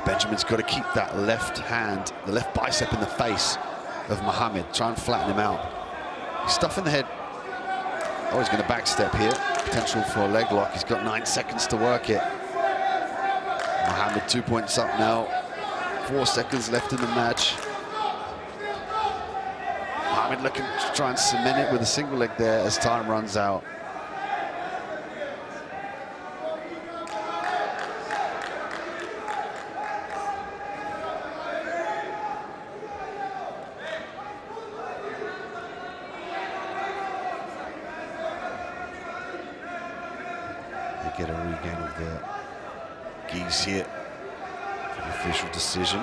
Benjamin's got to keep that left hand, the left bicep in the face of Mohammed. Try and flatten him out. Stuff in the head. Oh, he's going to backstep here. Potential for a leg lock. He's got 9 seconds to work it. Mohammed 2 points up now. 4 seconds left in the match. Mohammed looking to try and cement it with a single leg there as time runs out. Get a regain of the geese here for the official decision.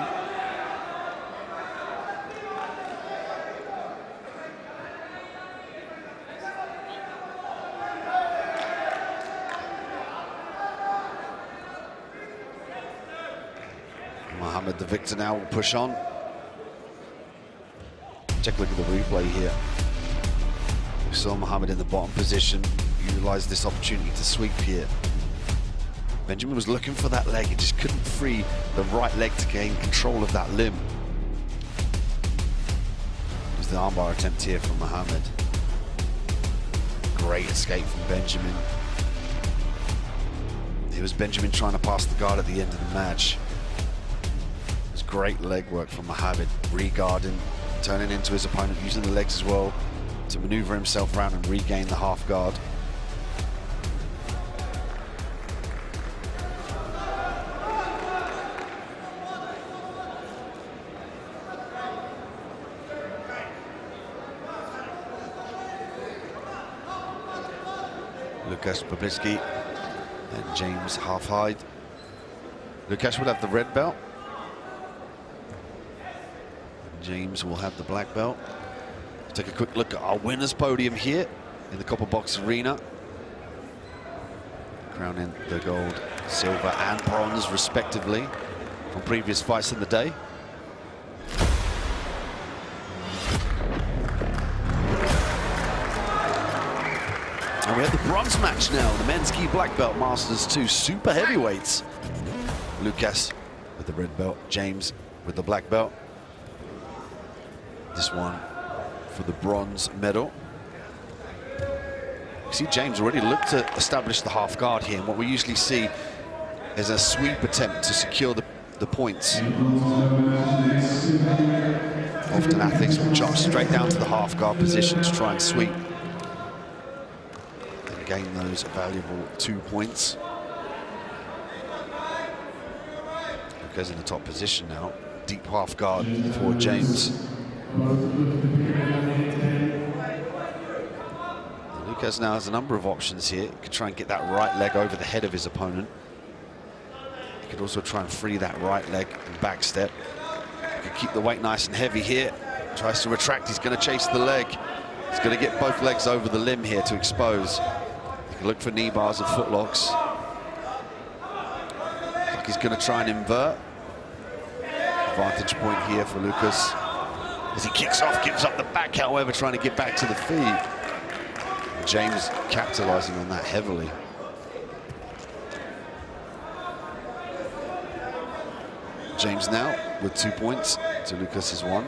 Mohammed, the victor, now will push on. Take a look at the replay here. We saw Mohammed in the bottom position. Utilise this opportunity to sweep here. Benjamin was looking for that leg, he just couldn't free the right leg to gain control of that limb. There's the armbar attempt here from Mohammed. Great escape from Benjamin. It was Benjamin trying to pass the guard at the end of the match. It was great leg work from Mohammed, re-guarding, turning into his opponent, using the legs as well to maneuver himself around and regain the half guard. Lukasz Babicki and James Halfhide. Lukasz will have the red belt. James will have the black belt. Take a quick look at our winners' podium here in the Copper Box Arena. Crowning the gold, silver and bronze respectively from previous fights in the day. And we have the bronze match now, the men's gi black belt masters, 2 super heavyweights. Lukasz with the red belt, James with the black belt. This one for the bronze medal. You see James already looked to establish the half guard here, and what we usually see is a sweep attempt to secure the points. Often athletes will jump straight down to the half guard position to try and sweep. Gain those valuable 2 points. Goes in the top position now. Deep half guard for James. Lukasz now has a number of options here. He could try and get that right leg over the head of his opponent. He could also try and free that right leg and back step. He could keep the weight nice and heavy here. Tries to retract, he's going to chase the leg. He's going to get both legs over the limb here to expose. Look for knee bars and footlocks. Like he's going to try and invert. Advantage point here for Lukasz. As he kicks off, gives up the back, however, trying to get back to the feet. James capitalizing on that heavily. James now with 2 points to Lukasz's 1.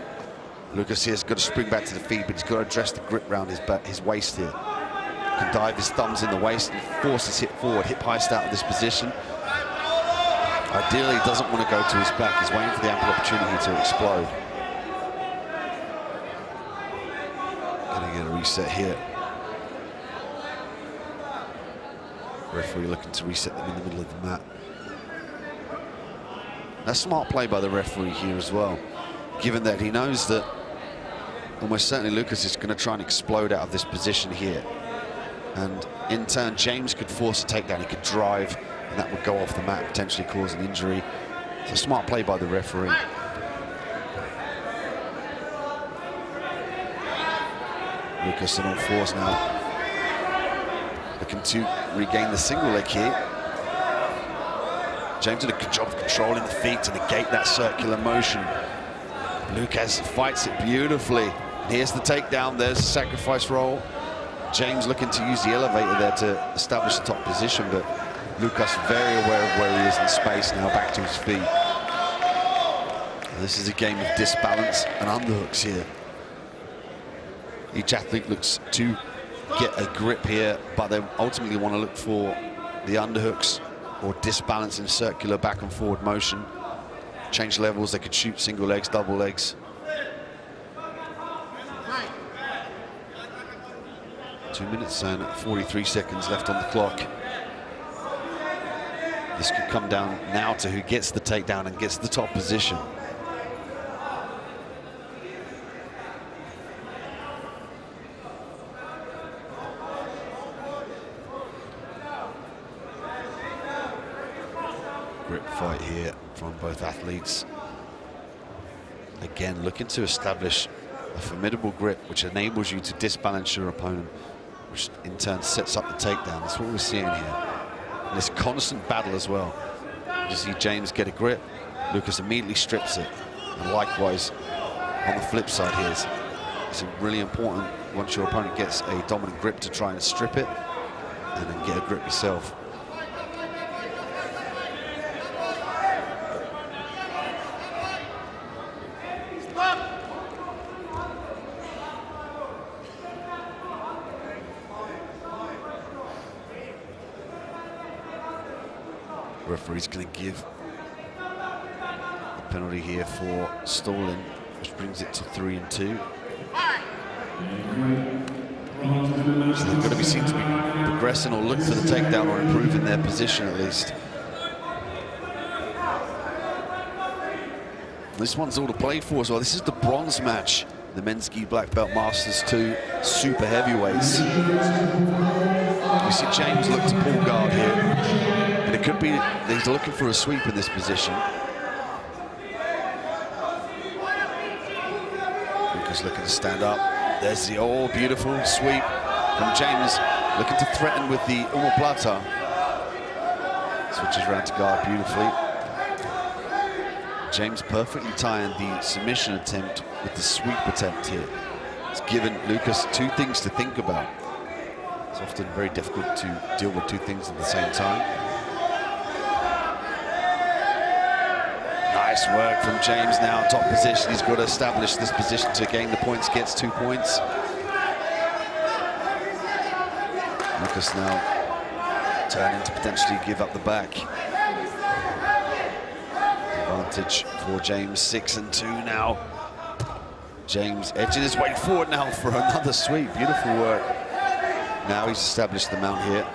Lukasz here's got to spring back to the feet, but he's got to address the grip around his waist here. Can dive his thumbs in the waist and force his hip forward, hip heist out of this position. Ideally, he doesn't want to go to his back. He's waiting for the ample opportunity to explode. Gonna get a reset here. Referee looking to reset them in the middle of the mat. That's smart play by the referee here as well, given that he knows that almost certainly Lukasz is going to try and explode out of this position here. And in turn, James could force a takedown. He could drive, and that would go off the mat, potentially cause an injury. It's a smart play by the referee. Lukasz on all fours now. Looking to regain the single leg here. James did a good job of controlling the feet to negate that circular motion. Lukasz fights it beautifully. Here's the takedown, there's the sacrifice roll. James looking to use the elevator there to establish the top position, but Lukasz very aware of where he is in space now, back to his feet. This is a game of disbalance and underhooks here. Each athlete looks to get a grip here, but they ultimately want to look for the underhooks or disbalance in circular back and forward motion. Change levels, they could shoot single legs, double legs. 2 minutes and 43 seconds left on the clock. This could come down now to who gets the takedown and gets the top position. Grip fight here from both athletes. Again, looking to establish a formidable grip which enables you to disbalance your opponent, which in turn sets up the takedown. That's what we're seeing here. And this constant battle as well. You see James get a grip, Lucas immediately strips it. And likewise, on the flip side here, it's really important once your opponent gets a dominant grip to try and strip it and then get a grip yourself. Referee's going to give a penalty here for stalling, which brings it to 3-2. So they're going to be seen to be progressing or look for the takedown or improving their position at least. This one's all to play for as well. This is the bronze match, the men's gi black belt Masters 2 super heavyweights. We see James look to pull guard here. And it could be that he's looking for a sweep in this position. Lucas looking to stand up. There's the beautiful sweep from James, looking to threaten with the omoplata. Switches around to guard beautifully. James perfectly tying the submission attempt with the sweep attempt here. It's given Lucas two things to think about. It's often very difficult to deal with two things at the same time. Nice work from James now, top position. He's got to establish this position to gain the points, gets 2 points. Lucas now turning to potentially give up the back. Advantage for James, 6-2 now. James edging his way forward now for another sweep. Beautiful work. Now he's established the mount here.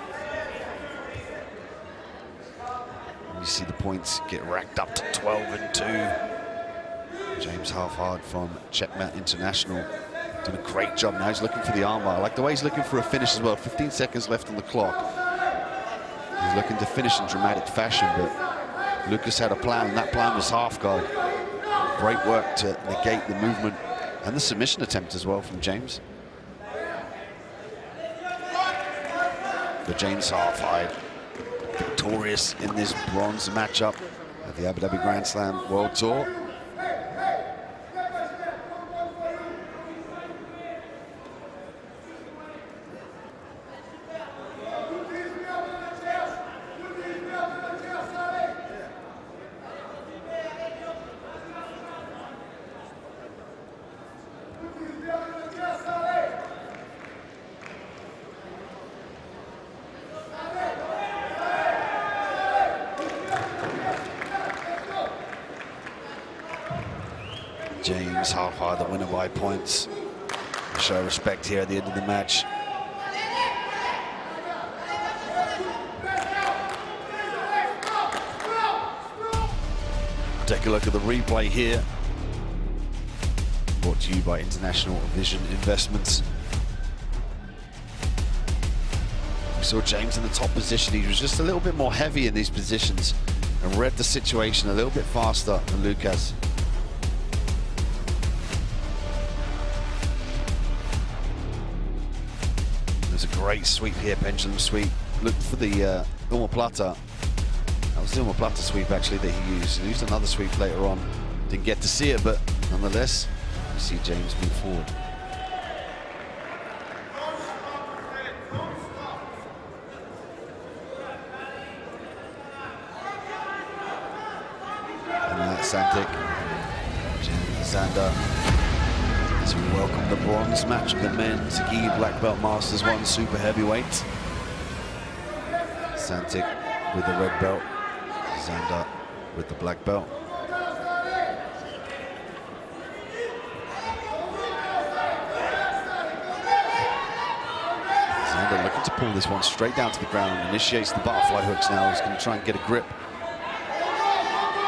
You see the points get racked up to 12-2. James Half-Hard from Checkmate International doing a great job now. He's looking for the armbar. I like the way he's looking for a finish as well. 15 seconds left on the clock. He's looking to finish in dramatic fashion, but Lucas had a plan, and that plan was half guard. Great work to negate the movement and the submission attempt as well from James. The James Half-Hard victorious in this bronze matchup at the Abu Dhabi Grand Slam World Tour. James Half-Hard, the winner by points. Show respect here at the end of the match. Take a look at the replay here. Brought to you by International Vision Investments. We saw James in the top position. He was just a little bit more heavy in these positions and read the situation a little bit faster than Lucas. There's a great sweep here, pendulum sweep. Looked for the omoplata. That was the omoplata sweep actually that he used. He used another sweep later on. Didn't get to see it, but nonetheless, you see James move forward. And that's Santic. Xander, as we welcome the bronze match of the men's gi black belt Masters 1 super heavyweight. Santic with the red belt, Xander with the black belt. Xander looking to pull this one straight down to the ground, initiates the butterfly hooks now. He's going to try and get a grip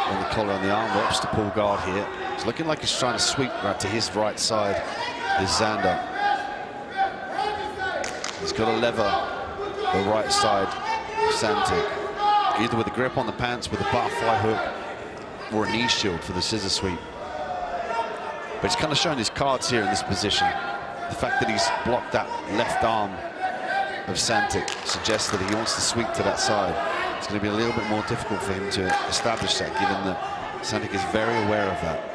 on the collar and the arm, opts to pull guard here. It's looking like he's trying to sweep right to his right side, is Xander. He's got to lever the right side of Santic, either with a grip on the pants with a butterfly hook or a knee shield for the scissor sweep. But he's kind of showing his cards here in this position. The fact that he's blocked that left arm of Santic suggests that he wants to sweep to that side. It's going to be a little bit more difficult for him to establish that, given that Santic is very aware of that.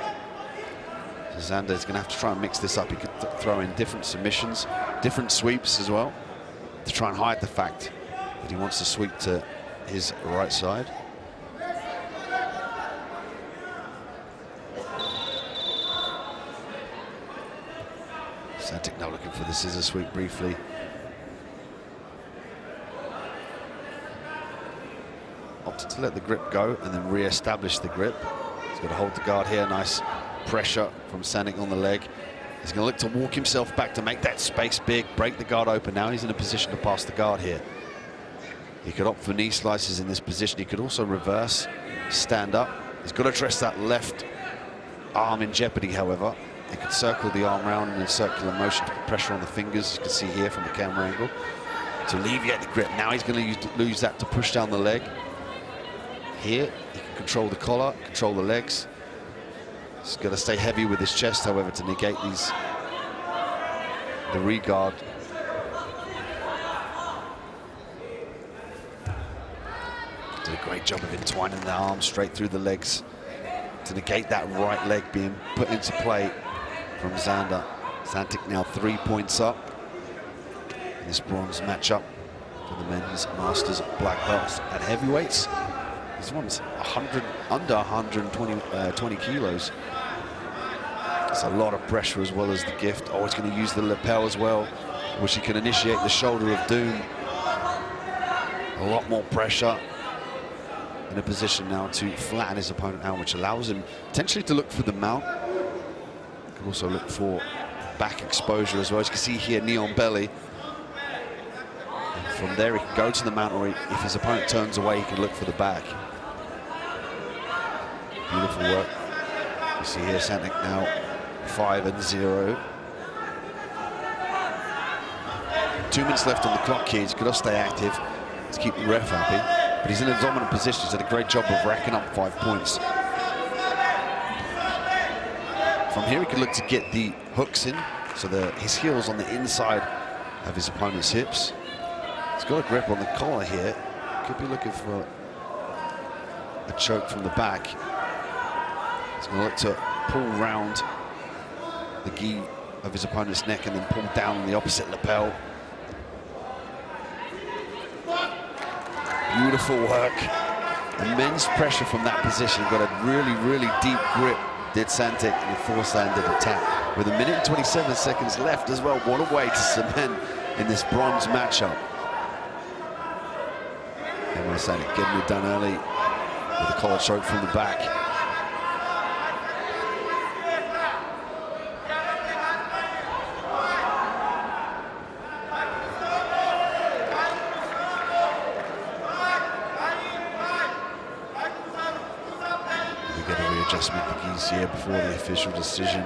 So Xander is going to have to try and mix this up. He could throw in different submissions, different sweeps as well, to try and hide the fact that he wants to sweep to his right side. Santic now looking for the scissor sweep briefly. Opted to let the grip go and then re-establish the grip. He's got to hold the guard here. Nice pressure from Santic on the leg. He's going to look to walk himself back to make that space big, break the guard open. Now he's in a position to pass the guard here. He could opt for knee slices in this position. He could also reverse, stand up. He's got to address that left arm in jeopardy, however. He could circle the arm round in a circular motion to put pressure on the fingers, you can see here from the camera angle, to alleviate the grip. Now he's going to use that to push down the leg. Here, he can control the collar, control the legs. He's got to stay heavy with his chest, however, to negate the re-guard. Did a great job of entwining the arm straight through the legs to negate that right leg being put into play from Xander. Santic now 3 points up in this bronze matchup for the men's Masters black belts at heavyweights. This one's under 120 kilos. It's a lot of pressure as well as the gift. Oh, he's going to use the lapel as well, which he can initiate the shoulder of doom. A lot more pressure in a position now to flatten his opponent out, which allows him potentially to look for the mount. He can also look for back exposure as well. As you can see here, knee on belly. And from there, he can go to the mount, or if his opponent turns away, he can look for the back. Beautiful work. You see here, Santic now 5-0. 2 minutes left on the clock here. He's got to stay active to keep the ref happy. But he's in a dominant position. He's done a great job of racking up 5 points. From here, he can look to get the hooks in, so his heels on the inside of his opponent's hips. He's got a grip on the collar here. Could be looking for a choke from the back. He's going to look to pull round the gi of his opponent's neck and then pull down on the opposite lapel. Beautiful work. Immense pressure from that position. Got a really, really deep grip, did Santic, and the force-handed attack. With 1 minute and 27 seconds left as well. What a way to cement in this bronze matchup. And Santic getting it done early with a collar choke from the back. Adjustment the geese here before the official decision.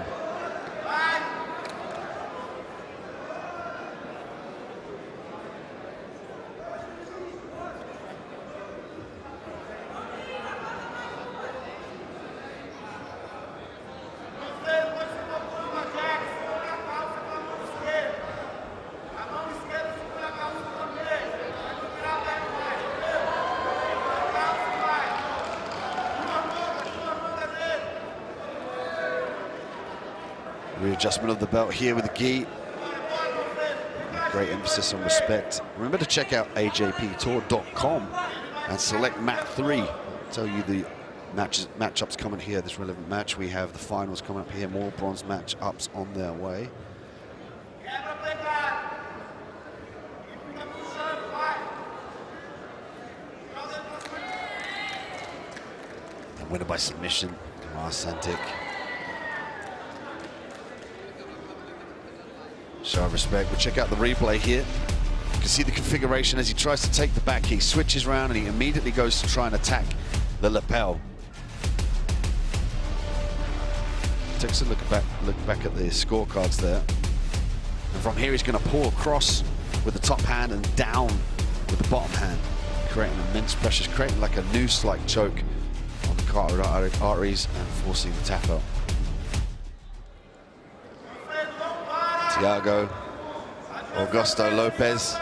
Readjustment of the belt here with the gi. Great emphasis on respect. Remember to check out ajptour.com and select mat 3. I'll tell you the matchups coming here, this relevant match. We have the finals coming up here, more bronze matchups on their way. And winner by submission, Kimura Sweep. Show of respect. We'll check out the replay here. You can see the configuration as he tries to take the back. He switches around and he immediately goes to try and attack the lapel. Takes a look back at the scorecards there. And from here he's going to pull across with the top hand and down with the bottom hand, creating immense pressure, creating like a noose-like choke on the carotid arteries and forcing the tap out. Thiago Augusto Lopez.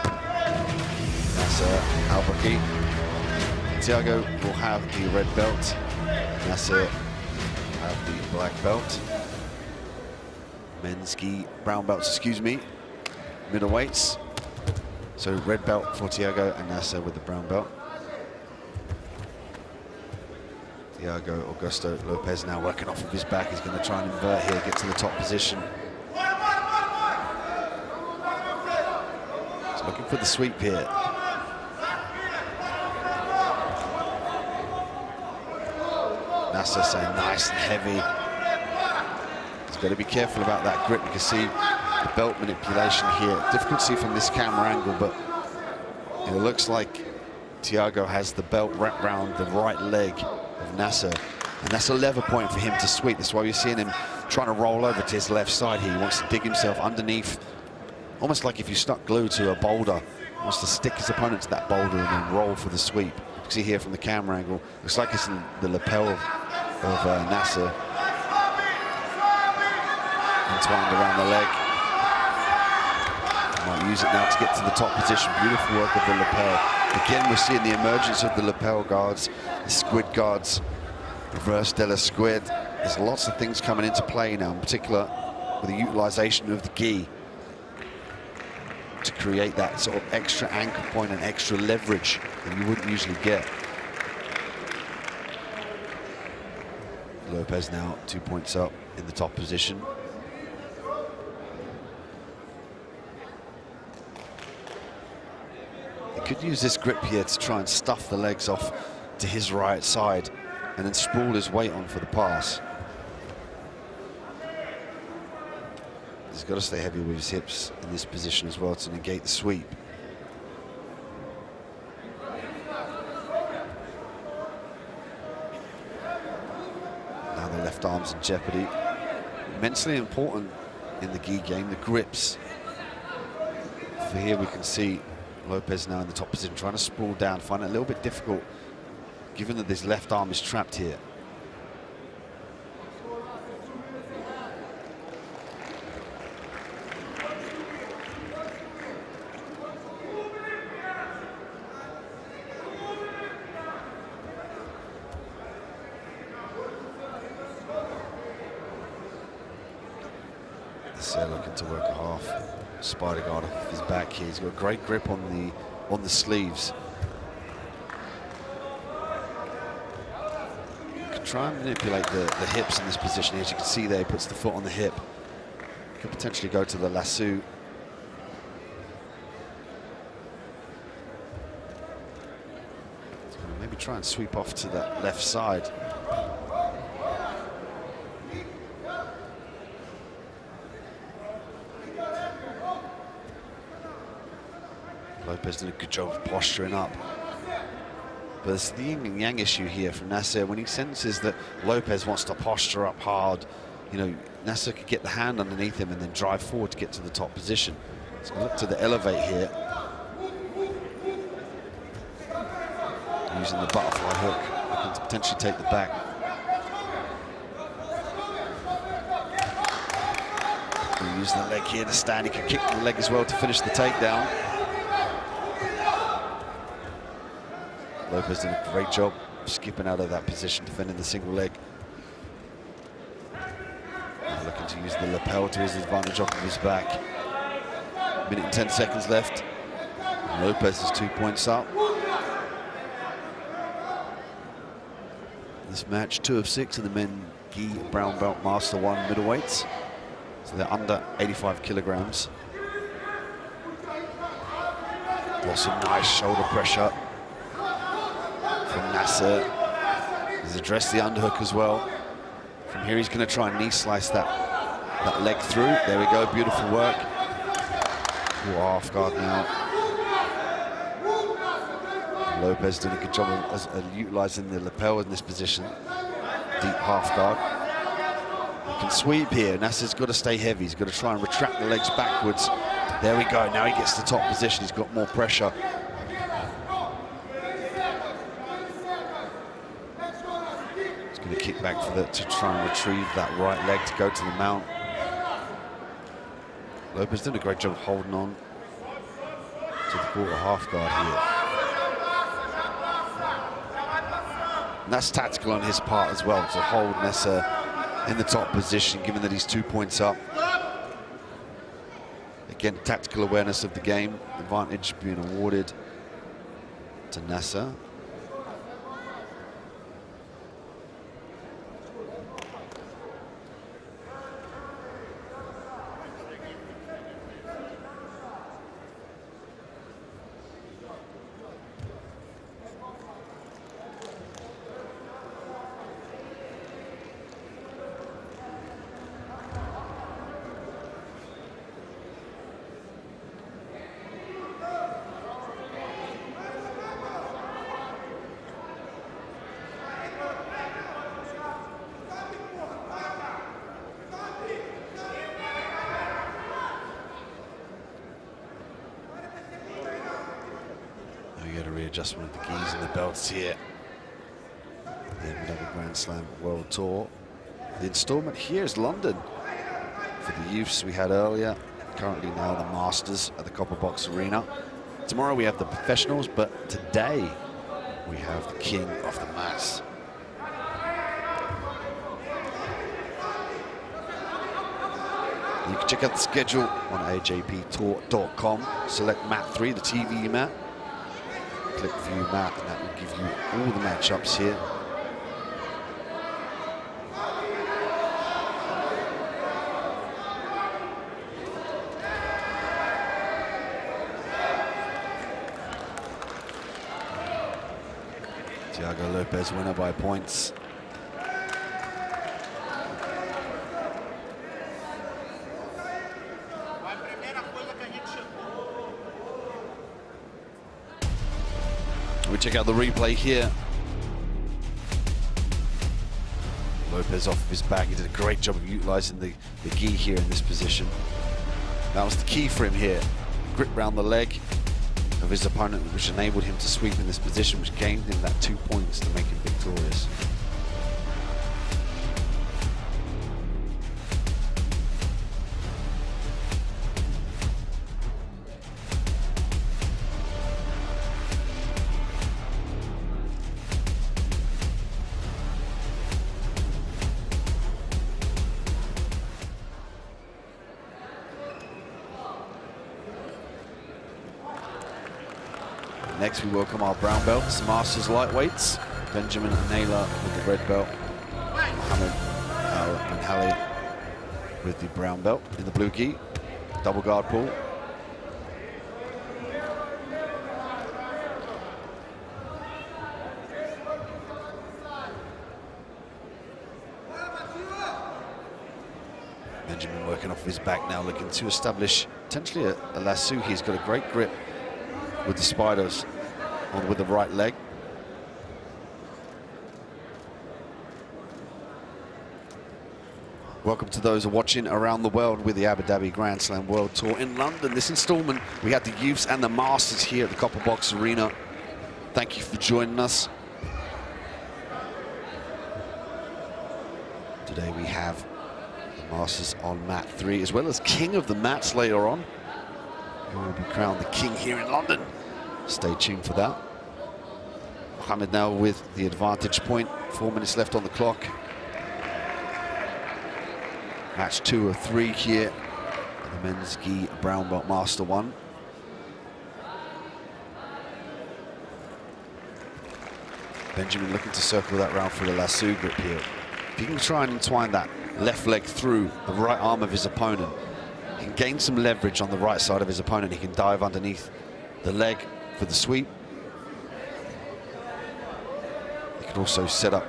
That's Albuquerque. Thiago will have the red belt. Nasser have the black belt. Men's gi brown belts, excuse me. Middleweights. So red belt for Thiago and Nasser with the brown belt. Thiago Augusto Lopez now working off of his back. He's going to try and invert here, get to the top position. He's looking for the sweep here. Nasser saying nice and heavy. He's got to be careful about that grip. You can see the belt manipulation here. Difficult to see from this camera angle, but it looks like Thiago has the belt wrapped around the right leg of Nasser, and that's a lever point for him to sweep. That's why you're seeing him trying to roll over to his left side here. He wants to dig himself underneath, almost like if you stuck glue to a boulder. He wants to stick his opponent to that boulder and then roll for the sweep. You can see here from the camera angle, looks like it's in the lapel of Nasser, entwined around the leg. Might use it now to get to the top position. Beautiful work of the lapel. Again, we're seeing the emergence of the lapel guards, the squid guards, reverse de la squid. There's lots of things coming into play now, in particular with the utilization of the gi to create that sort of extra anchor point and extra leverage that you wouldn't usually get. Lopez now 2 points up in the top position. He could use this grip here to try and stuff the legs off to his right side and then sprawl his weight on for the pass. He's got to stay heavy with his hips in this position as well to negate the sweep. Now the left arm's in jeopardy. Immensely important in the gi game, the grips. For here we can see Lopez now in the top position, trying to sprawl down, find it a little bit difficult given that this left arm is trapped here. Looking to work a half spider guard off his back here. He's got a great grip on the sleeves. You can try and manipulate the hips in this position. As you can see there, he puts the foot on the hip. Could potentially go to the lasso. He's going to maybe try and sweep off to that left side. Lopez did a good job of posturing up. But it's the yin and yang issue here from Nasser. When he senses that Lopez wants to posture up hard, you know, Nasser could get the hand underneath him and then drive forward to get to the top position. So look to the elevate here. Using the butterfly hook, looking to potentially take the back. He'll use the leg here to stand. He can kick the leg as well to finish the takedown. Lopez did a great job skipping out of that position, defending the single leg. Now looking to use the lapel to his advantage off of his back. Minute and 10 seconds left. And Lopez is 2 points up. This match, 2 of 6 in the men gi brown belt master 1 middleweights. So they're under 85 kilograms. Lots of nice shoulder pressure from Nasser. He's addressed the underhook as well. From here, he's going to try and knee slice that leg through. There we go, beautiful work. Half guard now. Lopez doing a good job of utilizing the lapel in this position. Deep half guard. He can sweep here. Nasser's got to stay heavy. He's got to try and retract the legs backwards. There we go. Now he gets the top position. He's got more pressure. He's going to kick back to try and retrieve that right leg to go to the mount. Lopez doing a great job of holding on to the quarter half guard here. And that's tactical on his part as well, to hold Nasser in the top position, given that he's 2 points up. Again, tactical awareness of the game, advantage being awarded to Nasser. Adjustment of the gis and the belts here. The Abu Dhabi Grand Slam World Tour. The installment here is London. For the youths we had earlier, currently now the Masters at the Copper Box Arena. Tomorrow we have the professionals, but today we have the king of the mats. You can check out the schedule on ajptour.com. Select mat 3, the TV mat. Click view mat, and that will give you all the matchups here. Thiago Lopez winner by points. We check out the replay here. Lopez off of his back. He did a great job of utilizing the gi here in this position. That was the key for him here. Grip round the leg of his opponent, which enabled him to sweep in this position, which gained him that 2 points to make him victorious. Next, we welcome our brown belts, Masters lightweights. Benjamin Naylor with the red belt. Mohammed Al-Manhali with the brown belt in the blue gi. Double guard pull. Benjamin working off his back now, looking to establish potentially a lasso. He's got a great grip with the spiders on with the right leg. Welcome to those who are watching around the world with the Abu Dhabi Grand Slam World Tour in London. This installment, we had the youths and the masters here at the Copper Box Arena. Thank you for joining us. Today we have the masters on mat 3, as well as king of the mats later on, who will be crowned the king here in London. Stay tuned for that. Mohammed now with the advantage point. 4 minutes left on the clock. Match 2 of 3 here. The men's gi brown belt master 1. Benjamin looking to circle that round for the lasso grip here. If he can try and entwine that left leg through the right arm of his opponent, he can gain some leverage on the right side of his opponent. He can dive underneath the leg for the sweep. He can also set up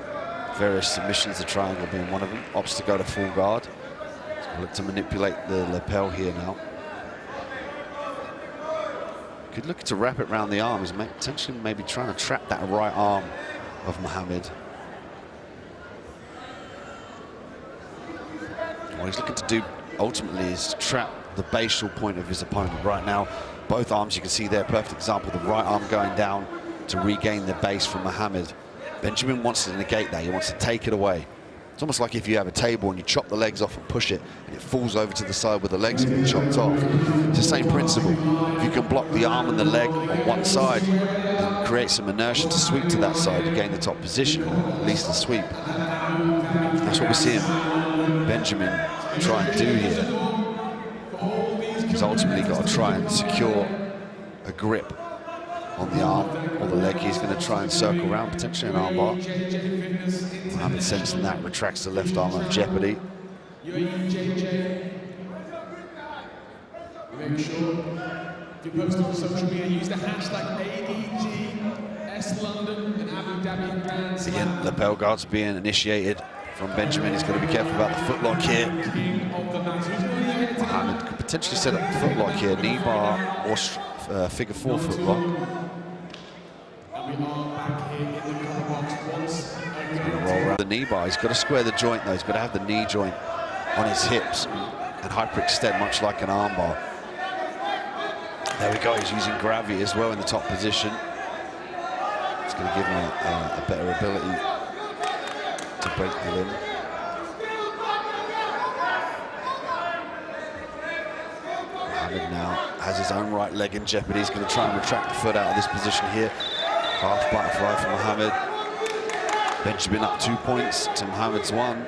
various submissions, the triangle being one of them. Opts to go to full guard. So look to manipulate the lapel here now. Could look to wrap it around the arm. He's potentially maybe trying to trap that right arm of Muhammad. What he's looking to do ultimately is to trap the basal point of his opponent. Right now, both arms, you can see there, perfect example, the right arm going down to regain the base from Muhammad. Benjamin wants to negate that. He wants to take it away. It's almost like if you have a table and you chop the legs off and push it, and it falls over to the side where the legs have been chopped off. It's the same principle. If you can block the arm and the leg on one side and create some inertia to sweep to that side, you gain the top position, at least the sweep. That's what we're seeing Benjamin try and do here. He's ultimately got to try and secure a grip on the arm or the leg. He's going to try and circle around, potentially an arm bar. Muhammad sensing that, retracts the left arm of jeopardy. Make sure you post on social media, use the hashtag ADGS London and Abu Dhabi Grand Slam. Again, lapel guards being initiated from Benjamin. He's got to be careful about the footlock here. Muhammad could potentially set up the footlock here, knee bar or figure 4 footlock. We are back here in the corner box once again. Roll around the knee bar. He's got to square the joint though. He's got to have the knee joint on his hips and hyperextend, much like an arm bar. There we go. He's using gravity as well in the top position. It's going to give him a better ability to break the limb. Muhammad now has his own right leg in jeopardy. He's going to try and retract the foot out of this position here. Half butterfly for Muhammad. Benjamin up 2 points to Muhammad's 1.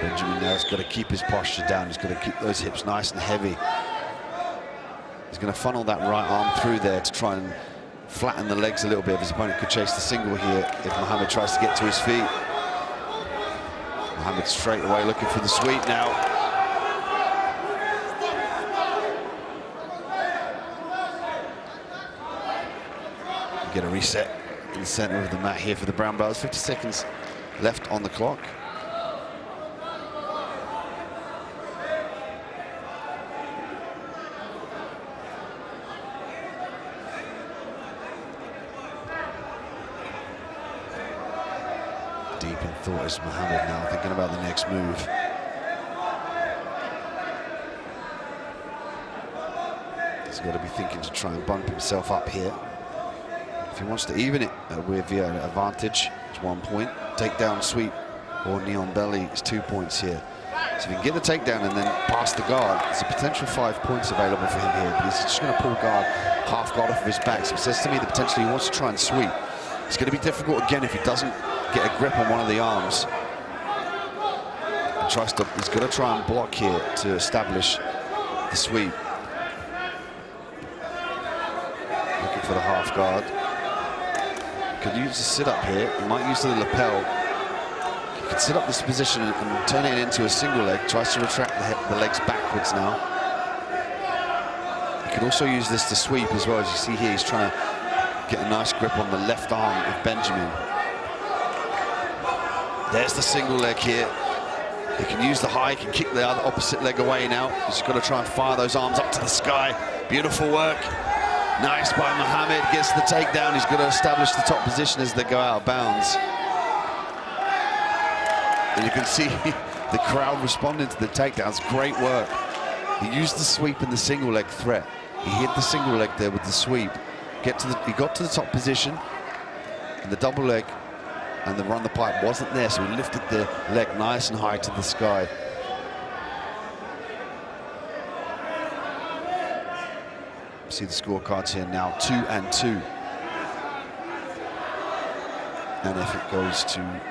Benjamin now has got to keep his posture down. He's got to keep those hips nice and heavy. He's going to funnel that right arm through there to try and flatten the legs a little bit. His opponent could chase the single here if Muhammad tries to get to his feet. Muhammad straight away looking for the sweep now. Get a reset in the center of the mat here for the brown belts. 50 seconds left on the clock. Deep in thought is Muhammad now, thinking about the next move. He's got to be thinking to try and bump himself up here. If he wants to even it with the advantage, it's 1 point. Takedown sweep or knee on belly is 2 points here. So if he can get the takedown and then pass the guard, there's a potential 5 points available for him here. But he's just going to pull guard, half guard off of his back. So it says to me that potentially he wants to try and sweep. It's going to be difficult again if he doesn't get a grip on one of the arms. And he's got to try and block here to establish the sweep. Looking for the half guard. Could use a sit-up here. He might use the lapel. He could sit up this position and turn it into a single leg. Tries to retract the legs backwards now. He could also use this to sweep as well. As you see here, he's trying to get a nice grip on the left arm of Benjamin. There's the single leg here. He can use the high, he can kick the other opposite leg away now. He's got to try and fire those arms up to the sky. Beautiful work. Nice by Muhammad, gets the takedown. He's got to establish the top position as they go out of bounds. And you can see the crowd responding to the takedowns. Great work. He used the sweep and the single leg threat. He hit the single leg there with the sweep. He got to the top position, and the double leg and the run the pipe wasn't there, so he lifted the leg nice and high to the sky. See the scorecards here now, 2-2. And if it goes to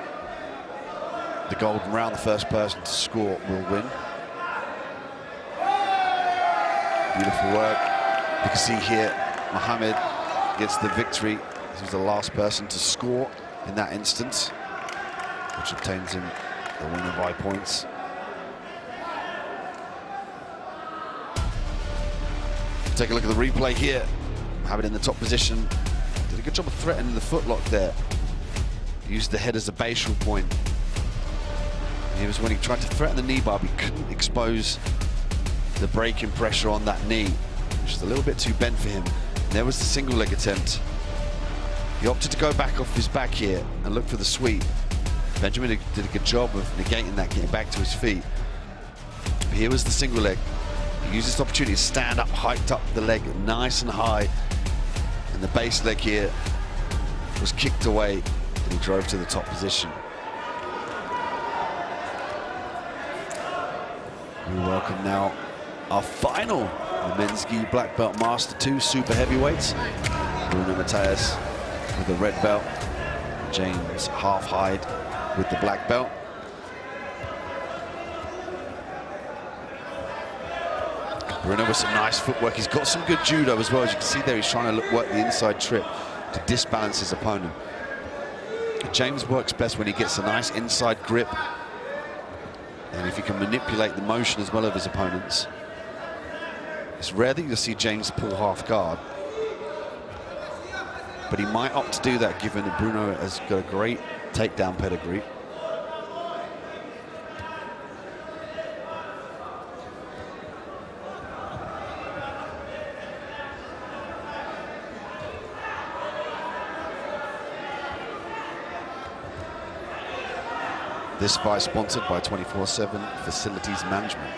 the golden round, the first person to score will win. Beautiful work. You can see here, Mohammed gets the victory. He was the last person to score in that instance, which obtains him the winner by points. Take a look at the replay here. Mohammed in the top position. Did a good job of threatening the footlock there. Used the head as a basal point. It was when he tried to threaten the knee bar, but he couldn't expose the braking pressure on that knee, which is a little bit too bent for him. And there was the single leg attempt. He opted to go back off his back here and look for the sweep. Benjamin did a good job of negating that, getting back to his feet. But here was the single leg. He used this opportunity to stand up, hiked up the leg nice and high. And the base leg here was kicked away, and he drove to the top position. We welcome now our final, the men's gi black belt master 2 super heavyweights. Bruno Matthias with the red belt, James Half-Hide with the black belt. Bruno with some nice footwork. He's got some good judo as well. As you can see there, he's trying to work the inside trip to disbalance his opponent. James works best when he gets a nice inside grip, and if he can manipulate the motion as well of his opponents. It's rare that you'll see James pull half guard, but he might opt to do that given that Bruno has got a great takedown pedigree. This fight sponsored by 24/7 Facilities Management.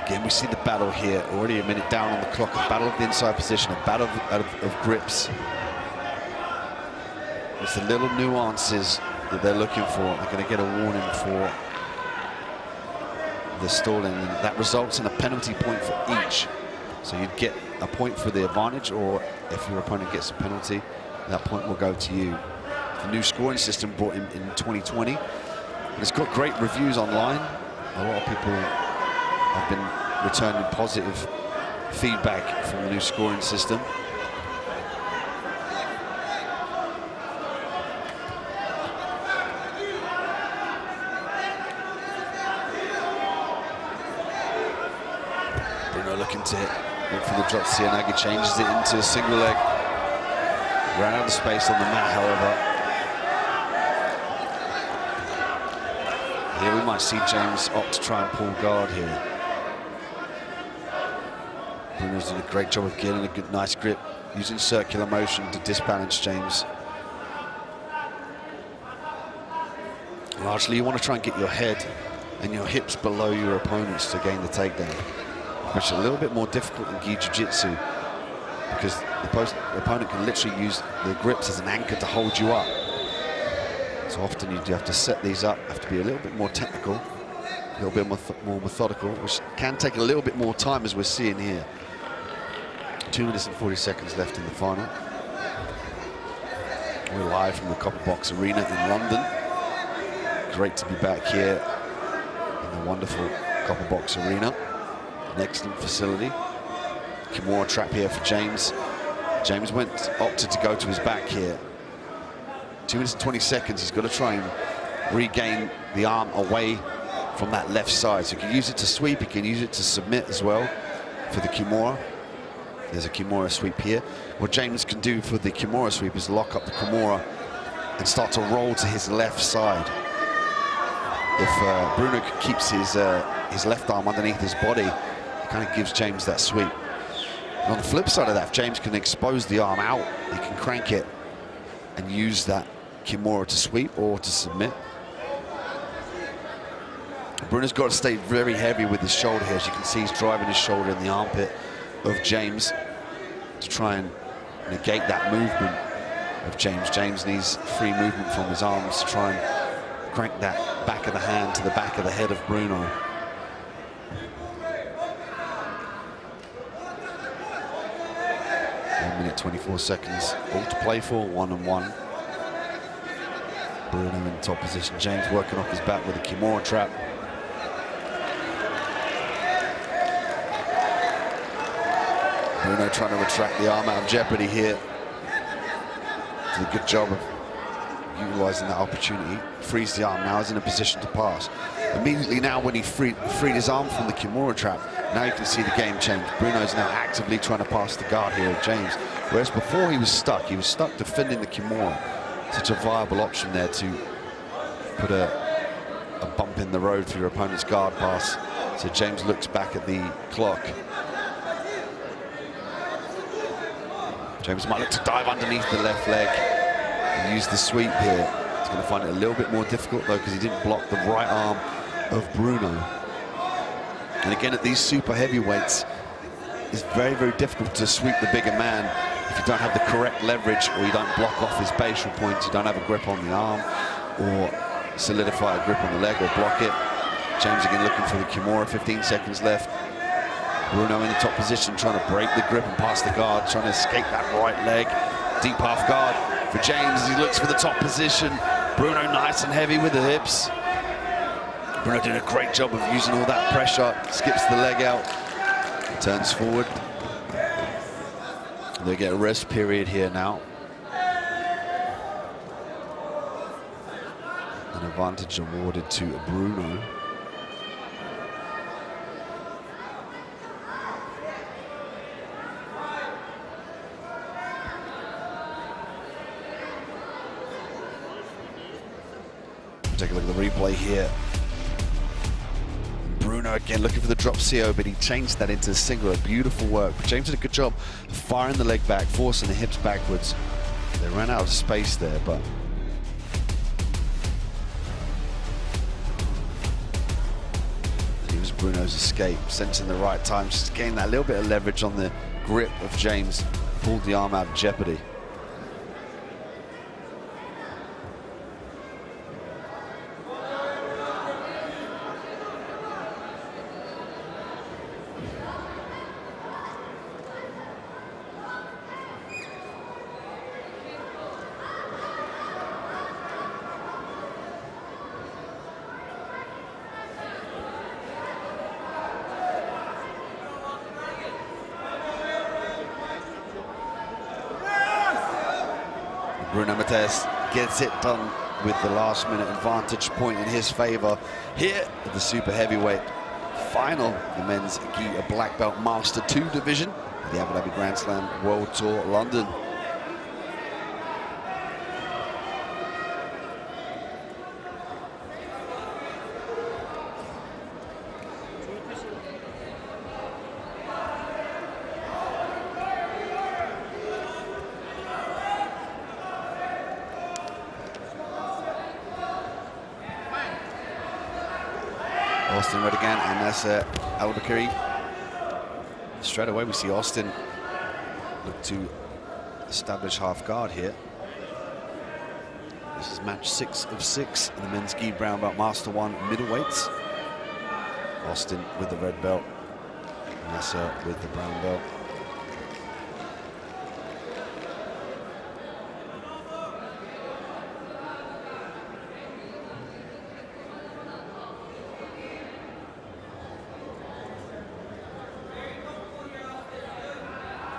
Again, we see the battle here, already a minute down on the clock, a battle of the inside position, a battle of grips. It's the little nuances that they're looking for. They're going to get a warning for the stalling, and that results in a penalty point for each. So you'd get a point for the advantage, or if your opponent gets a penalty, that point will go to you. The new scoring system brought in 2020, and it's got great reviews online. A lot of people have been returning positive feedback from the new scoring system. Bruno looking to look for the drop. Cianagi changes it into a single leg. Ran out of space on the mat, however. Here we might see James opt to try and pull guard here. Bruno's done a great job of getting a good, nice grip, using circular motion to disbalance James. Largely, you want to try and get your head and your hips below your opponents to gain the takedown, which is a little bit more difficult in gi jiu-jitsu, because the opponent can literally use the grips as an anchor to hold you up. So often you do have to set these up, have to be a little bit more technical, a little bit more methodical, which can take a little bit more time, as we're seeing here. 2 minutes and 40 seconds left in the final. We're live from the Copper Box Arena in London. Great to be back here in the wonderful Copper Box Arena. An excellent facility. Kimura trap here for James. James opted to go to his back here. 2 minutes and 20 seconds. He's got to try and regain the arm away from that left side. So he can use it to sweep, he can use it to submit as well for the Kimura. There's a Kimura sweep here. What James can do for the Kimura sweep is lock up the Kimura and start to roll to his left side. If Bruno keeps his left arm underneath his body, it kind of gives James that sweep. And on the flip side of that, if James can expose the arm out, he can crank it and use that Kimura to sweep or to submit. Bruno's got to stay very heavy with his shoulder here. As you can see, he's driving his shoulder in the armpit of James to try and negate that movement of James. James needs free movement from his arms to try and crank that back of the hand to the back of the head of Bruno. One minute, 24 seconds, all to play for, 1-1. Bruno in top position. James working off his back with a Kimura trap. Bruno trying to retract the arm out of jeopardy here. Did a good job of utilising that opportunity. Frees the arm, now is in a position to pass. Immediately now when he freed his arm from the Kimura trap, now you can see the game change. Bruno's now actively trying to pass the guard here of James. Whereas before he was stuck defending the Kimura. Such a viable option there to put a bump in the road for your opponent's guard pass. So James looks back at the clock. James might look to dive underneath the left leg and use the sweep here. He's going to find it a little bit more difficult though because he didn't block the right arm of Bruno. And again, at these super heavyweights, it's very, very difficult to sweep the bigger man if you don't have the correct leverage, or you don't block off his basal points, you don't have a grip on the arm, or solidify a grip on the leg, or block it. James again looking for the Kimura, 15 seconds left. Bruno in the top position, trying to break the grip and pass the guard, trying to escape that right leg. Deep half guard for James as he looks for the top position. Bruno nice and heavy with the hips. Bruno doing a great job of using all that pressure, skips the leg out, turns forward. They get a rest period here now. An advantage awarded to Bruno. Take a look at the replay here. Bruno again looking for the drop CO, but he changed that into a single. Beautiful work. But James did a good job firing the leg back, forcing the hips backwards. They ran out of space there, but it was Bruno's escape, sensing the right time, just getting that little bit of leverage on the grip of James, pulled the arm out of jeopardy. Bruno Matthias gets it done with the last minute advantage point in his favor here at the super heavyweight final, the men's gi black belt master 2 division, the Abu Dhabi Grand Slam World Tour London. Austin Redigan and Nasser Al-Bakiri. Straight away we see Austin look to establish half guard here. This is match 6 of 6 in the men's gi brown belt master 1 middleweights. Austin with the red belt, Nasser with the brown belt.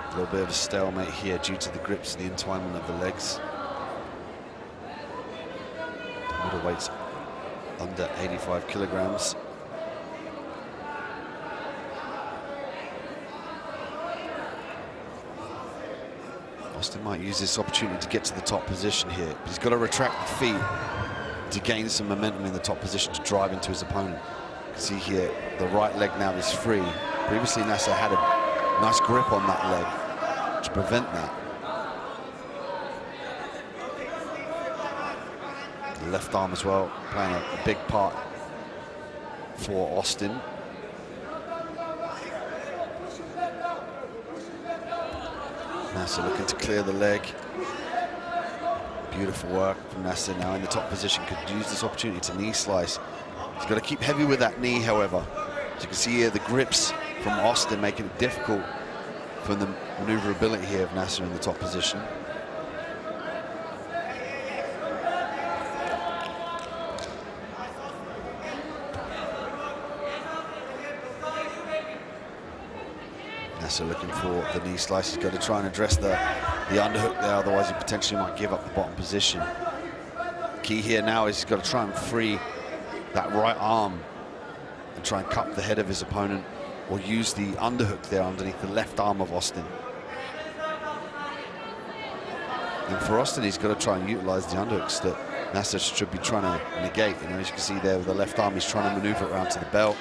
A little bit of a stalemate here due to the grips and the entwinement of the legs. Middleweights under 85 kilograms. Austin might use this opportunity to get to the top position here, but he's got to retract the feet to gain some momentum in the top position to drive into his opponent. You can see here the right leg now is free. Previously Nasser had a nice grip on that leg to prevent that. The left arm as well playing a big part for Austin. Nasser looking to clear the leg. Beautiful work from Nasser now in the top position. Could use this opportunity to knee slice. He's got to keep heavy with that knee, however. As you can see here, the grips from Austin making it difficult for the maneuverability here of Nasser in the top position. Nasser looking for the knee slice. He's got to try and address the underhook there, otherwise he potentially might give up the bottom position. Key here now is he's got to try and free that right arm and try and cup the head of his opponent, or use the underhook there underneath the left arm of Austin. And for Austin, he's got to try and utilize the underhooks that Nasser should be trying to negate. You know, as you can see there with the left arm, he's trying to maneuver it around to the belt.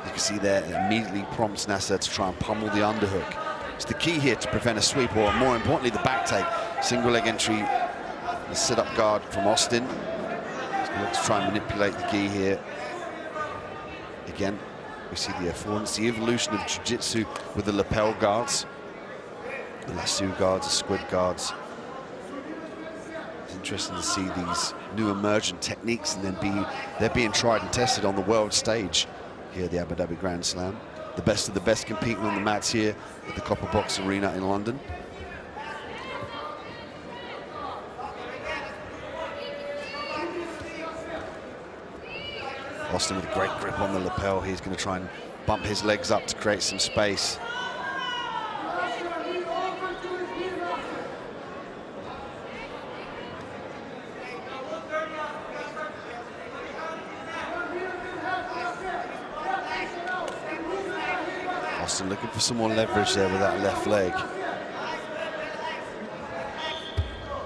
You can see there, it immediately prompts Nasser to try and pummel the underhook. It's the key here to prevent a sweep, or more importantly, the back take. Single leg entry, the sit-up guard from Austin. He's going to try and manipulate the gi here. Again, we see the F1. the evolution of Jiu-Jitsu with the lapel guards, the lasso guards, the squid guards. It's interesting to see these new emergent techniques, and then they're being tried and tested on the world stage here at the Abu Dhabi Grand Slam. The best of the best competing on the mats here at the Copper Box Arena in London. Austin with a great grip on the lapel. He's going to try and bump his legs up to create some space. Austin looking for some more leverage there with that left leg.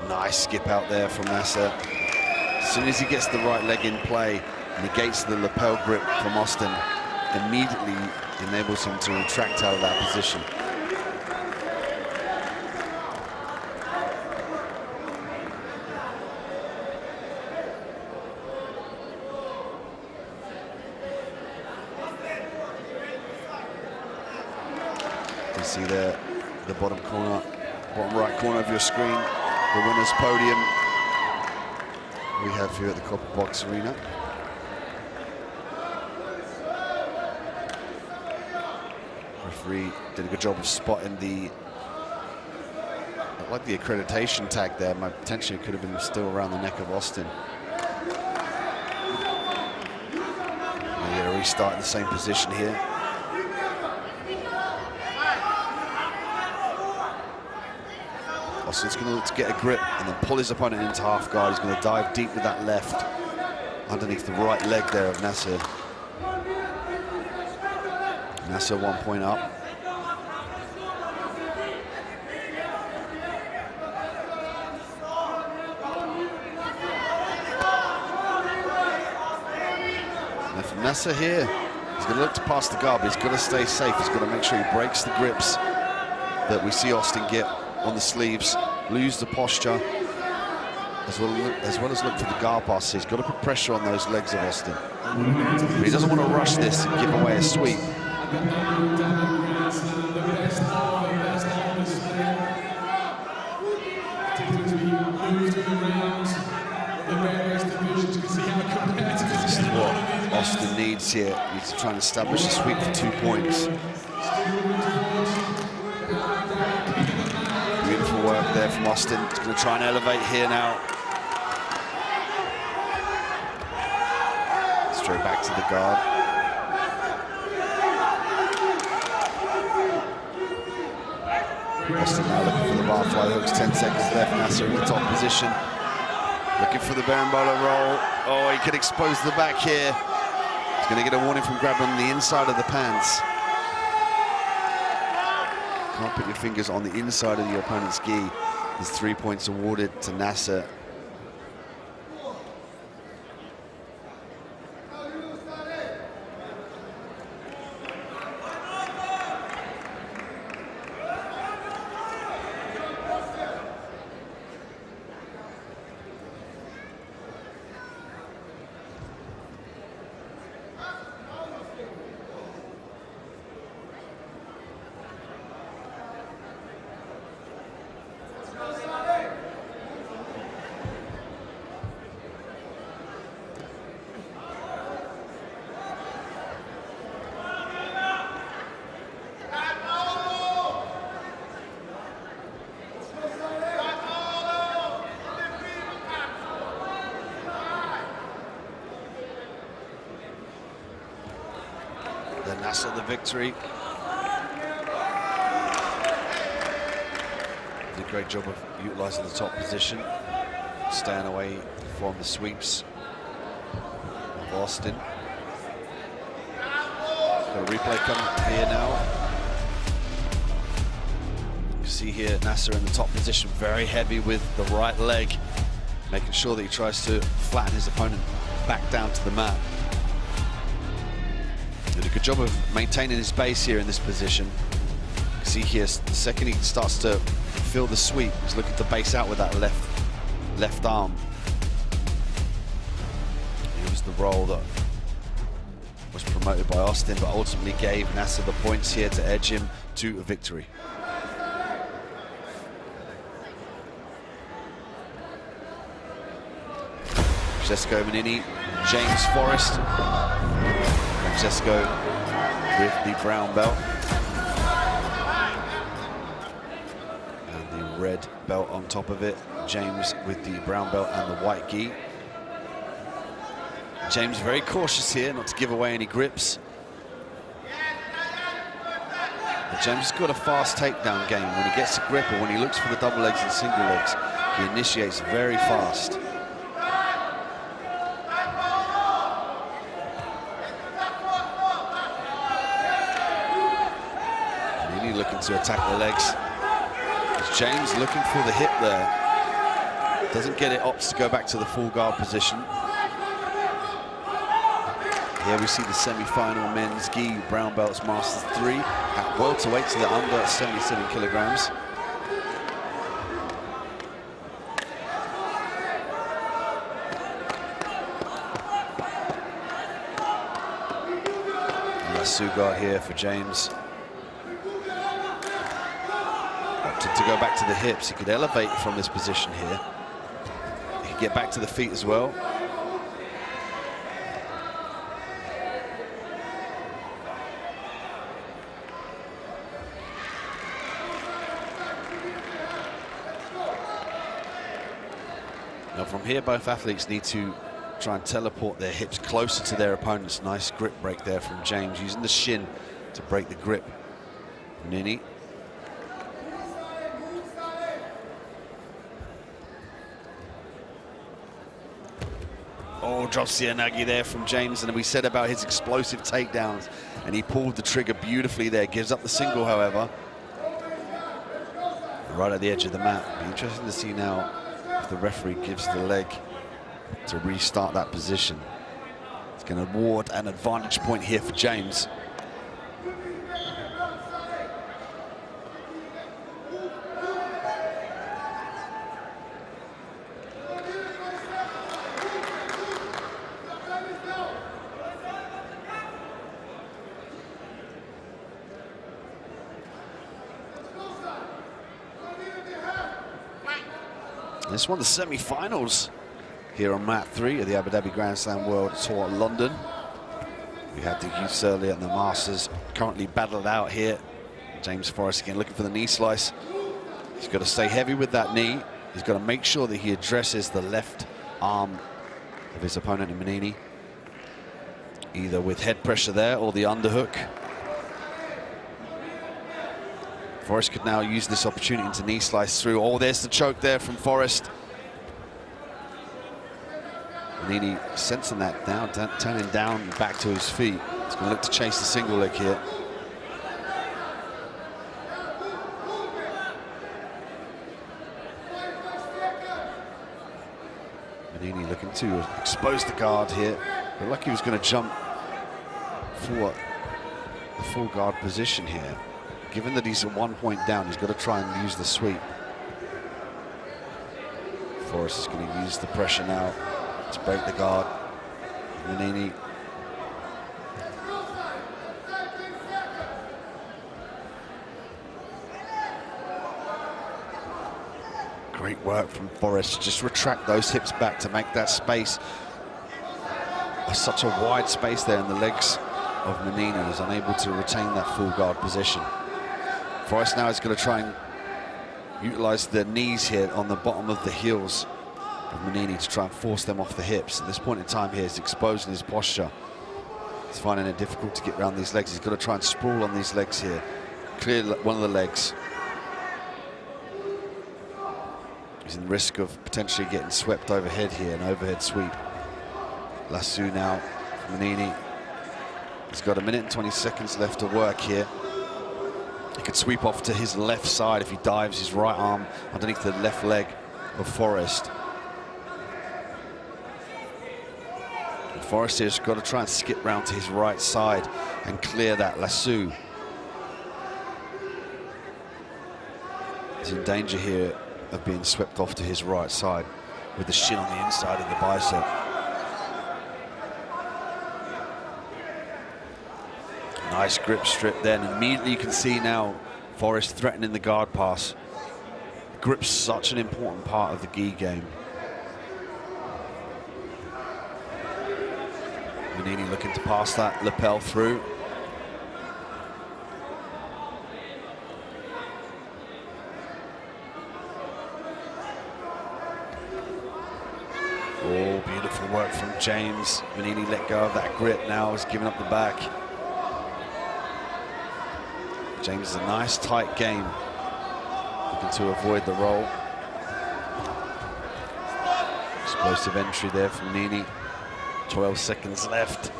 Nice skip out there from Nasser. As soon as he gets the right leg in play, negates the lapel grip from Austin, immediately enables him to retract out of that position. You can see there, the bottom right corner of your screen, the winner's podium we have here at the Copper Box Arena. Referee did a good job of spotting the, I like the accreditation tag there. Potentially could have been still around the neck of Austin. We're going to restart in the same position here. Austin's going to look to get a grip and then pull his opponent into half guard. He's going to dive deep with that left underneath the right leg there of Nasser. Nasser 1 point up. And from Nasser here, he's going to look to pass the guard, but he's got to stay safe. He's got to make sure he breaks the grips that we see Austin get on the sleeves, lose the posture, as well as look for the guard pass. He's got to put pressure on those legs of Austin. But he doesn't want to rush this and give away a sweep. This is what Austin needs here. He needs to try and establish a sweep for 2 points. Beautiful work there from Austin. He's going to try and elevate here now. Straight back to the guard. Austin now looking for the bar fly hooks. 10 seconds left. Nasser in the top position. Looking for the Berimbolo roll. Oh, he could expose the back here. He's going to get a warning from grabbing the inside of the pants. Can't put your fingers on the inside of your opponent's gi. There's 3 points awarded to Nasser. Nasser the victory. great job of utilising the top position, staying away from the sweeps of Austin. Got a replay coming here now. You see here Nasser in the top position, very heavy with the right leg, making sure that he tries to flatten his opponent back down to the mat. Did a good job of maintaining his base here in this position. You see here, the second he starts to feel the sweep, he's looking to base out with that left arm. It was the roll that was promoted by Austin, but ultimately gave Nasser the points here to edge him to a victory. Francesco Manini, James Forrest. Francesco with the brown belt. And the red belt on top of it. James with the brown belt and the white gi. James very cautious here, not to give away any grips. But James has got a fast takedown game. When he gets a grip or when he looks for the double legs and single legs, he initiates very fast. Looking to attack the legs. It's James looking for the hip there. Doesn't get it, opts to go back to the full guard position. Here we see the semi-final men's gi brown belts Masters 3 at welterweights, they're under 77 kilograms. Lasso guard here for James. To go back to the hips, he could elevate from this position here. He could get back to the feet as well. Now from here, both athletes need to try and teleport their hips closer to their opponents. Nice grip break there from James, using the shin to break the grip. Nini. Oh, drops the Anagi there from James, and we said about his explosive takedowns, and he pulled the trigger beautifully there. Gives up the single, however. Right at the edge of the mat. Be interesting to see now if the referee gives the leg to restart that position. It's going to award an advantage point here for James. This one, the semi-finals here on mat 3 of the Abu Dhabi Grand Slam World Tour London. We had the youths earlier and the Masters currently battled out here. James Forrest again looking for the knee slice. He's got to stay heavy with that knee. He's got to make sure that he addresses the left arm of his opponent in Manini, either with head pressure there or the underhook. Forrest could now use this opportunity to knee slice through. Oh, there's the choke there from Forrest. Manini sensing that down, turning down back to his feet. He's going to look to chase the single leg here. Manini looking to expose the guard here. But like he was going to jump for the full guard position here. Given that he's at 1 point down, he's got to try and use the sweep. Forrest is going to use the pressure now to break the guard. Manini. Great work from Forrest. Just retract those hips back to make that space. Such a wide space there in the legs of Manini. He's unable to retain that full guard position. Forrest now is going to try and utilize the knees here on the bottom of the heels of Manini to try and force them off the hips. At this point in time here, he's exposing his posture. He's finding it difficult to get around these legs. He's got to try and sprawl on these legs here. Clear one of the legs. He's in risk of potentially getting swept overhead here, an overhead sweep. Lasso now, Manini. He's got 1 minute and 20 seconds left to work here. He could sweep off to his left side if he dives his right arm underneath the left leg of Forrest. And Forrest here's got to try and skip round to his right side and clear that lasso. He's in danger here of being swept off to his right side with the shin on the inside of the bicep. Nice grip strip then. Immediately you can see now Forrest threatening the guard pass. Grip's such an important part of the gi game. Manini looking to pass that lapel through. Oh, beautiful work from James. Manini let go of that grip now, has given up the back. James is a nice tight game, looking to avoid the roll. Explosive entry there from Manini. 12 seconds left.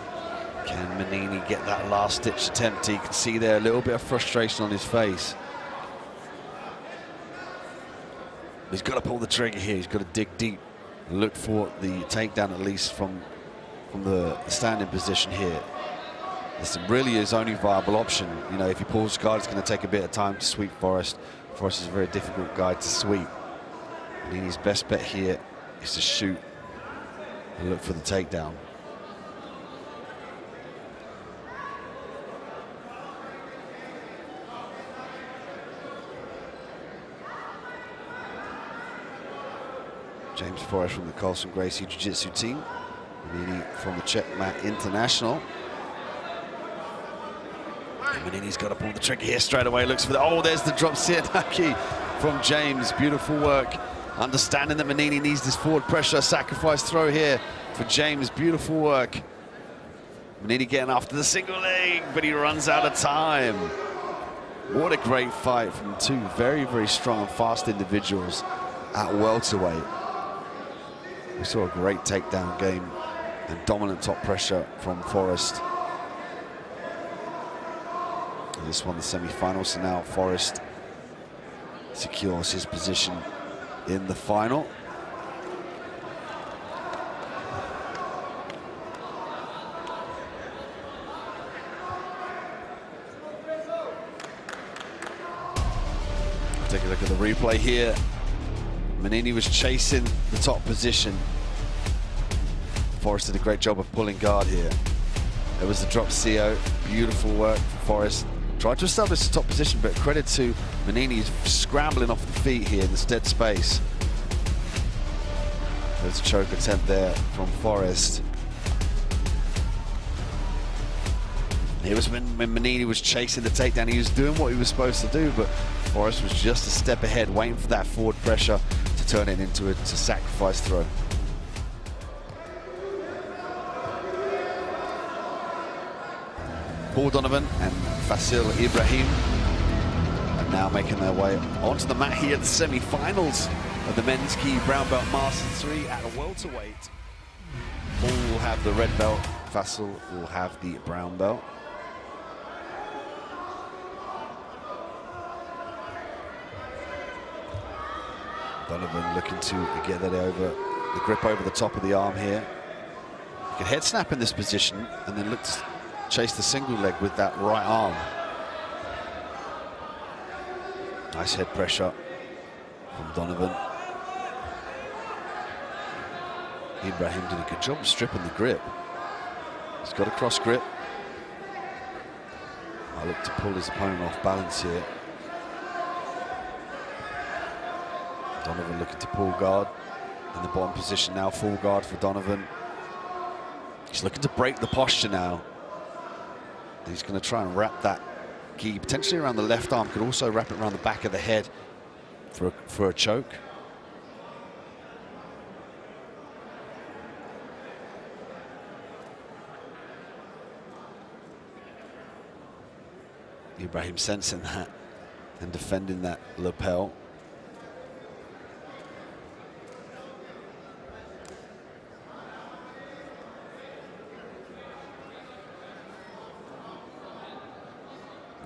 Can Manini get that last ditch attempt? You can see there a little bit of frustration on his face. He's got to pull the trigger here. He's got to dig deep. Look for the takedown at least from the standing position here. This really his only viable option. You know, if he pulls guard, it's going to take a bit of time to sweep Forrest. Forrest is a very difficult guy to sweep. Manini's best bet here is to shoot and look for the takedown. James Forrest from the Carlson Gracie Jiu-Jitsu team. Manini from the Checkmat International. Manini's got to pull the trigger here straight away. Looks for the, oh, there's the drop Sianaki from James. Beautiful work. Understanding that Manini needs this forward pressure. Sacrifice throw here for James. Beautiful work. Manini getting after the single leg, but he runs out of time. What a great fight from two very, very strong and fast individuals at welterweight. We saw a great takedown game and dominant top pressure from Forrest. And this won the semi-final, so now Forrest secures his position in the final. Take a look at the replay here. Manini was chasing the top position. Forrest did a great job of pulling guard here. There was the drop CO. Beautiful work for Forrest. Tried to establish the top position, but credit to Manini, he's scrambling off the feet here in this dead space. There's a choke attempt there from Forrest. It was when Manini was chasing the takedown, he was doing what he was supposed to do, but Forrest was just a step ahead, waiting for that forward pressure to turn it into a sacrifice throw. Paul Donovan and Fasil Ibrahim are now making their way onto the mat here at the semi-finals of the men's gi brown belt Masters 3 at a welterweight. Paul will have the red belt, Fasil will have the brown belt. Donovan looking to get that over, the grip over the top of the arm here. He can head snap in this position and then look to chase the single leg with that right arm. Nice head pressure from Donovan. Ibrahim did a good job of stripping the grip. He's got a cross grip. I look to pull his opponent off balance here. Donovan looking to pull guard in the bottom position now, full guard for Donovan. He's looking to break the posture now. He's going to try and wrap that gi potentially around the left arm, could also wrap it around the back of the head for a choke. Ibrahim sensing that and defending that lapel.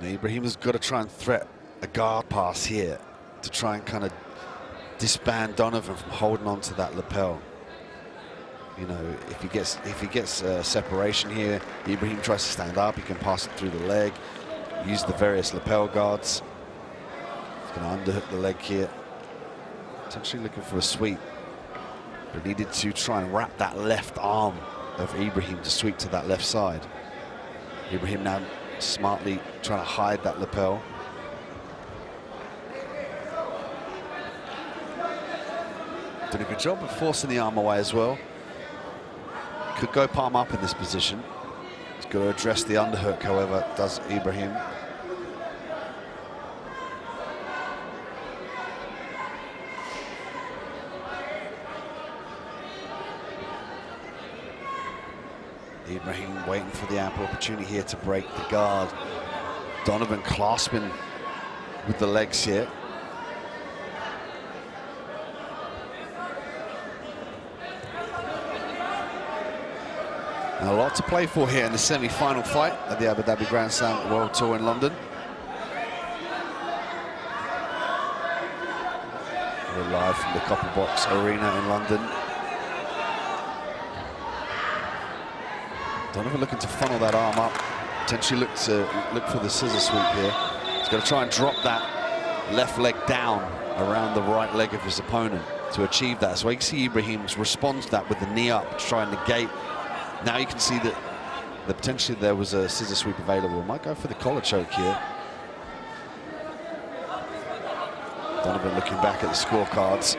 Ibrahim has got to try and threat a guard pass here to try and kind of disband Donovan from holding on to that lapel. You know, if he gets separation here, Ibrahim tries to stand up. He can pass it through the leg, use the various lapel guards. He's going to underhook the leg here. Potentially looking for a sweep, but needed to try and wrap that left arm of Ibrahim to sweep to that left side. Ibrahim now smartly trying to hide that lapel. Did a good job of forcing the arm away as well. Could go palm up in this position. He's got to address the underhook, however, does Ibrahim. Ibrahim waiting for the ample opportunity here to break the guard. Donovan clasping with the legs here. And a lot to play for here in the semi-final fight at the Abu Dhabi Grand Slam World Tour in London. We're live from the Copper Box Arena in London. Donovan looking to funnel that arm up, potentially look for the scissor sweep here. He's got to try and drop that left leg down around the right leg of his opponent to achieve that. So you can see Ibrahim responds to that with the knee up to try and negate. Now you can see that potentially there was a scissor sweep available. Might go for the collar choke here. Donovan looking back at the scorecards.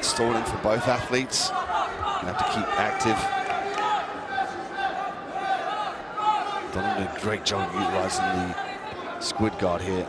Stalling for both athletes. Gonna have to keep active. Donovan did a great job of utilizing the squid guard here.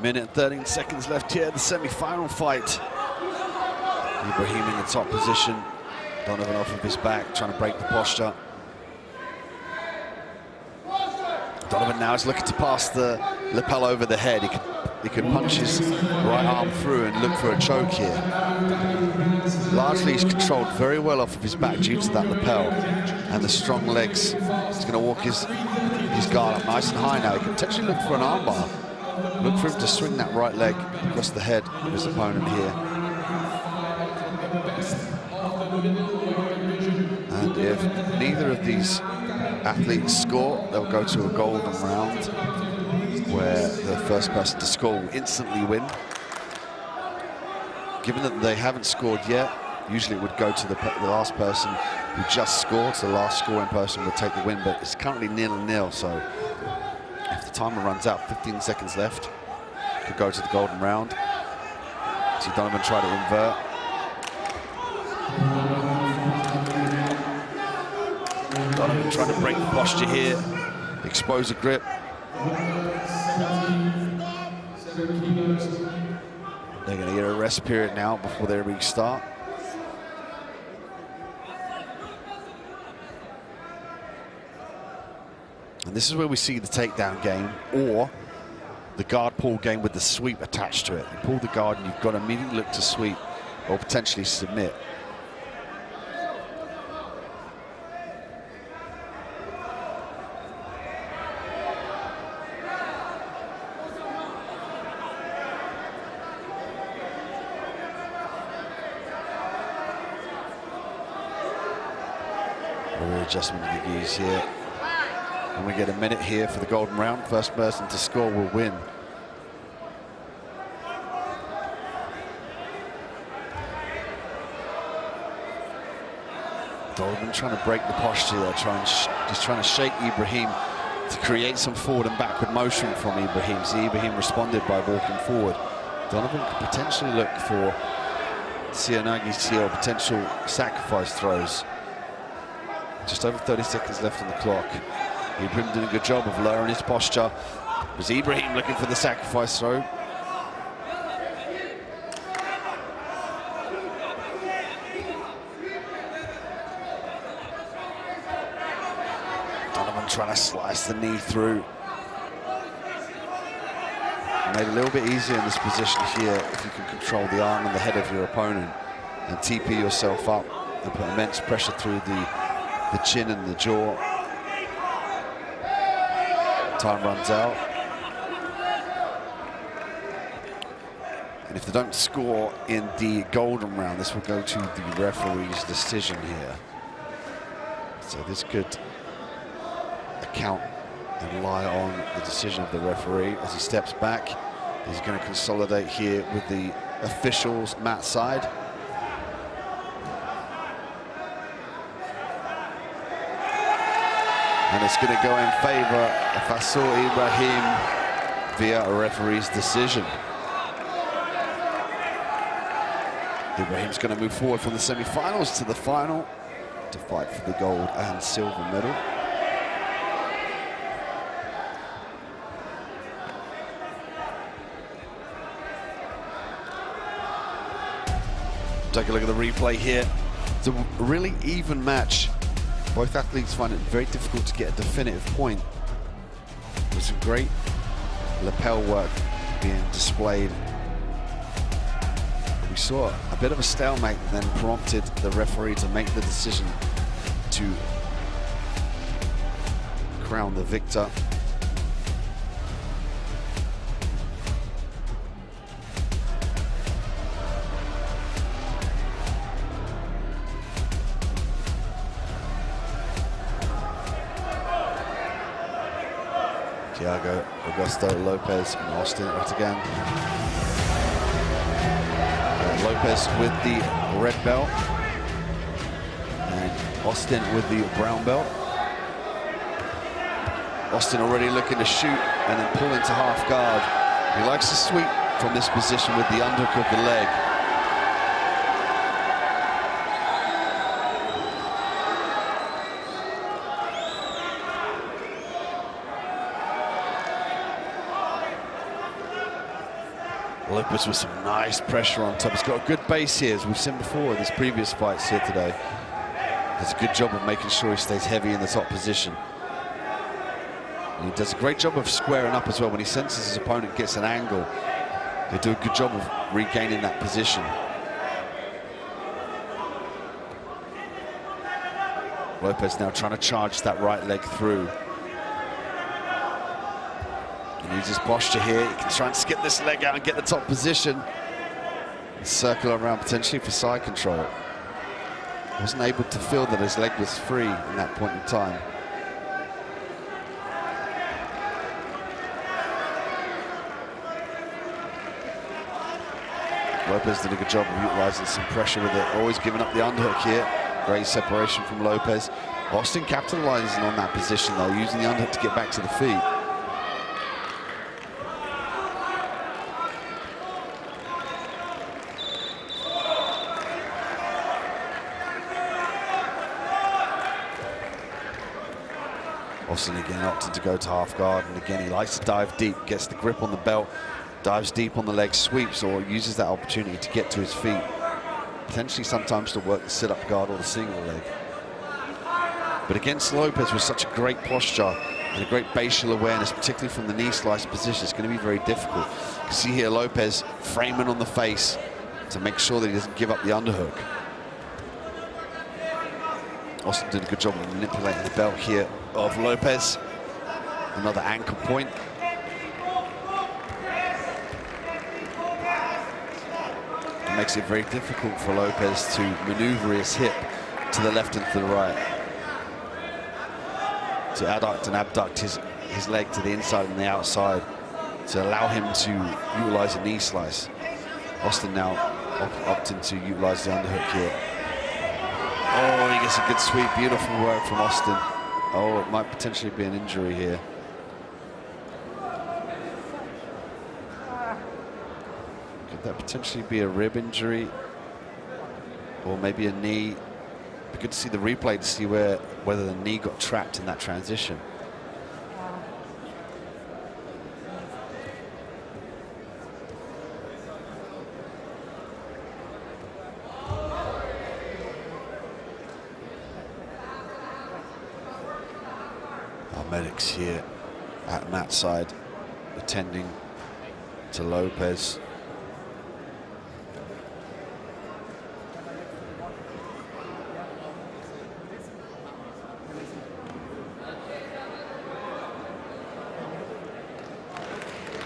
Minute and 13 seconds left here, the semi-final fight. Ibrahim in the top position. Donovan off of his back, trying to break the posture. Donovan now is looking to pass the lapel over the head. He could punch his right arm through and look for a choke here. Largely he's controlled very well off of his back due to that lapel and the strong legs. He's going to walk his guard up nice and high now. He can potentially look for an armbar. Look for him to swing that right leg across the head of his opponent here. And if neither of these athletes score, they'll go to a golden round where the first person to score will instantly win. Given that they haven't scored yet, usually it would go to the last person who just scored, so the last scoring person would take the win, but it's currently 0-0, so if the timer runs out, 15 seconds left, could go to the golden round. See Donovan try to invert. Donovan trying to break the posture here, expose a grip. They're going to get a rest period now before they restart. And this is where we see the takedown game or the guard pull game with the sweep attached to it. You pull the guard and you've got to immediately look to sweep or potentially submit. Adjustment of the gears here. And we get a minute here for the golden round. First person to score will win. Donovan trying to break the posture there, just trying to shake Ibrahim to create some forward and backward motion from Ibrahim. See, Ibrahim responded by walking forward. Donovan could potentially look for Sionagi or potential sacrifice throws. Just over 30 seconds left on the clock. Ibrahim doing a good job of lowering his posture. It was Ibrahim looking for the sacrifice throw. trying to slice the knee through. Made it a little bit easier in this position here if you can control the arm and the head of your opponent and TP yourself up and put immense pressure through the chin and the jaw. Time runs out. And if they don't score in the golden round, this will go to the referee's decision here. So this could account and rely on the decision of the referee as he steps back. He's going to consolidate here with the officials mat side. And it's going to go in favor of Faisal Ibrahim via a referee's decision. Ibrahim's going to move forward from the semi-finals to the final to fight for the gold and silver medal. Take a look at the replay here. It's a really even match. Both athletes find it very difficult to get a definitive point. There's some great lapel work being displayed. We saw a bit of a stalemate that then prompted the referee to make the decision to crown the victor. Thiago Augusto Lopez and Austin Otagan. Lopez with the red belt and Austin with the brown belt. Austin already looking to shoot and then pull into half guard. He likes to sweep from this position with the underhook of the leg. Lopez with some nice pressure on top. He's got a good base here, as we've seen before in his previous fights here today. Does a good job of making sure he stays heavy in the top position. And he does a great job of squaring up as well. When he senses his opponent gets an angle, they do a good job of regaining that position. Lopez now trying to charge that right leg through. He needs his posture here. He can try and skip this leg out and get the top position. And circle around potentially for side control. Wasn't able to feel that his leg was free in that point in time. Lopez did a good job of utilizing some pressure with it. Always giving up the underhook here. Great separation from Lopez. Austin capitalizing on that position though, using the underhook to get back to the feet. Austin again opting to go to half guard, and again he likes to dive deep, gets the grip on the belt, dives deep on the leg, sweeps, or uses that opportunity to get to his feet. Potentially sometimes to work the sit-up guard or the single leg. But against Lopez with such a great posture and a great facial awareness, particularly from the knee slice position, it's going to be very difficult. You can see here Lopez framing on the face to make sure that he doesn't give up the underhook. Austin did a good job of manipulating the belt here of Lopez. Another ankle point. It makes it very difficult for Lopez to maneuver his hip to the left and to the right. To adduct and abduct his leg to the inside and the outside to allow him to utilize a knee slice. Austin now opting to utilize the underhook here. Oh, he gets a good sweep. Beautiful work from Austin. Oh, it might potentially be an injury here. Could that potentially be a rib injury? Or maybe a knee? It'd be good to see the replay to see whether the knee got trapped in that transition. medics here at Matt's side, attending to Lopez.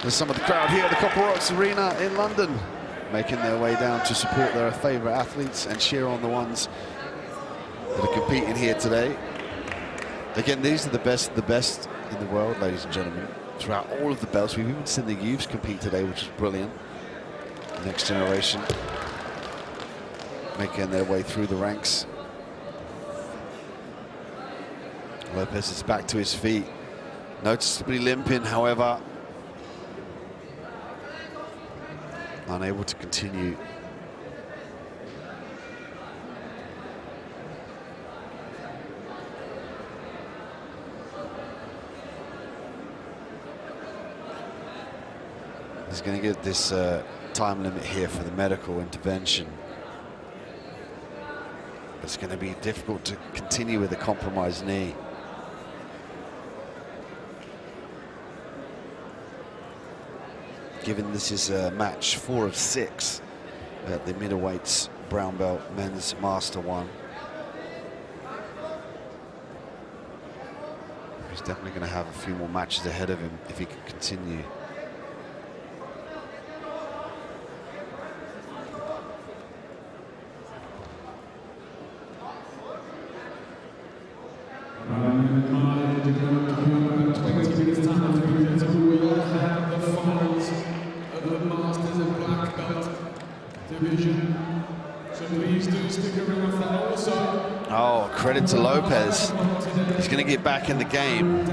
There's some of the crowd here at the Copper Rocks Arena in London, making their way down to support their favourite athletes and cheer on the ones that are competing here today. Again, these are the best in the world, ladies and gentlemen. Throughout all of the belts, we've even seen the youths compete today, which is brilliant. The next generation making their way through the ranks. Lopez is back to his feet, noticeably limping, however. Unable to continue. He's going to get this time limit here for the medical intervention. It's going to be difficult to continue with a compromised knee. Given this is match 4 of 6 at the middleweights brown belt men's master 1. He's definitely going to have a few more matches ahead of him if he can continue. Oh, credit to Lopez. He's going to get back in the game.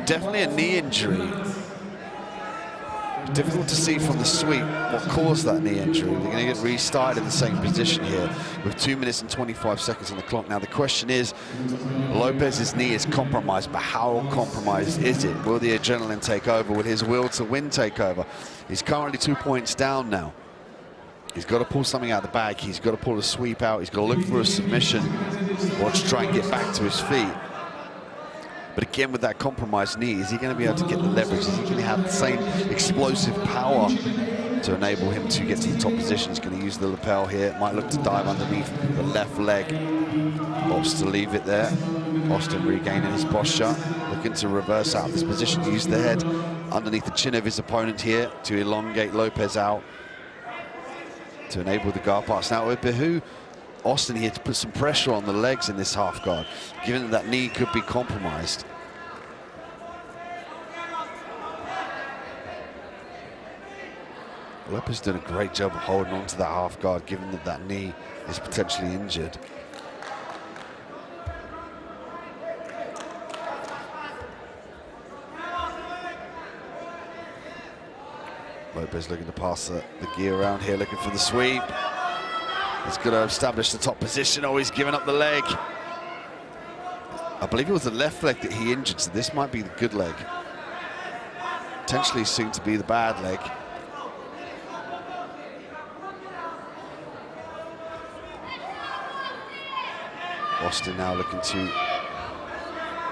Definitely a knee injury. Difficult to see from the sweep what caused that knee injury. They're going to get restarted in the same position here with 2 minutes and 25 seconds on the clock. Now the question is, Lopez's knee is compromised, but how compromised is it? Will the adrenaline take over? Will his will to win take over? He's currently 2 points down now. He's got to pull something out of the bag. He's got to pull a sweep out. He's got to look for a submission or to try and get back to his feet. But again, with that compromised knee, is he going to be able to get the leverage? Is he going to have the same explosive power to enable him to get to the top position? He's going to use the lapel here. Might look to dive underneath the left leg. Opts to leave it there. Austin regaining his posture, looking to reverse out of this position, use the head underneath the chin of his opponent here to elongate Lopez out, to enable the guard pass. Now it would behoove Austin here to put some pressure on the legs in this half guard, given that that knee could be compromised. Lopez done a great job of holding on to that half guard, given that that knee is potentially injured. Lopez looking to pass the gear around here, looking for the sweep. He's got to establish the top position. Oh, he's giving up the leg. I believe it was the left leg that he injured, so this might be the good leg. Potentially soon to be the bad leg. Austin now looking to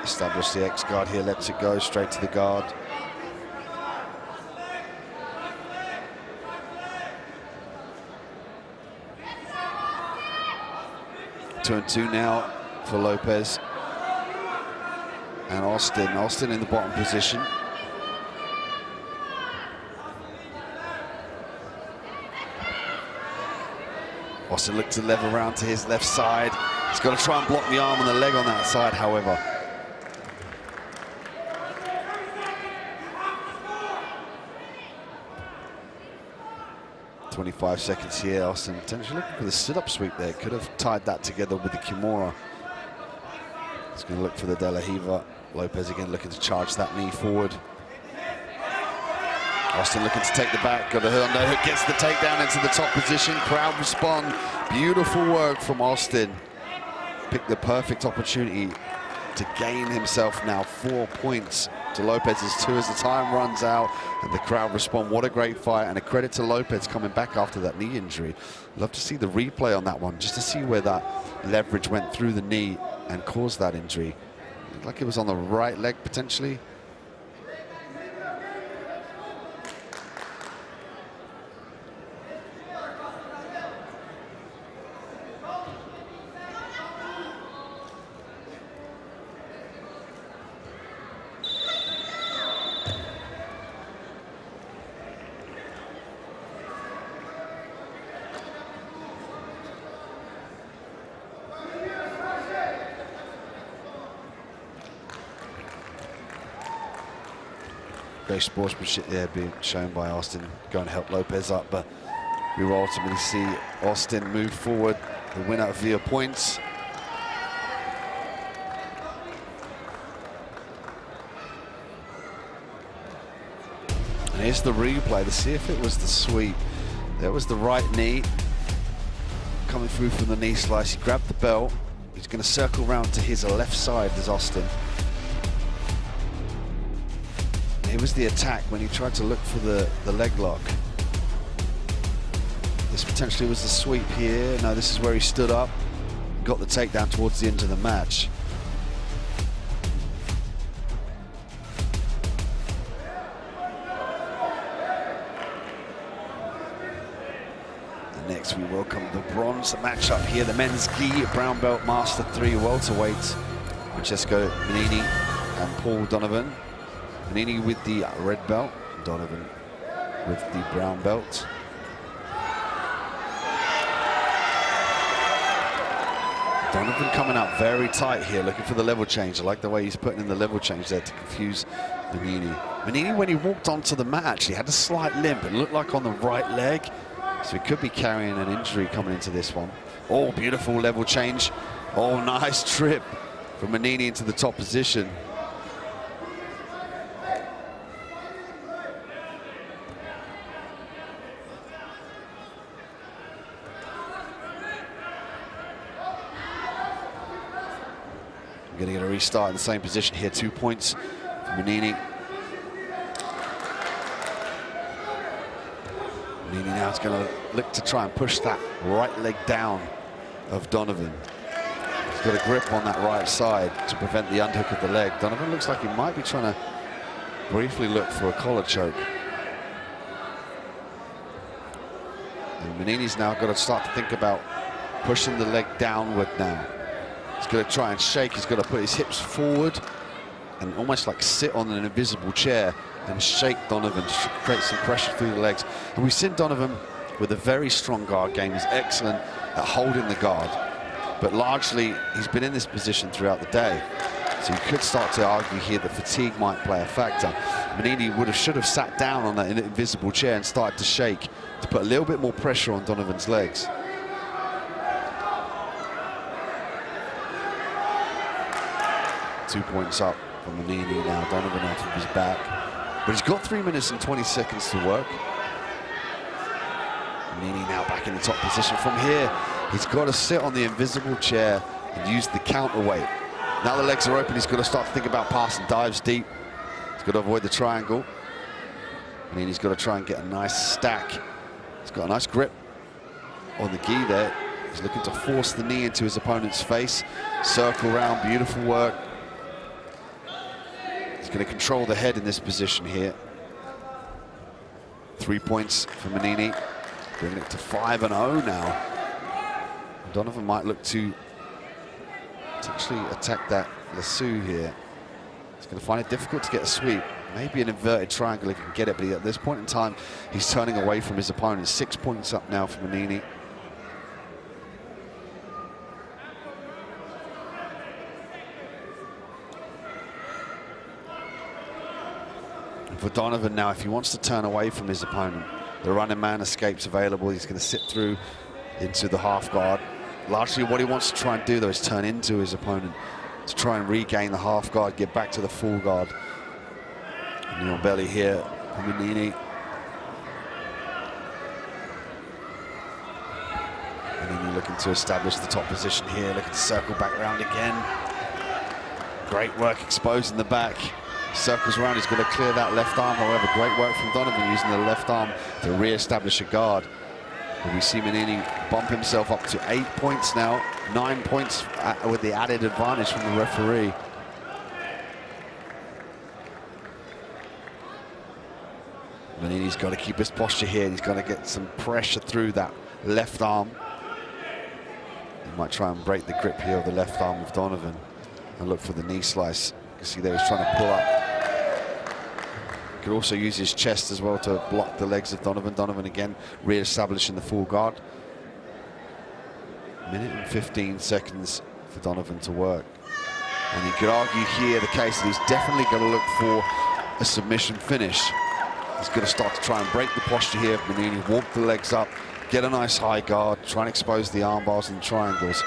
establish the X guard here, lets it go straight to the guard. Two and two now for Lopez and Austin. Austin in the bottom position. Austin looked to lever around to his left side. He's got to try and block the arm and the leg on that side, however. .25 seconds here. Austin potentially looking for the sit-up sweep there. Could have tied that together with the Kimura. He's going to look for the De La Riva. Lopez again looking to charge that knee forward. Austin looking to take the back. Got a underhook, gets the takedown into the top position. Crowd respond. Beautiful work from Austin. Picked the perfect opportunity to gain himself now 4 points to Lopez's 2 as the time runs out and the crowd respond. What a great fight, and a credit to Lopez coming back after that knee injury. Love to see the replay on that one, just to see where that leverage went through the knee and caused that injury. Looked like it was on the right leg, potentially. Great sportsmanship there being shown by Austin, going to help Lopez up, but we will ultimately see Austin move forward, the winner via points. And here's the replay to see if it was the sweep. There was the right knee coming through from the knee slice. He grabbed the belt. He's going to circle around to his left side as Austin. It was the attack when he tried to look for the leg lock. This potentially was the sweep here. No, this is where he stood up, got the takedown towards the end of the match. And next we welcome the bronze matchup here, the men's gi brown belt master 3 welterweights, Francesco Manini and Paul Donovan. Manini with the red belt, Donovan with the brown belt. Donovan coming up very tight here, looking for the level change. I like the way he's putting in the level change there to confuse Manini. Manini, when he walked onto the mat, actually had a slight limp. It looked like on the right leg, so he could be carrying an injury coming into this one. Oh, beautiful level change. Oh, nice trip from Manini into the top position. Going to get a restart in the same position here. 2 points for Manini. Manini now is going to look to try and push that right leg down of Donovan. He's got a grip on that right side to prevent the underhook of the leg. Donovan looks like he might be trying to briefly look for a collar choke. And Manini's now got to start to think about pushing the leg downward now. He's going to try and shake. He's got to put his hips forward and almost like sit on an invisible chair and shake Donovan to create some pressure through the legs. And we've seen Donovan with a very strong guard game. He's excellent at holding the guard, but largely he's been in this position throughout the day. So you could start to argue here that fatigue might play a factor. Manini should have sat down on that invisible chair and started to shake to put a little bit more pressure on Donovan's legs. Two points up from Manini now. Donovan out of his back, but he's got 3 minutes and 20 seconds to work. Manini now back in the top position. From here, he's got to sit on the invisible chair and use the counterweight. Now the legs are open, he's got to start to think about passing dives deep. He's got to avoid the triangle. Manini's got to try and get a nice stack. He's got a nice grip on the gi there. He's looking to force the knee into his opponent's face. Circle around, beautiful work. Going to control the head in this position here. 3 points for Manini, bringing it to 5-0 now. Donovan might look to actually attack that lasso here. He's going to find it difficult to get a sweep. Maybe an inverted triangle if he can get it, but at this point in time, he's turning away from his opponent. 6 points up now for Manini. For Donovan now, if he wants to turn away from his opponent, the running man escapes available. He's going to sit through into the half guard. Largely what he wants to try and do, though, is turn into his opponent to try and regain the half guard, get back to the full guard. Knee on belly here for Manini. Manini looking to establish the top position here, looking to circle back around again. Great work exposing the back. Circles around, he's got to clear that left arm. However, great work from Donovan using the left arm to re-establish a guard. And we see Manini bump himself up to 8 points now, 9 points with the added advantage from the referee. Manini's got to keep his posture here. He's got to get some pressure through that left arm. He might try and break the grip here of the left arm of Donovan and look for the knee slice. You can see there he's trying to pull up. He could also use his chest as well to block the legs of Donovan. Donovan again re-establishing the full guard. Minute and 15 seconds for Donovan to work. And you could argue here the case that he's definitely going to look for a submission finish. He's going to start to try and break the posture here of Manini, walk the legs up, get a nice high guard, try and expose the arm bars and triangles.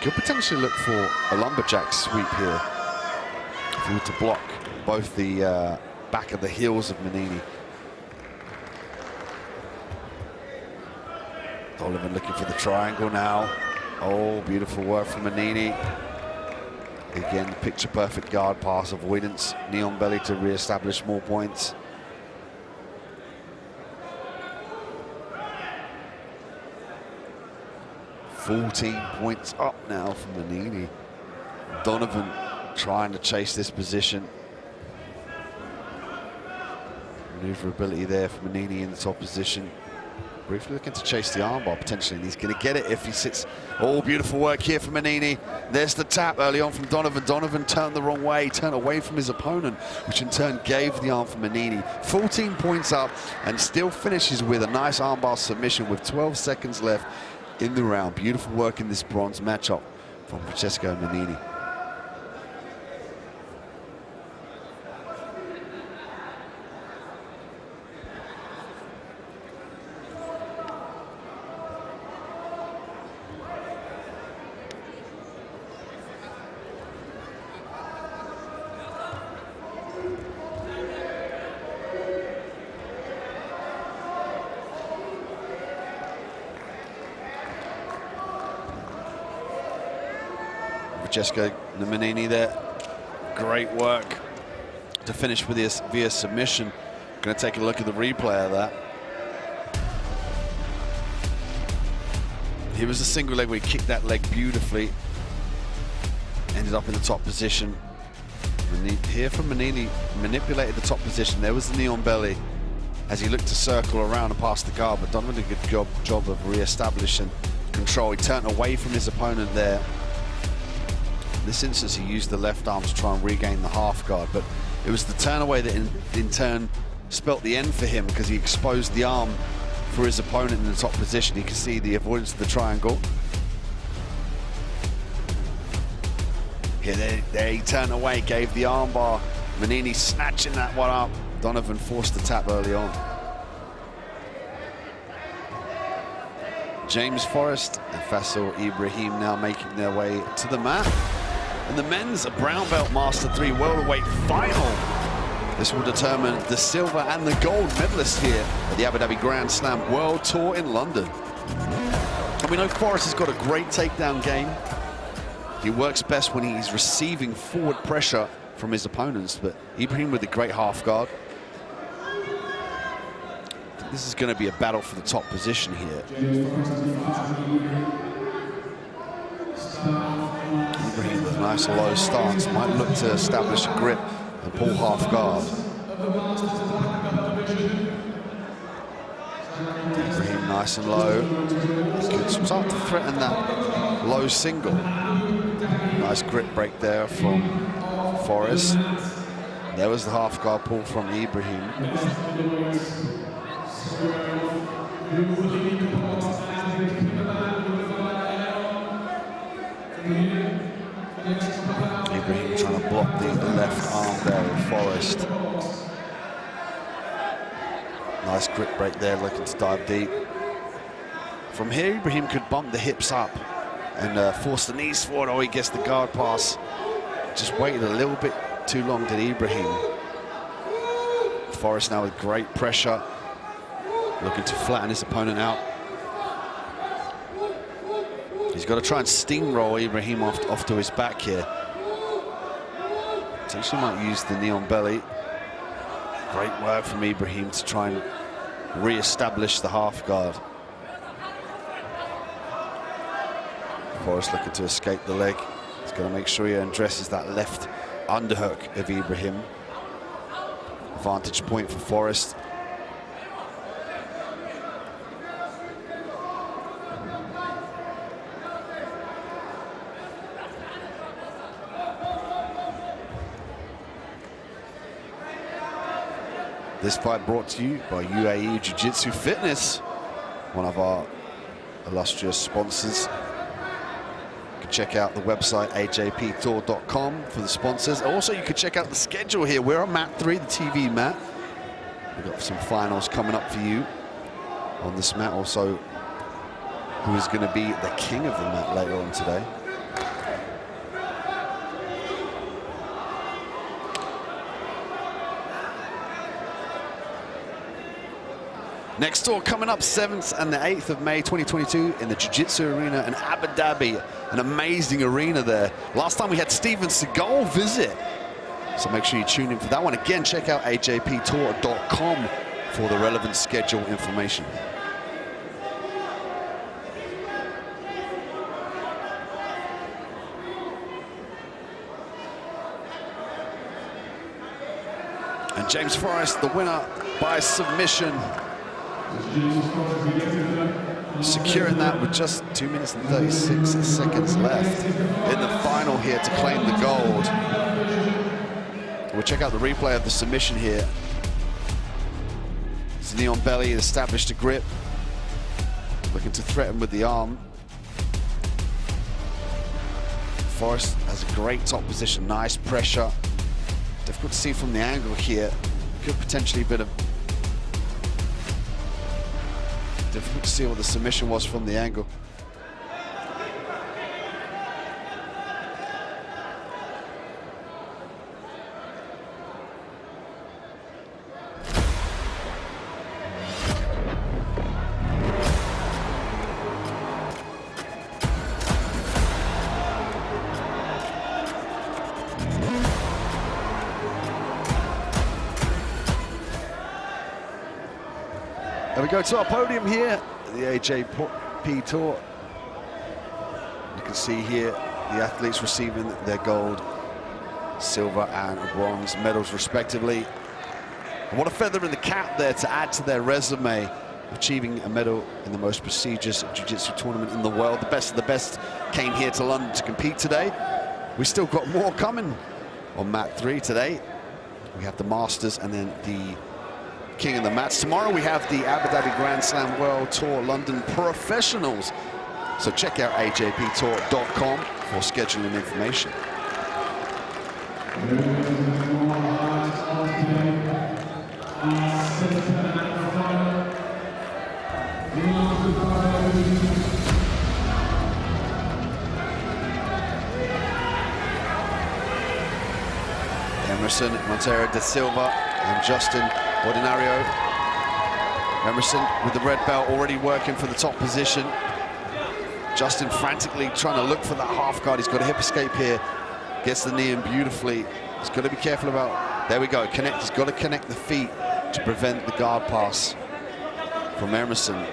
Could potentially look for a lumberjack sweep here if he were to block both the back of the heels of Manini. Donovan looking for the triangle now. Oh, beautiful work from Manini. Again, picture perfect guard pass, avoidance, knee on belly to re-establish more points. $14 points up now from Manini. Donovan trying to chase this position. Maneuverability there for Manini in the top position. Briefly looking to chase the armbar potentially, and he's going to get it if he sits. Oh, beautiful work here for Manini. There's the tap early on from Donovan. Donovan turned the wrong way, turned away from his opponent, which in turn gave the arm for Manini. 14 points up, and still finishes with a nice armbar submission with 12 seconds left in the round. Beautiful work in this bronze matchup from Francesco Manini. Francesco Manini there, great work to finish with this via submission. Going to take a look at the replay of that. Here was a single leg where he kicked that leg beautifully, ended up in the top position. Here from Manini, manipulated the top position. There was the knee on belly as he looked to circle around and pass the guard, but Donovan did a good job of re-establishing control. He turned away from his opponent there. In this instance, he used the left arm to try and regain the half guard, but it was the turn away that in turn spelt the end for him, because he exposed the arm for his opponent in the top position. You can see the avoidance of the triangle. Here, there he turned away, gave the arm bar. Manini snatching that one up. Donovan forced the tap early on. James Forrest and Faisal Ibrahim now making their way to the mat. And the men's brown belt Master 3 welterweight final. This will determine the silver and the gold medalists here at the Abu Dhabi Grand Slam World Tour in London. And we know Forrest has got a great takedown game. He works best when he's receiving forward pressure from his opponents, but Ibrahim with a great half guard. I think this is going to be a battle for the top position here. Ibrahim with a nice low stance, might look to establish a grip and pull half guard. Ibrahim nice and low. He could start to threaten that low single. Nice grip break there from Forrest. There was the half guard pull from Ibrahim. Ibrahim trying to block the left arm there of Forrest. Nice grip break there, looking to dive deep. From here, Ibrahim could bump the hips up and force the knees forward. Oh, he gets the guard pass. Just waited a little bit too long, did Ibrahim. Forrest now with great pressure, looking to flatten his opponent out. He's got to try and steamroll Ibrahim off to his back here. Potentially might use the knee on belly. Great work from Ibrahim to try and re-establish the half guard. Forrest looking to escape the leg. He's got to make sure he addresses that left underhook of Ibrahim. Vantage point for Forrest. This fight brought to you by UAE Jiu-Jitsu Fitness, one of our illustrious sponsors. You can check out the website ajptour.com for the sponsors. Also, you can check out the schedule here. We're on mat 3, the TV mat. We've got some finals coming up for you on this mat. Also, who is going to be the king of the mat later on today. Next tour coming up 7th and the 8th of May 2022 in the Jiu-Jitsu arena in Abu Dhabi. An amazing arena there. Last time we had Steven Seagal visit. So make sure you tune in for that one. Again, check out ajptour.com for the relevant schedule information. And James Forrest, the winner by submission. Securing that with just 2 minutes and 36 seconds left in the final here to claim the gold. We'll check out the replay of the submission here. His knee on belly, established a grip. Looking to threaten with the arm. Forrest has a great top position, nice pressure. Difficult to see from the angle here. Could potentially be a bit of difficult to see what the submission was from the angle. And we go to our podium here, the AJP Tour. You can see here the athletes receiving their gold, silver and bronze medals respectively. And what a feather in the cap there to add to their resume, achieving a medal in the most prestigious jiu-jitsu tournament in the world. The best of the best came here to London to compete today. We still got more coming on mat 3 today. We have the Masters and then the King of the Mats. Tomorrow we have the Abu Dhabi Grand Slam World Tour London Professionals. So check out ajptour.com for scheduling information. Emerson, Montero da Silva and Justin Ordinario. Emerson with the red belt already working for the top position. Justin frantically trying to look for that half guard. He's got a hip escape here. Gets the knee in beautifully. He's got to be careful about, there we go, connect. He's got to connect the feet to prevent the guard pass from Emerson.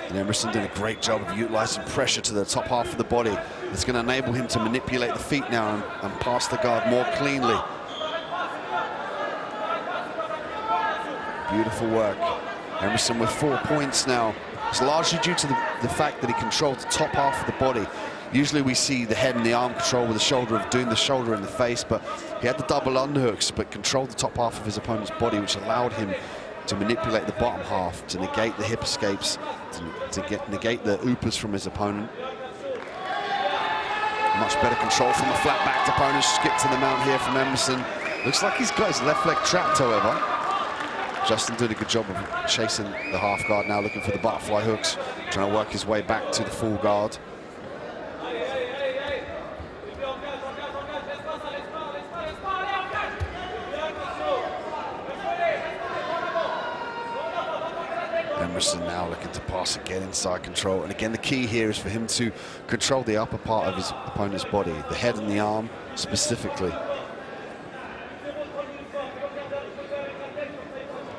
And Emerson did a great job of utilizing pressure to the top half of the body. It's going to enable him to manipulate the feet now and pass the guard more cleanly. Beautiful work. Emerson with 4 points now. It's largely due to the fact that he controlled the top half of the body. Usually we see the head and the arm control with the shoulder, of doing the shoulder in the face, but he had the double underhooks, but controlled the top half of his opponent's body, which allowed him to manipulate the bottom half, to negate the hip escapes, to negate the upas from his opponent. Much better control from the flat-backed opponent. Skip to the mount here from Emerson. Looks like he's got his left leg trapped, however. Justin did a good job of chasing the half guard, now looking for the butterfly hooks, trying to work his way back to the full guard. Emerson now looking to pass again inside control. And again, the key here is for him to control the upper part of his opponent's body, the head and the arm specifically.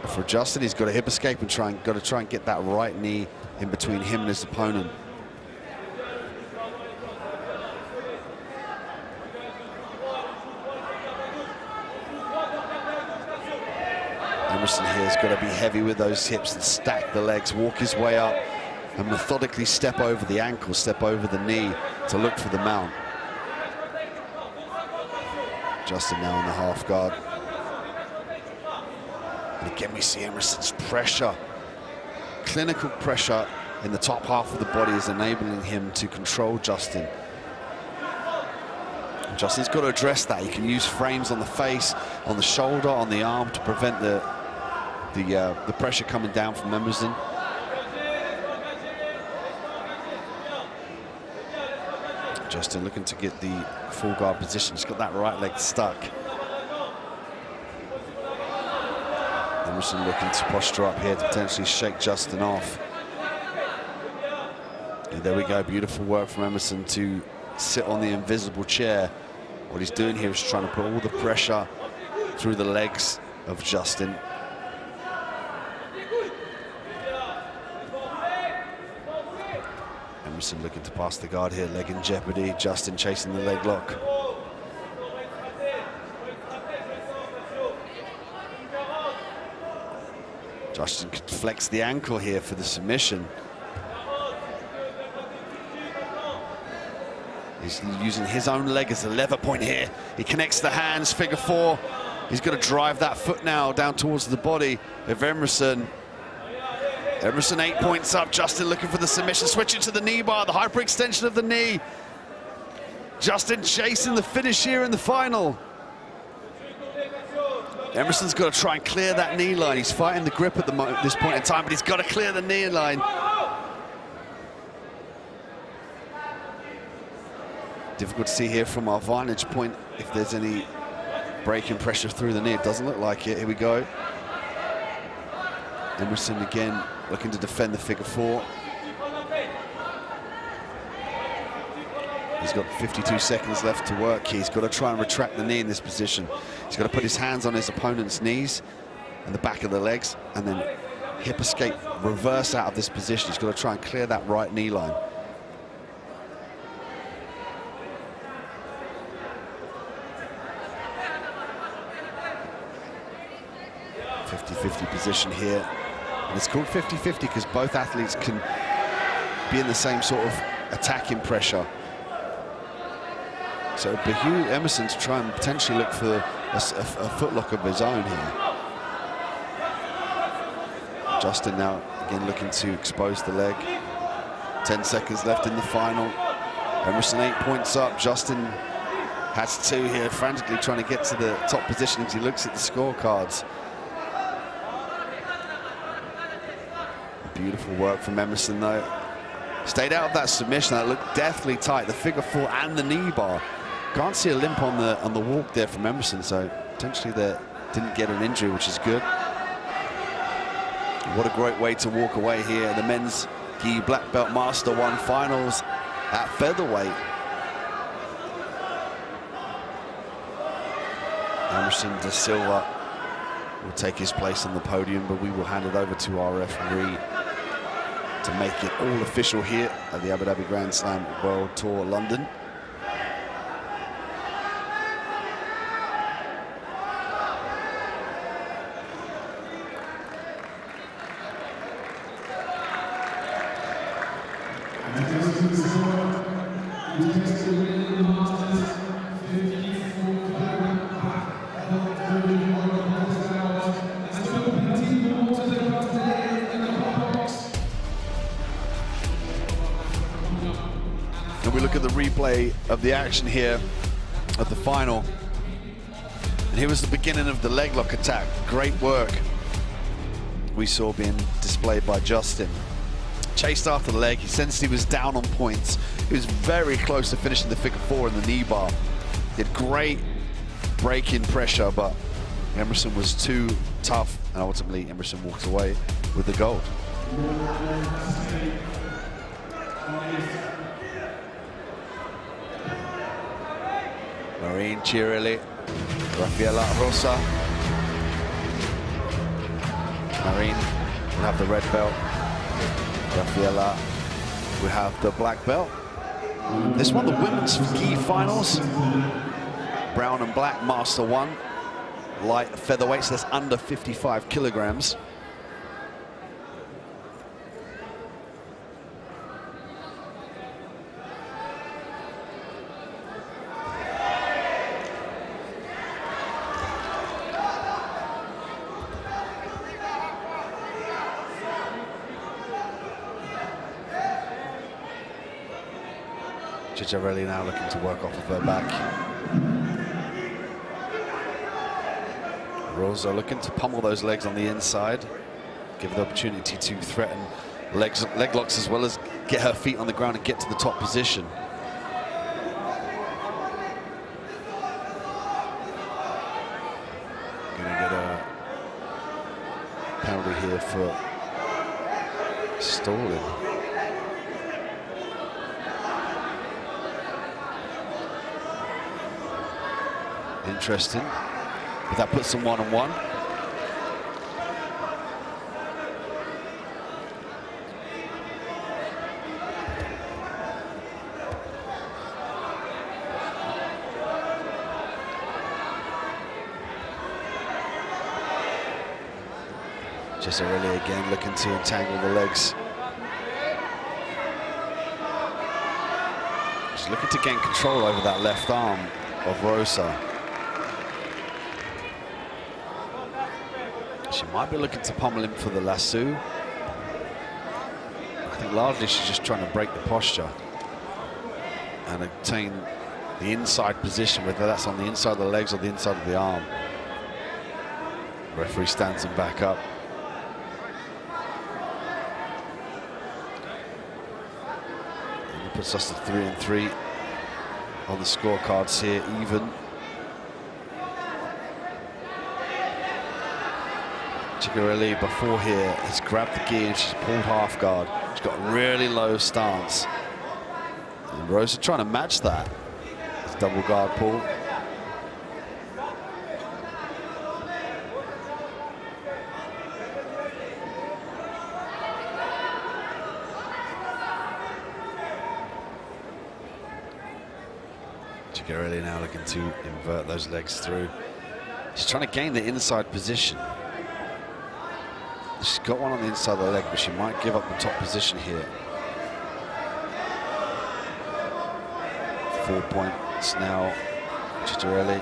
For Justin, he's got a hip escape and got to try and get that right knee in between him and his opponent. Emerson here has got to be heavy with those hips and stack the legs, walk his way up and methodically step over the ankle, step over the knee to look for the mount. Justin now in the half guard. And again, we see Emerson's pressure, clinical pressure in the top half of the body is enabling him to control Justin. And Justin's got to address that. He can use frames on the face, on the shoulder, on the arm to prevent the pressure coming down from Emerson. Justin looking to get the full guard position. He's got that right leg stuck. Emerson looking to posture up here to potentially shake Justin off. And there we go, beautiful work from Emerson to sit on the invisible chair. What he's doing here is trying to put all the pressure through the legs of Justin. Emerson looking to pass the guard here, leg in jeopardy. Justin chasing the leg lock. Justin could flex the ankle here for the submission. He's using his own leg as a lever point here. He connects the hands, figure four. He's going to drive that foot now down towards the body of Emerson. Emerson 8 points up. Justin looking for the submission, switching to the knee bar, the hyperextension of the knee. Justin chasing the finish here in the final. Emerson's got to try and clear that knee line. He's fighting the grip at this point in time, but he's got to clear the knee line. Difficult to see here from our vantage point if there's any breaking pressure through the knee. It doesn't look like it. Here we go. Emerson again looking to defend the figure four. He's got 52 seconds left to work. He's got to try and retract the knee in this position. He's got to put his hands on his opponent's knees and the back of the legs and then hip escape, reverse out of this position. He's got to try and clear that right knee line. 50-50 position here. And it's called 50-50 because both athletes can be in the same sort of attacking pressure. So it would behoove Emerson to try and potentially look for a footlock of his own here. Justin now again looking to expose the leg. 10 seconds left in the final. Emerson 8 points up. Justin has 2 here, frantically trying to get to the top position as he looks at the scorecards. Beautiful work from Emerson though. Stayed out of that submission. That looked deathly tight. The figure four and the knee bar. Can't see a limp on the walk there from Emerson, so potentially they didn't get an injury, which is good. What a great way to walk away here. The men's gi black belt Master 1 finals at featherweight. Emerson da Silva will take his place on the podium, but we will hand it over to our referee to make it all official here at the Abu Dhabi Grand Slam World Tour London. And we look at the replay of the action here at the final. And here was the beginning of the leg lock attack. Great work we saw being displayed by Justin. Chased after the leg, he sensed he was down on points. He was very close to finishing the figure four in the knee bar. He had great break-in pressure, but Emerson was too tough, and ultimately Emerson walked away with the gold. Marine Chirelli, Rafaela Rosa. Marine will have the red belt. Rafaela will have the black belt. This one, the women's gi finals. Brown and black, Master 1. light featherweight, so that's under 55 kilograms. Giorelli now looking to work off of her back. Rosa looking to pummel those legs on the inside, give the opportunity to threaten leg locks as well as get her feet on the ground and get to the top position. Gonna get a penalty here for stalling. Interesting, but that puts them one-on-one. Giorelli again looking to entangle the legs. She's looking to gain control over that left arm of Rosa. She might be looking to pummel him for the lasso. I think largely she's just trying to break the posture and obtain the inside position, whether that's on the inside of the legs or the inside of the arm. Referee stands him back up. And it puts us at 3-3 on the scorecards here, even. Giorelli before here has grabbed the gi and she's pulled half guard. She's got a really low stance. And Rosa trying to match that. It's double guard pull. Giorelli now looking to invert those legs through. She's trying to gain the inside position. She's got one on the inside of the leg, but she might give up the top position here. 4 points now, Giorelli.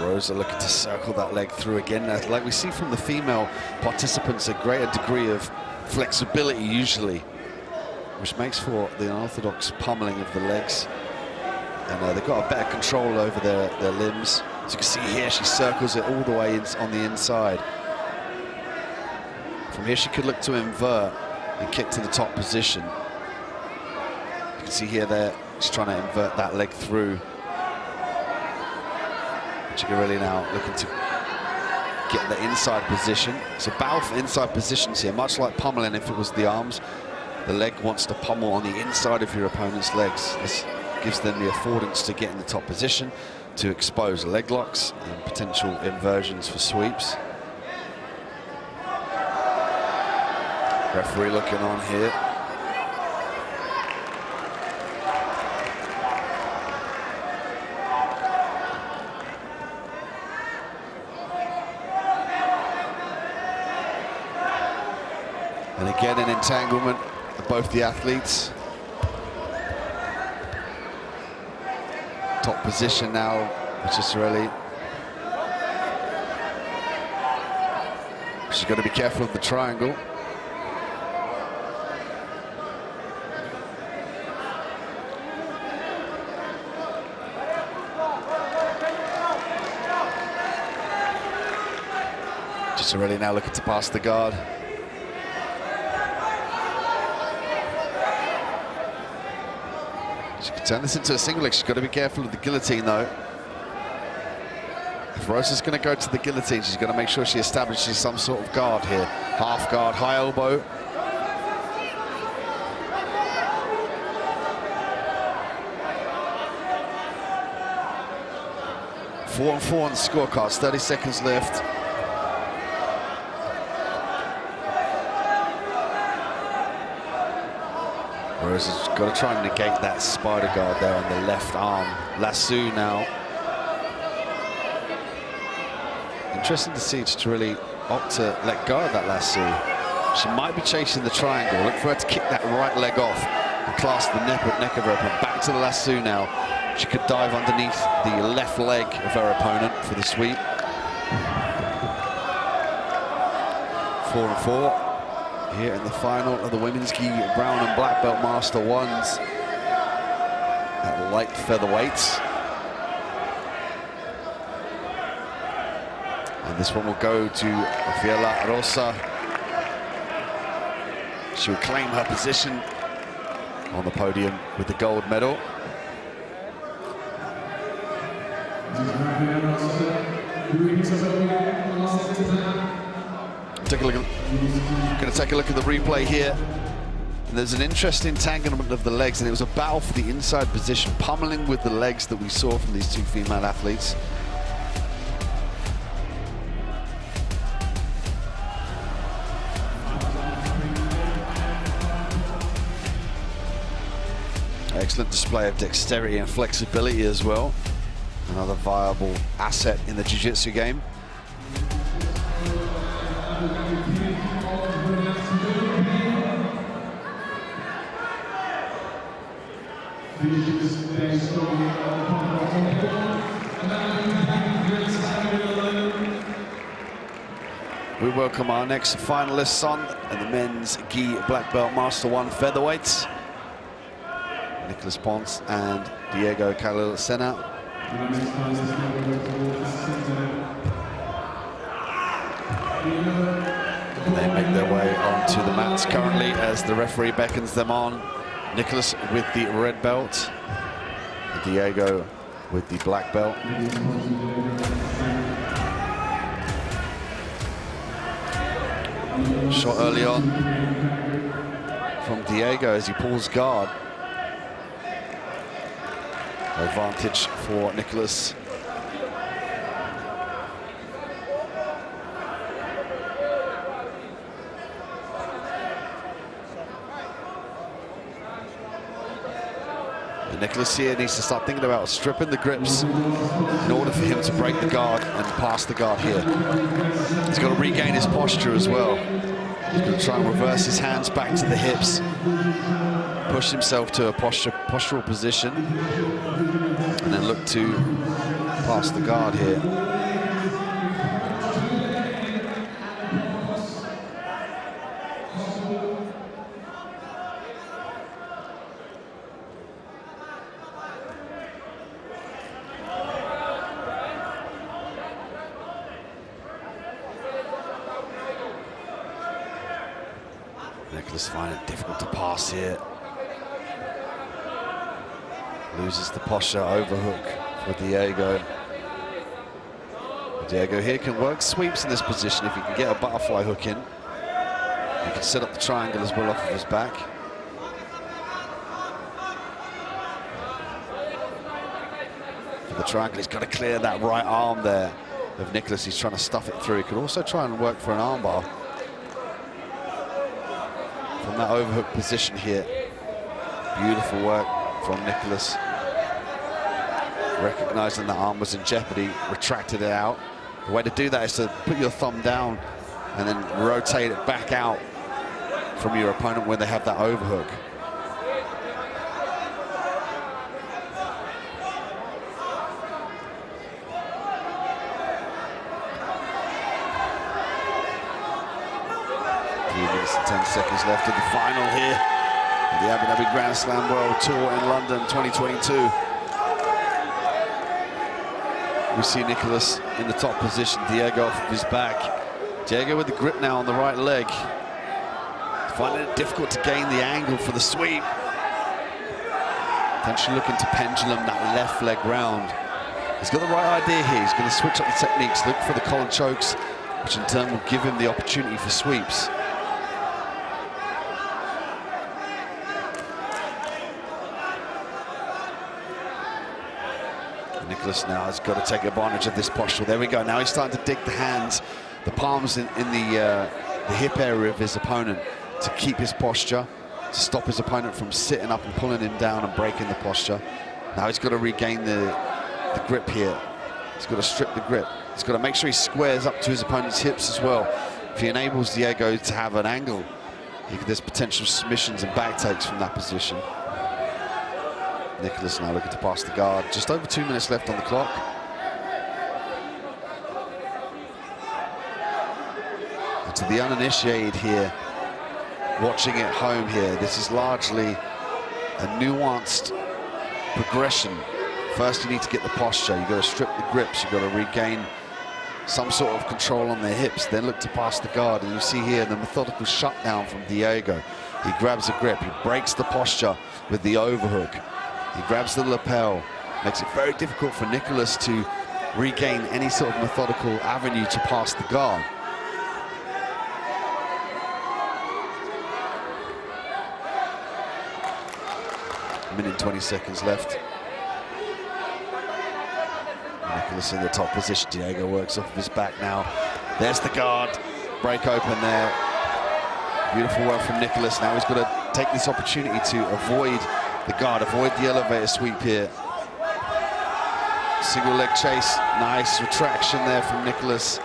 Rosa looking to circle that leg through again. Like we see from the female participants, a greater degree of flexibility usually, which makes for the unorthodox pummeling of the legs. And they've got a better control over their limbs. As you can see here, she circles it all the way on the inside. From here, she could look to invert and kick to the top position. You can see here there, she's trying to invert that leg through. Giorelli now looking to get the inside position. So both inside positions here, much like pummeling if it was the arms. The leg wants to pummel on the inside of your opponent's legs. This gives them the affordance to get in the top position, to expose leg locks and potential inversions for sweeps. Referee looking on here. And again an entanglement of both the athletes. Top position now, Giorelli. She's got to be careful of the triangle. Giorelli now looking to pass the guard. She can turn this into a single leg. She's got to be careful of the guillotine, though. If Rosa's going to go to the guillotine, she's going to make sure she establishes some sort of guard here. Half guard, high elbow. Four and four on the scorecards, 30 seconds left. Whereas he's got to try and negate that spider guard there on the left arm. Lasso now. Interesting to see to really opt to let go of that lasso. She might be chasing the triangle. Look for her to kick that right leg off and clasp the neck of her opponent. Back to the lasso now. She could dive underneath the left leg of her opponent for the sweep. 4-4 here in the final of the women's gi brown and black belt master ones at light featherweights. And this one will go to Fiela Rosa. She will claim her position on the podium with the gold medal. Going to take a look at the replay here. And there's an interesting entanglement of the legs, and it was a battle for the inside position, pummeling with the legs that we saw from these two female athletes. Excellent display of dexterity and flexibility as well. Another viable asset in the jiu-jitsu game. We welcome our next finalists on in the men's gi black belt master 1 featherweights. Nicholas Ponce and Diego Carlo Senna. And they make their way onto the mats currently as the referee beckons them on. Nicholas with the red belt, Diego with the black belt. Shot early on from Diego as he pulls guard. Advantage for Nicholas. And Nicholas here needs to start thinking about stripping the grips in order for him to break the guard and pass the guard here. He's got to regain his posture as well. He's going to try and reverse his hands back to the hips, push himself to a postural position, and then look to pass the guard here. Nicholas finding it difficult to pass here. Loses the posture, overhook for Diego. Diego here can work sweeps in this position if he can get a butterfly hook in. He can set up the triangle as well off of his back. For the triangle, he's got to clear that right arm there of Nicholas. He's trying to stuff it through. He could also try and work for an armbar from that overhook position here. Beautiful work from Nicholas. Recognizing that arm was in jeopardy, retracted it out. The way to do that is to put your thumb down and then rotate it back out from your opponent when they have that overhook. Minutes and 10 seconds left of the final here. The Abu Dhabi Grand Slam World Tour in London 2022. We see Nicholas in the top position, Diego off of his back. Diego with the grip now on the right leg. Finding it difficult to gain the angle for the sweep. Potentially looking to pendulum that left leg round. He's got the right idea here. He's going to switch up the techniques, look for the collar chokes, which in turn will give him the opportunity for sweeps. Nicholas now has got to take advantage of this posture. There we go. Now he's starting to dig the hands, the palms in the hip area of his opponent to keep his posture, to stop his opponent from sitting up and pulling him down and breaking the posture. Now he's got to regain the grip here. He's got to strip the grip. He's got to make sure he squares up to his opponent's hips as well. If he enables Diego to have an angle, there's potential submissions and back takes from that position. Nicholas now looking to pass the guard. Just over 2 minutes left on the clock. And to the uninitiated here, watching at home here, this is largely a nuanced progression. First, you need to get the posture. You've got to strip the grips. You've got to regain some sort of control on their hips. Then look to pass the guard. And you see here the methodical shutdown from Diego. He grabs a grip. He breaks the posture with the overhook. He grabs the lapel. Makes it very difficult for Nicholas to regain any sort of methodical avenue to pass the guard. A minute and 20 seconds left. Nicholas in the top position. Diego works off of his back now. There's the guard. Break open there. Beautiful work from Nicholas. Now he's got to take this opportunity to avoid the guard, avoid the elevator sweep here. Single leg chase. Nice retraction there from Nicholas.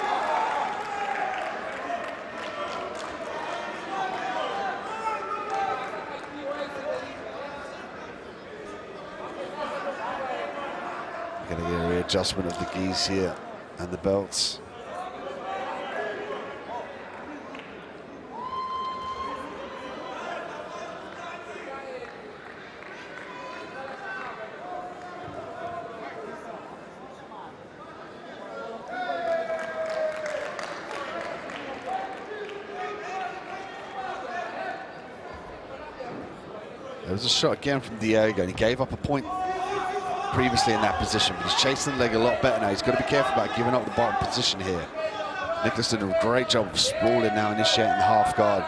Going to get a readjustment of the gis here and the belts. There was a shot again from Diego, and he gave up a point previously in that position, but he's chasing the leg a lot better now. He's got to be careful about giving up the bottom position here. Nicholas did a great job of sprawling now, initiating the half guard.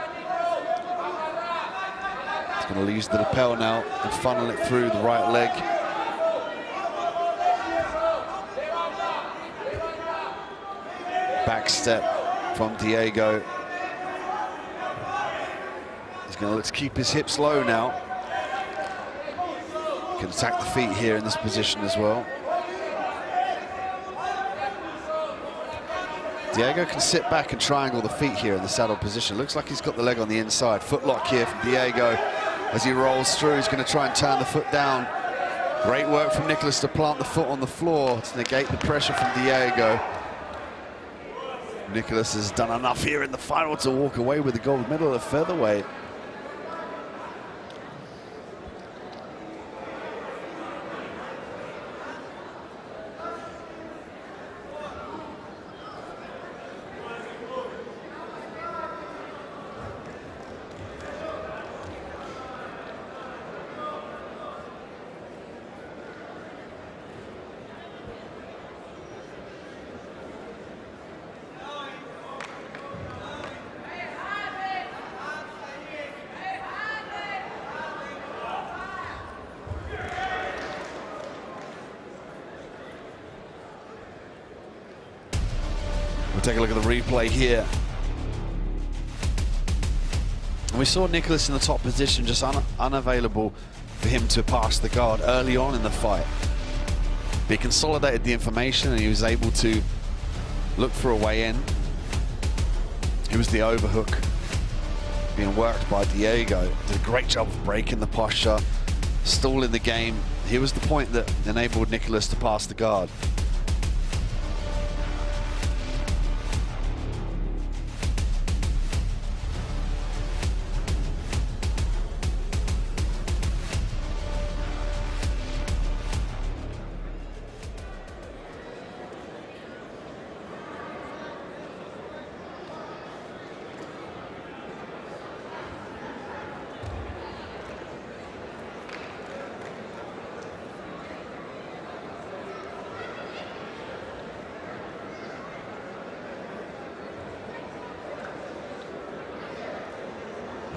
He's going to use the lapel now and funnel it through the right leg. Back step from Diego. He's going to look to keep his hips low now. Can attack the feet here in this position as well. Diego can sit back and triangle the feet here in the saddle position. Looks like he's got the leg on the inside. Footlock here from Diego as he rolls through. He's going to try and turn the foot down. Great work from Nicholas to plant the foot on the floor to negate the pressure from Diego. Nicholas has done enough here in the final to walk away with the gold medal at featherweight. We'll take a look at the replay here. And we saw Nicholas in the top position, just unavailable for him to pass the guard early on in the fight. But he consolidated the information and he was able to look for a way in. It was the overhook being worked by Diego. Did a great job of breaking the posture, stalling the game. Here was the point that enabled Nicholas to pass the guard.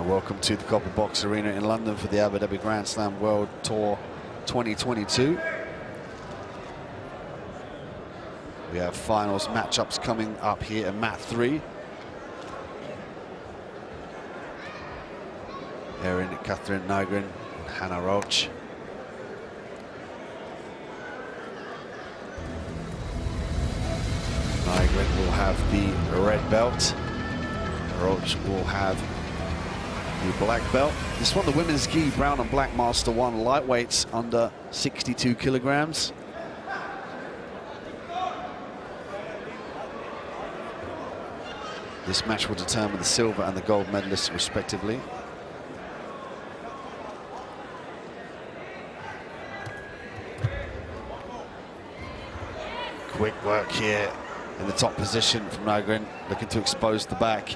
Welcome to the Copper Box Arena in London for the Abu Dhabi Grand Slam World Tour 2022. We have finals matchups coming up here in Mat 3. Erin Catherine Nygren and Hannah Roach. Nygren will have the red belt. Roach will have the black belt. This one, the women's gi, brown and black Master 1, lightweights under 62 kilograms. This match will determine the silver and the gold medalists respectively. Quick work here in the top position from Nygren, looking to expose the back.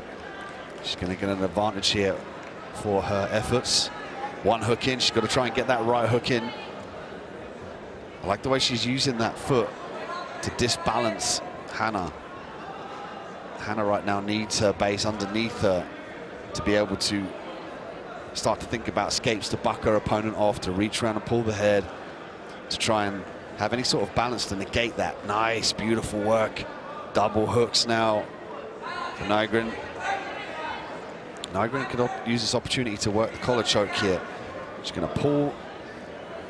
She's going to get an advantage here for her efforts. One hook in, she's got to try and get that right hook in. I like the way she's using that foot to disbalance Hannah. Hannah right now needs her base underneath her to be able to start to think about escapes, to buck her opponent off, to reach around and pull the head, to try and have any sort of balance to negate that. Nice, beautiful work. Double hooks now for Nygren. Nygren could use this opportunity to work the collar choke here. She's going to pull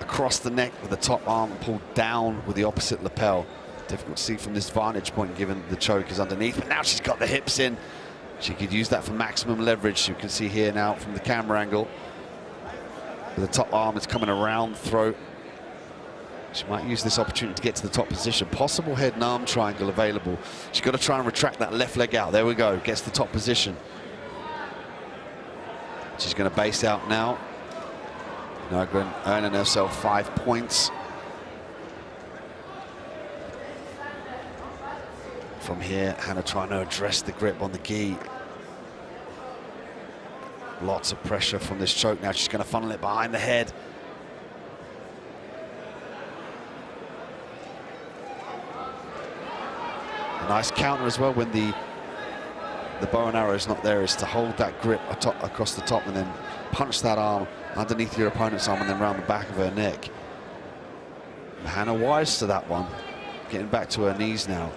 across the neck with the top arm and pull down with the opposite lapel. Difficult to see from this vantage point given the choke is underneath, but now she's got the hips in. She could use that for maximum leverage. You can see here now from the camera angle. With the top arm, it's coming around the throat. She might use this opportunity to get to the top position. Possible head and arm triangle available. She's got to try and retract that left leg out. There we go, gets the top position. She's going to base out now. Nygren earning herself 5 points. From here, Hannah trying to address the grip on the gi. Lots of pressure from this choke now. She's going to funnel it behind the head. A nice counter as well when the bow and arrow is not there, is to hold that grip across the top and then punch that arm underneath your opponent's arm and then round the back of her neck. And Hannah wise to that one, getting back to her knees now.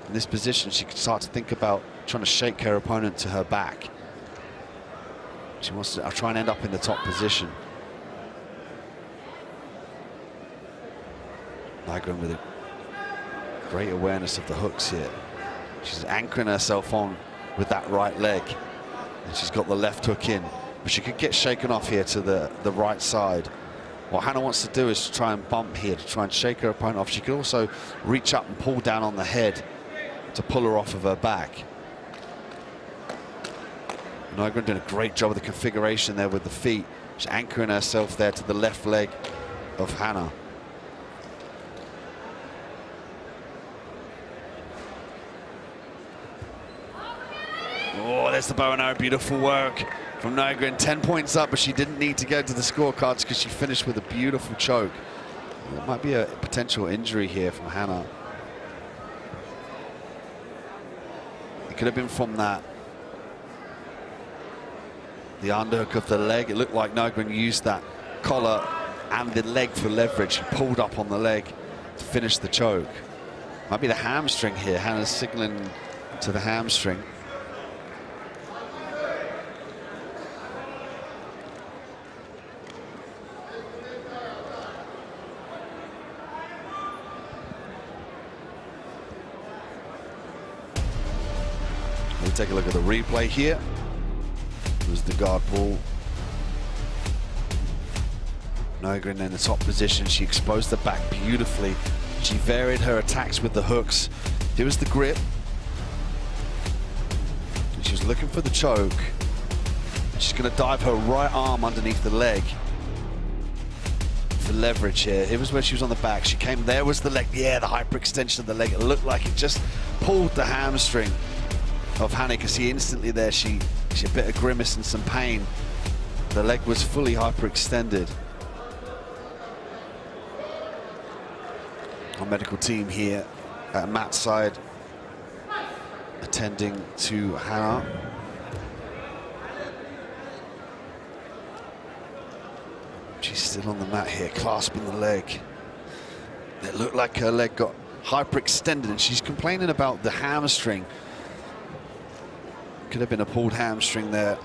In this position, she could start to think about trying to shake her opponent to her back. She wants to try and end up in the top position. Nygren with a great awareness of the hooks here. She's anchoring herself on with that right leg. And she's got the left hook in. But she could get shaken off here to the right side. What Hannah wants to do is try and bump here to try and shake her opponent off. She could also reach up and pull down on the head to pull her off of her back. Nygren doing a great job of the configuration there with the feet. She's anchoring herself there to the left leg of Hannah. Oh, there's the bow and arrow, beautiful work from Nygren. 10 points up, but she didn't need to go to the scorecards because she finished with a beautiful choke. There might be a potential injury here from Hannah. It could have been from the underhook of the leg. It looked like Nygren used that collar and the leg for leverage. He pulled up on the leg to finish the choke. Might be the hamstring here. Hannah's signaling to the hamstring. Take a look at the replay here. There's the guard ball. Nygren in the top position. She exposed the back beautifully. She varied her attacks with the hooks. Here was the grip. And she was looking for the choke. She's going to dive her right arm underneath the leg for leverage here. It was where she was on the back. She came, there was the leg. Yeah, the hyperextension of the leg. It looked like it just pulled the hamstring of Hannah. You can see instantly there she a bit of grimace and some pain. The leg was fully hyperextended. Our medical team here at Matt's side attending to Hannah. She's still on the mat here, clasping the leg. It looked like her leg got hyperextended and she's complaining about the hamstring. Could have been a pulled hamstring there.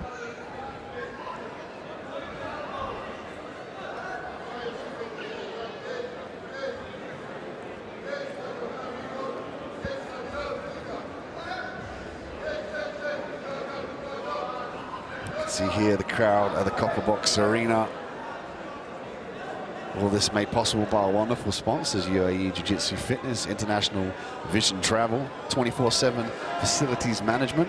see here the crowd at the Copper Box Arena. All this made possible by our wonderful sponsors: UAE Jiu-Jitsu Fitness, International Vision Travel, 24/7 Facilities Management.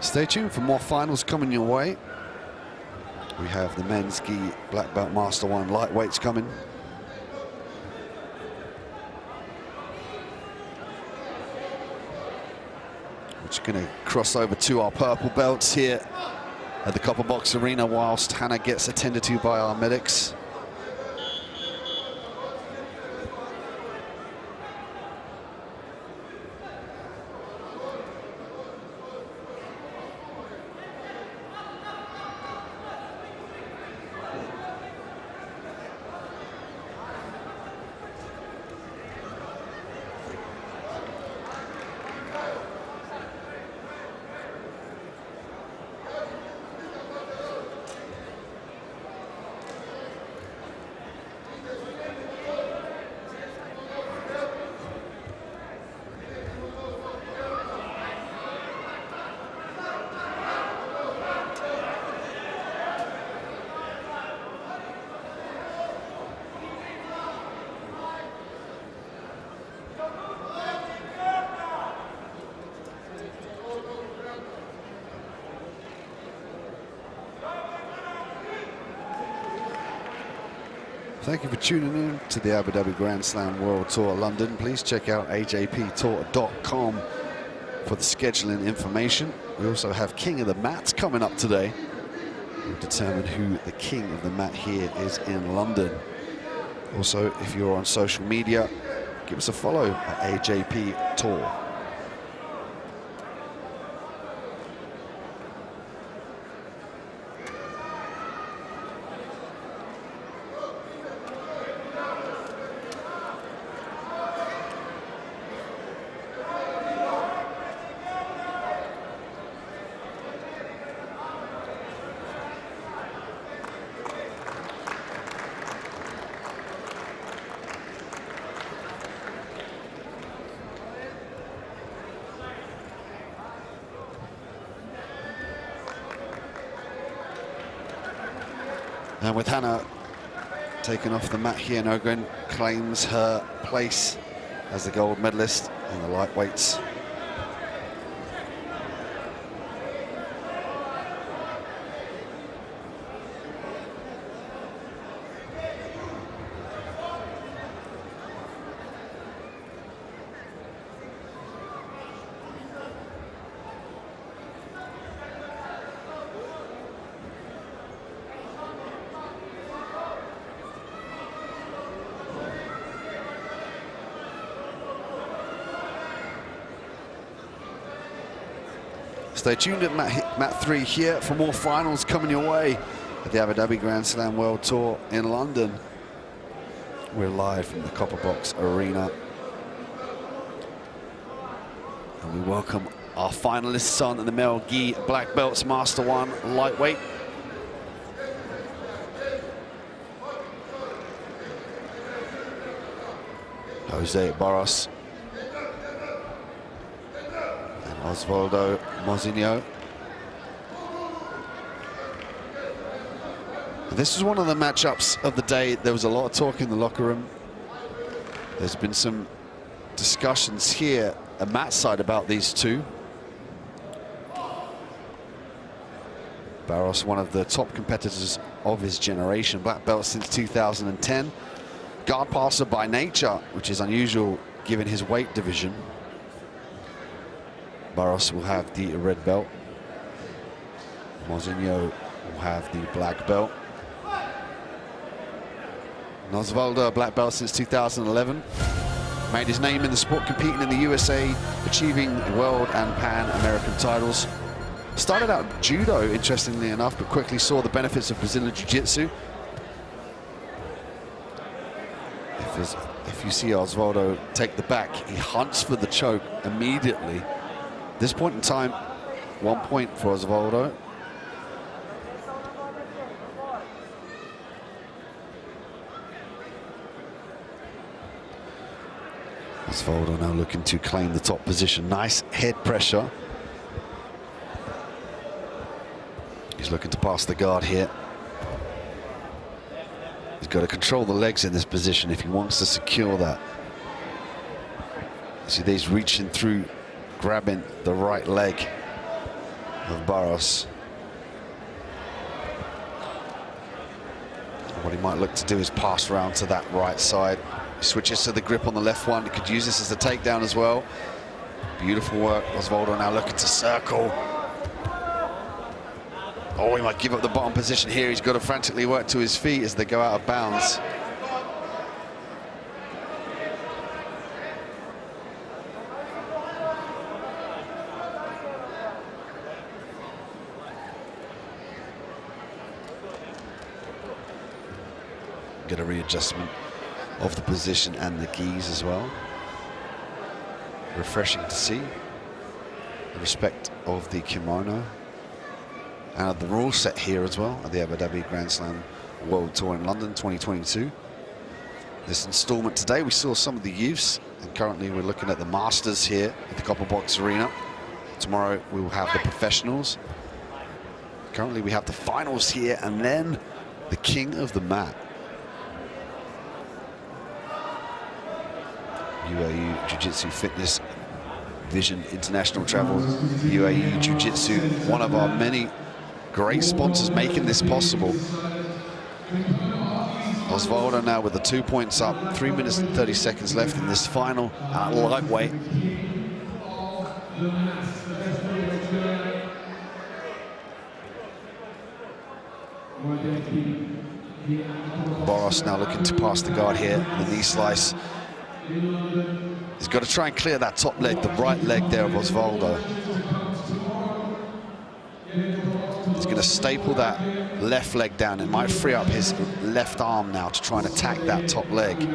Stay tuned for more finals coming your way. We have the men's gi black belt master 1 lightweights coming. We're just going to cross over to our purple belts here at the Copper Box Arena whilst Hannah gets attended to by our medics. Thank you for tuning in to the Abu Dhabi Grand Slam World Tour London. Please check out ajptour.com for the scheduling information. We also have King of the Mats coming up today. We'll determine who the King of the Mat here is in London. Also, if you're on social media, give us a follow at AJP Tour. And with Hannah taken off the mat here, Nogren claims her place as the gold medalist in the lightweights. Stay tuned at mat 3 here for more finals coming your way at the Abu Dhabi Grand Slam World Tour in London. We're live from the Copper Box Arena. And we welcome our finalists on the male gi black belts Master 1 lightweight. Jose Barros and Osvaldo Mozinho. This was one of the matchups of the day. There was a lot of talk in the locker room. There's been some discussions here at Matt's side about these two. Barros, one of the top competitors of his generation, black belt since 2010. Guard passer by nature, which is unusual given his weight division. Barros will have the red belt. Mozinho will have the black belt. Osvaldo, black belt since 2011. Made his name in the sport competing in the USA, achieving world and Pan-American titles. Started out judo, interestingly enough, but quickly saw the benefits of Brazilian Jiu-Jitsu. If you see Osvaldo take the back, he hunts for the choke immediately. At this point in time, 1 point for Osvaldo. Osvaldo now looking to claim the top position. Nice head pressure. He's looking to pass the guard here. He's got to control the legs in this position if he wants to secure that. See, he's reaching through, grabbing the right leg of Barros. What he might look to do is pass around to that right side. He switches to the grip on the left one. He could use this as a takedown as well. Beautiful work. Osvaldo now looking to circle. Oh, he might give up the bottom position here. He's got to frantically work to his feet as they go out of bounds. Get a readjustment of the position and the gis as well. Refreshing to see the respect of the kimono and the rule set here as well at the Abu Dhabi Grand Slam World Tour in London 2022. This installment today we saw some of the youths, and currently we're looking at the masters here at the Copper Box Arena. Tomorrow we will have the professionals. Currently we have the finals here, and then the king of the mat. UAE Jiu-Jitsu Fitness Vision International Travel, UAE Jiu-Jitsu, one of our many great sponsors making this possible. Osvaldo now with the 2 points up, 3 minutes and 30 seconds left in this final lightweight. Barros now looking to pass the guard here, the knee slice. He's got to try and clear that top leg, the right leg there of Osvaldo. He's going to staple that left leg down. It might free up his left arm now to try and attack that top leg.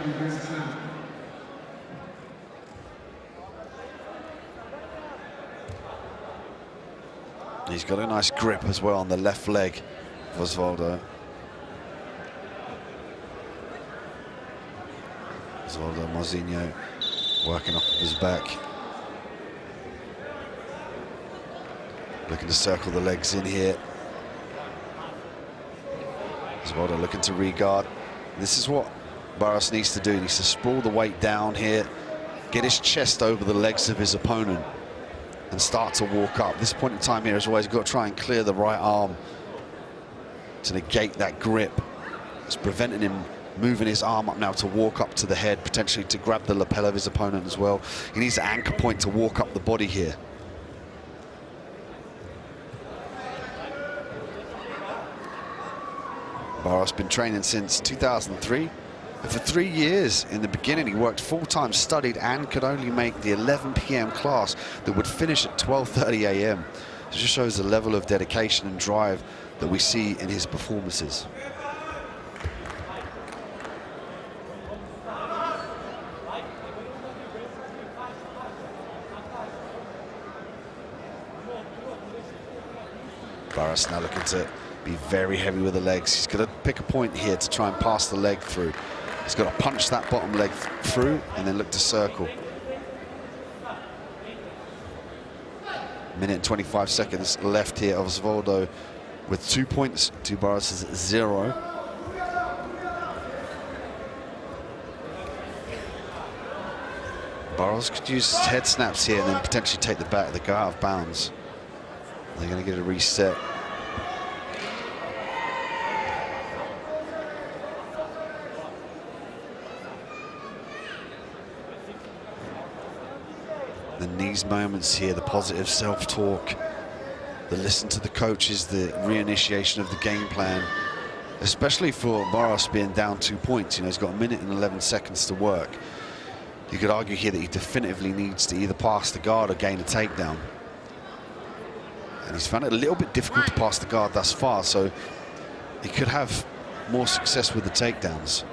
He's got a nice grip as well on the left leg of Osvaldo. Osvaldo Mozinho working off of his back. Looking to circle the legs in here. Osvaldo looking to re-guard. This is what Barros needs to do. He needs to sprawl the weight down here, get his chest over the legs of his opponent, and start to walk up. This point in time here, as always, got to try and clear the right arm to negate that grip. It's preventing him moving his arm up now to walk up to the head, potentially to grab the lapel of his opponent as well. He needs an anchor point to walk up the body here. Barros been training since 2003. And for 3 years in the beginning, he worked full-time, studied, and could only make the 11 p.m. class that would finish at 12:30 a.m. It just shows the level of dedication and drive that we see in his performances. Barros now looking to be very heavy with the legs. He's going to pick a point here to try and pass the leg through. He's got to punch that bottom leg through and then look to circle. Minute and 25 seconds left here of Osvaldo with 2 points to Barros' 0. Barros could use his head snaps here and then potentially take the back, they go out of bounds. They're going to get a reset. And these moments here, the positive self-talk, the listen to the coaches, the reinitiation of the game plan, especially for Barros being down 2 points. You know, he's got 1 minute and 11 seconds to work. You could argue here that he definitively needs to either pass the guard or gain a takedown. And he's found it a little bit difficult to pass the guard thus far, so he could have more success with the takedowns.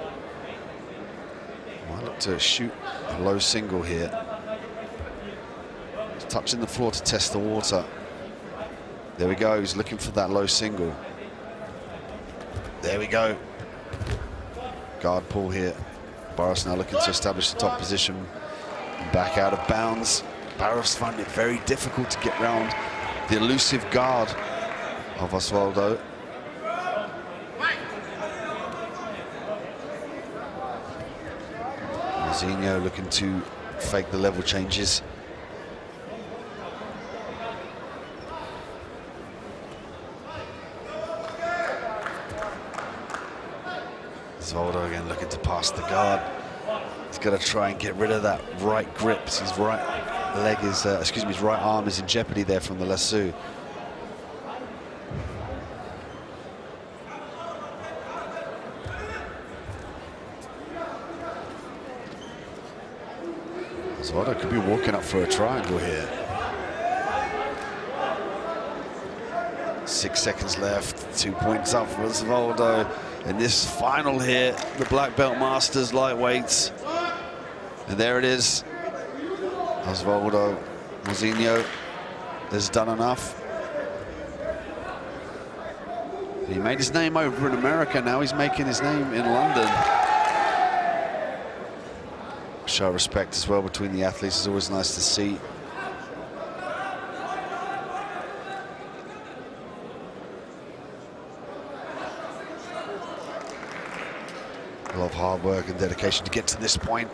Might look to shoot a low single here. He's touching the floor to test the water. There we go, he's looking for that low single. There we go. Guard pull here. Barros now looking to establish the top position. Back out of bounds. Barros found it very difficult to get round the elusive guard of Osvaldo. Mazinho looking to fake the level changes. Osvaldo again looking to pass the guard. He's got to try and get rid of that right grip. His right leg is, his right arm is in jeopardy there from the lasso. Osvaldo could be walking up for a triangle here. 6 seconds left, 2 points up for Osvaldo. In this final here, the Black Belt Masters lightweights. And there it is. Osvaldo Mazinho has done enough. He made his name over in America, now he's making his name in London. Show respect as well between the athletes is always nice to see. A lot of hard work and dedication to get to this point.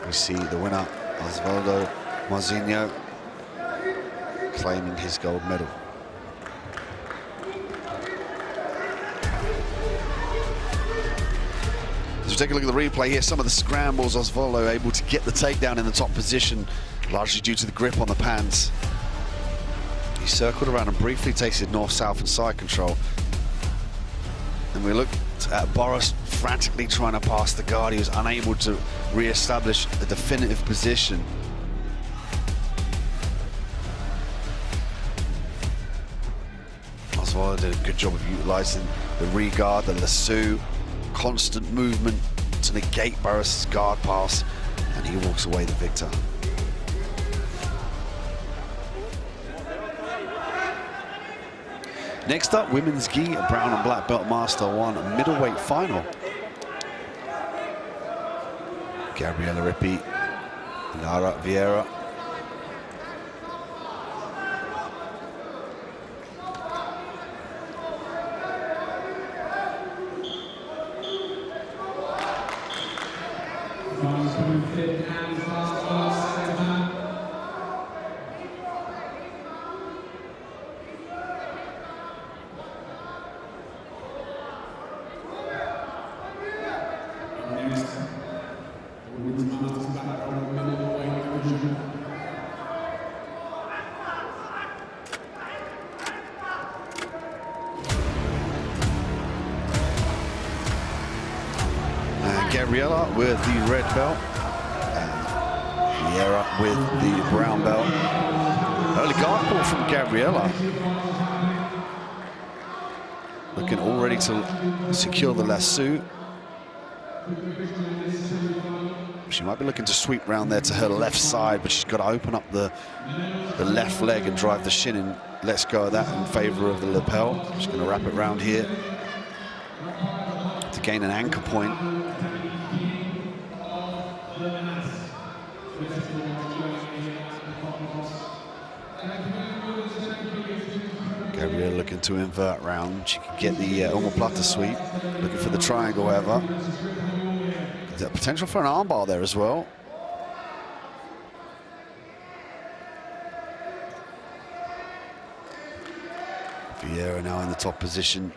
We see the winner, Osvaldo Mazinho, claiming his gold medal. As we take a look at the replay here, some of the scrambles, Osvaldo able to get the takedown in the top position, largely due to the grip on the pants. He circled around and briefly tasted north, south and side control. And we looked at Boris frantically trying to pass the guard. He was unable to re-establish a definitive position. Osvaldo did a good job of utilizing the re-guard, the lasso, constant movement to negate Boris' guard pass, and he walks away the victor. Next up, women's gi, a brown and black belt master 1 middleweight final. Gabriela Rippi, Lara Vieira. Gabriela with the red belt, and Vieira with the brown belt. Early guard pull from Gabriela. Looking all ready to secure the lasso. She might be looking to sweep round there to her left side, but she's got to open up the left leg and drive the shin in. Let's go of that in favor of the lapel. She's going to wrap it round here to gain an anchor point. Gabriel looking to invert round. She can get the omoplata sweep. Looking for the triangle, however. There's potential for an armbar there as well. Vieira now in the top position.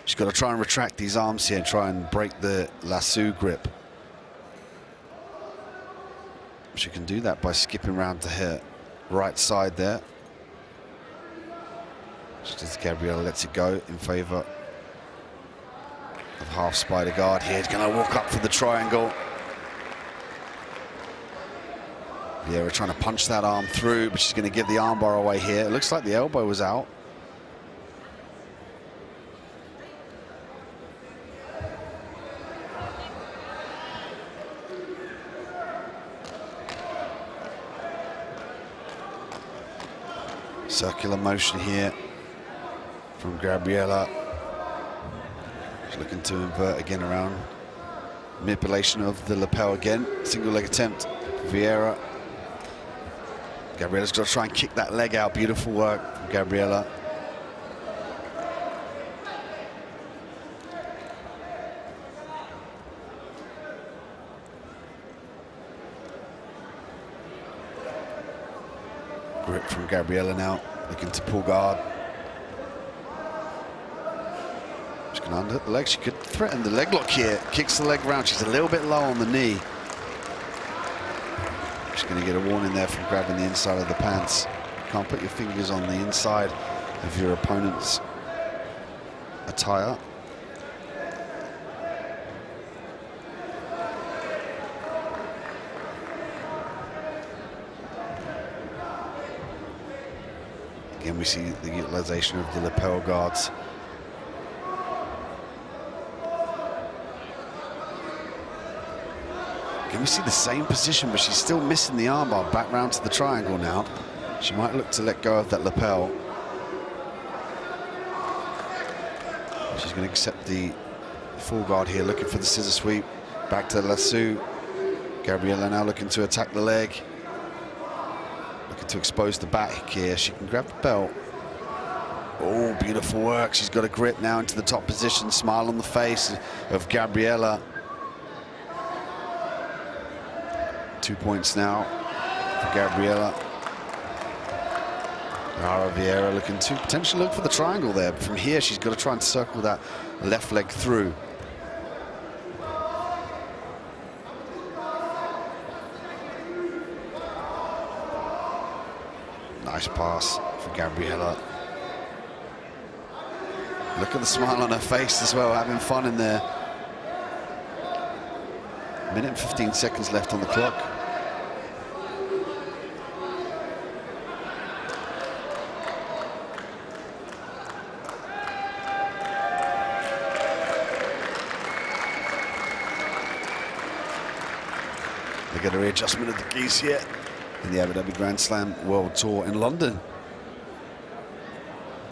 She's got to try and retract these arms here and try and break the lasso grip. She can do that by skipping round to her right side there. Just as Gabriela lets it go in favor of half spider guard here. He's going to walk up for the triangle. Vieira trying to punch that arm through, but she's going to give the armbar away here. It looks like the elbow was out. Circular motion here from Gabriela. She's looking to invert again around. Manipulation of the lapel again. Single leg attempt Vieira. Gabriella's got to try and kick that leg out. Beautiful work from Gabriella. Grip from Gabriella now, looking to pull guard. She's going to under the leg. She could threaten the leg lock here. Kicks the leg round. She's a little bit low on the knee. She's going to get a warning there from grabbing the inside of the pants. You can't put your fingers on the inside of your opponent's attire. Again, we see the utilization of the lapel guards. Again, we see the same position, but she's still missing the armbar. Back round to the triangle now. She might look to let go of that lapel. She's going to accept the full guard here, looking for the scissor sweep. Back to the lasso. Gabriella now looking to attack the leg. Looking to expose the back here. She can grab the belt. Oh, beautiful work. She's got a grip now into the top position. Smile on the face of Gabriella. 2 points now for Gabriella. Lara Vieira looking to potentially look for the triangle there. But from here, she's got to try and circle that left leg through. Nice pass for Gabriella. Look at the smile on her face as well, having fun in there. Minute and 15 seconds left on the clock. They get a readjustment of the geese here in the Abu Dhabi Grand Slam World Tour in London.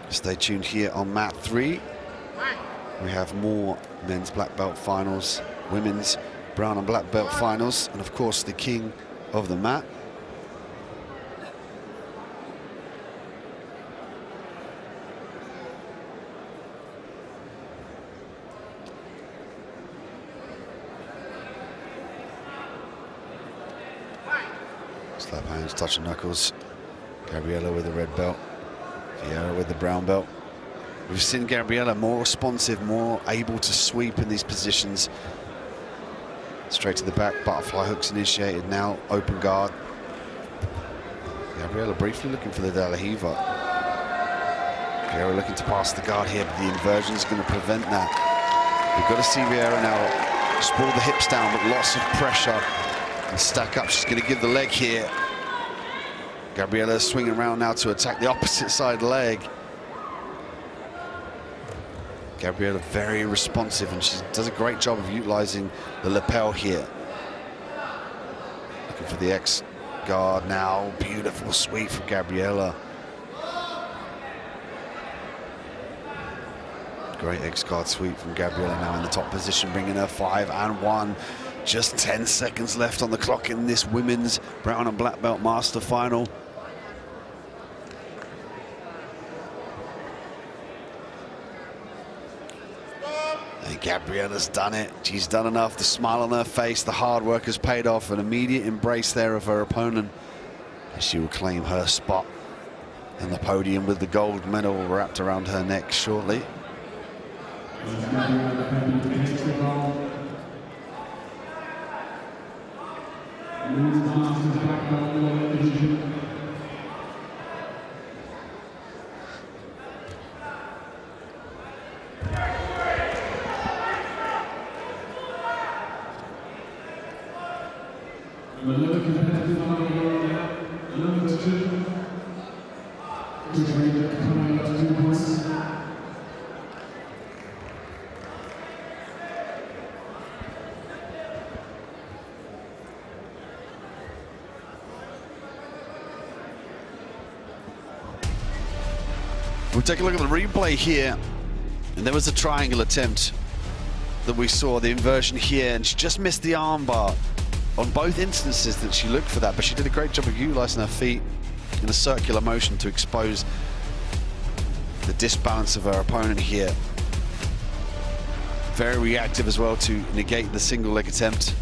Stay tuned here on mat 3. We have more men's black belt finals, women's brown and black belt finals, and of course the king of the mat. Slap hands, touching knuckles. Gabriella with the red belt. Vieira with the brown belt. We've seen Gabriella more responsive, more able to sweep in these positions. Straight to the back, butterfly hooks initiated now, open guard. Gabriella briefly looking for the De La Riva. Vieira looking to pass the guard here, but the inversion is going to prevent that. We've got to see Vieira now sprawl the hips down, but lots of pressure and stack up. She's going to give the leg here. Gabriella swinging around now to attack the opposite side leg. Gabriella very responsive, and she does a great job of utilizing the lapel here. Looking for the X guard now. Beautiful sweep from Gabriella. Great X guard sweep from Gabriella now in the top position, bringing her 5-1. Just 10 seconds left on the clock in this women's brown and black belt master final. And Gabriella's done it. She's done enough. The smile on her face, the hard work has paid off. An immediate embrace there of her opponent. She will claim her spot on the podium with the gold medal wrapped around her neck shortly. We'll take a look at the replay here, and there was a triangle attempt that we saw, the inversion here, and she just missed the armbar. on both instances that she looked for that, but she did a great job of utilizing her feet in a circular motion to expose the disbalance of her opponent here. Very reactive as well to negate the single leg attempt.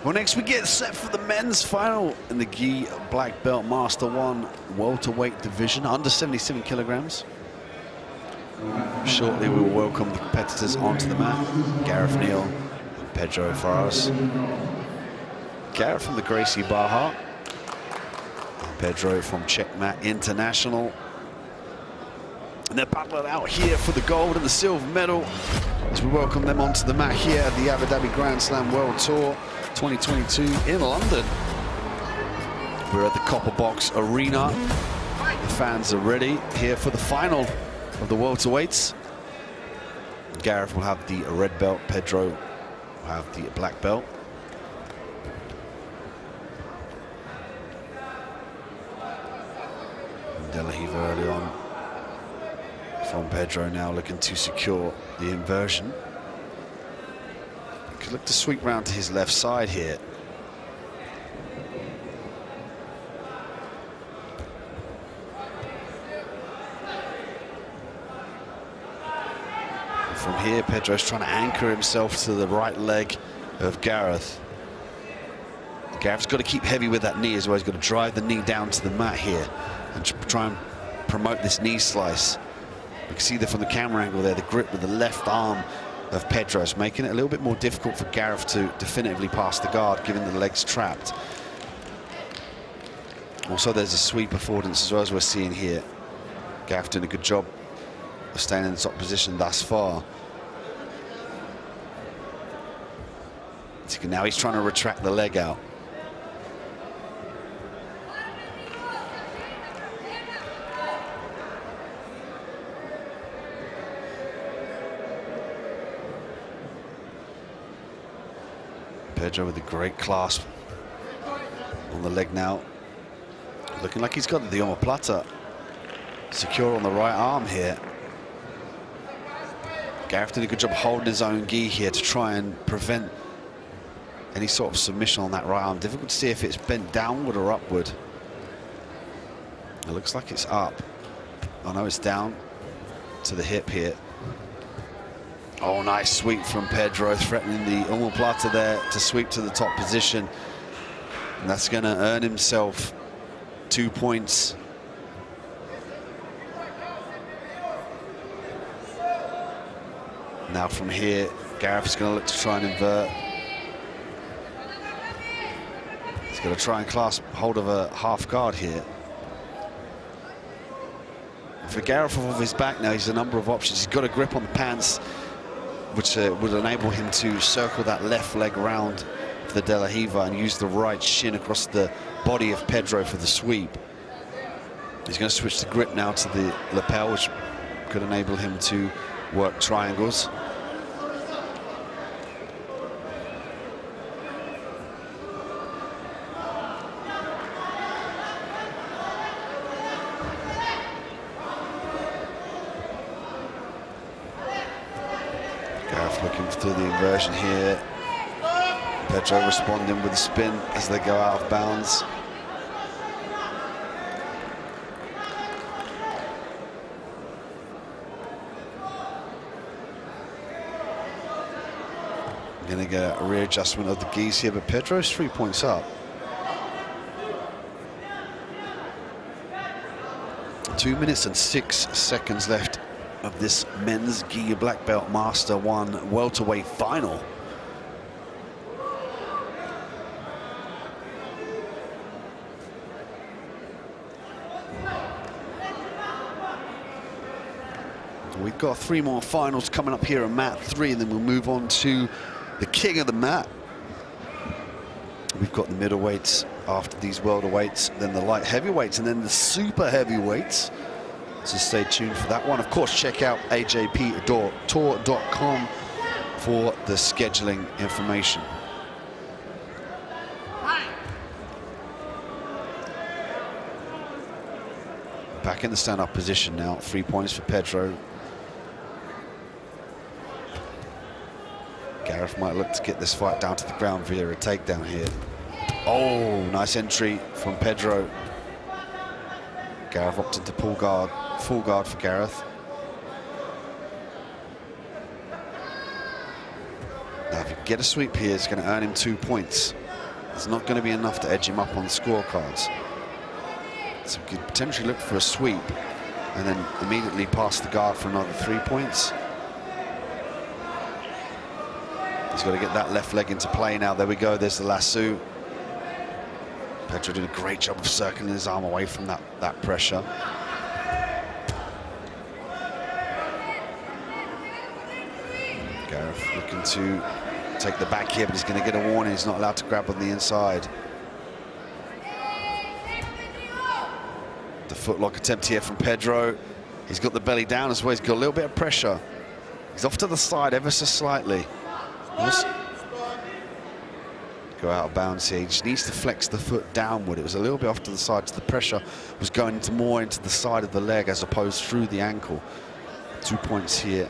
Well, next we get set for the men's final in the Gi Black Belt Master 1 welterweight division, under 77 kilograms. Shortly we will welcome the competitors onto the mat. Gareth Neal and Pedro Faras. Gareth from the Gracie Barra, and Pedro from Checkmat International. And they're battling out here for the gold and the silver medal as we welcome them onto the mat here at the Abu Dhabi Grand Slam World Tour 2022 in London. We're at the Copper Box Arena. The fans are ready here for the final of the welterweights. Gareth will have the red belt, Pedro will have the black belt. De La Riva early on from Pedro, now looking to secure the inversion. Could look to sweep round to his left side here. And from here, Pedro's trying to anchor himself to the right leg of Gareth. Gareth's got to keep heavy with that knee as well. He's got to drive the knee down to the mat here and try and promote this knee slice. You can see there from the camera angle there, the grip with the left arm of Pedro's, making it a little bit more difficult for Gareth to definitively pass the guard, given the legs trapped. Also, there's a sweep affordance as well, as we're seeing here. Gareth doing a good job of staying in the top position thus far. Now he's trying to retract the leg out. Pedro with a great clasp on the leg now. Looking like he's got the omoplata secure on the right arm here. Gareth did a good job holding his own gi here to try and prevent any sort of submission on that right arm. Difficult to see if it's bent downward or upward. It looks like it's up. Oh no, it's down to the hip here. Oh, nice sweep from Pedro, threatening the omoplata there to sweep to the top position. And that's going to earn himself 2 points. Now from here, Gareth is going to look to try and invert. He's going to try and clasp hold of a half guard here. For Gareth off his back now, he's a number of options. He's got a grip on the pants, which would enable him to circle that left leg round for the De La Riva and use the right shin across the body of Pedro for the sweep. He's going to switch the grip now to the lapel, which could enable him to work triangles. Looking through the inversion here. Pedro responding with a spin as they go out of bounds. Going to get a readjustment of the geese here, but Pedro's 3 points up. 2 minutes and 6 seconds left of this men's Gi Black Belt Master 1 welterweight final. we've got 3 more finals coming up here on mat 3, and then we'll move on to the king of the mat. We've got the middleweights after these welterweights, then the light heavyweights, and then the super heavyweights. So stay tuned for that one. Of course, check out ajptour.com for the scheduling information. Back in the stand-up position now. 3 points for Pedro. Gareth might look to get this fight down to the ground via a takedown here. Oh, nice entry from Pedro. Gareth opted to pull guard, full guard for Gareth. Now, if you get a sweep here, it's going to earn him 2 points. It's not going to be enough to edge him up on the scorecards. So we could potentially look for a sweep and then immediately pass the guard for another 3 points. He's got to get that left leg into play now. There we go, there's the lasso. Pedro did a great job of circling his arm away from that pressure. Gareth looking to take the back here, but he's going to get a warning. He's not allowed to grab on the inside. The footlock attempt here from Pedro. He's got the belly down as well. He's got a little bit of pressure. He's off to the side ever so slightly. Go out of bounds here. He just needs to flex the foot downward. It was a little bit off to the side, so the pressure was going more into the side of the leg as opposed through the ankle. 2 points here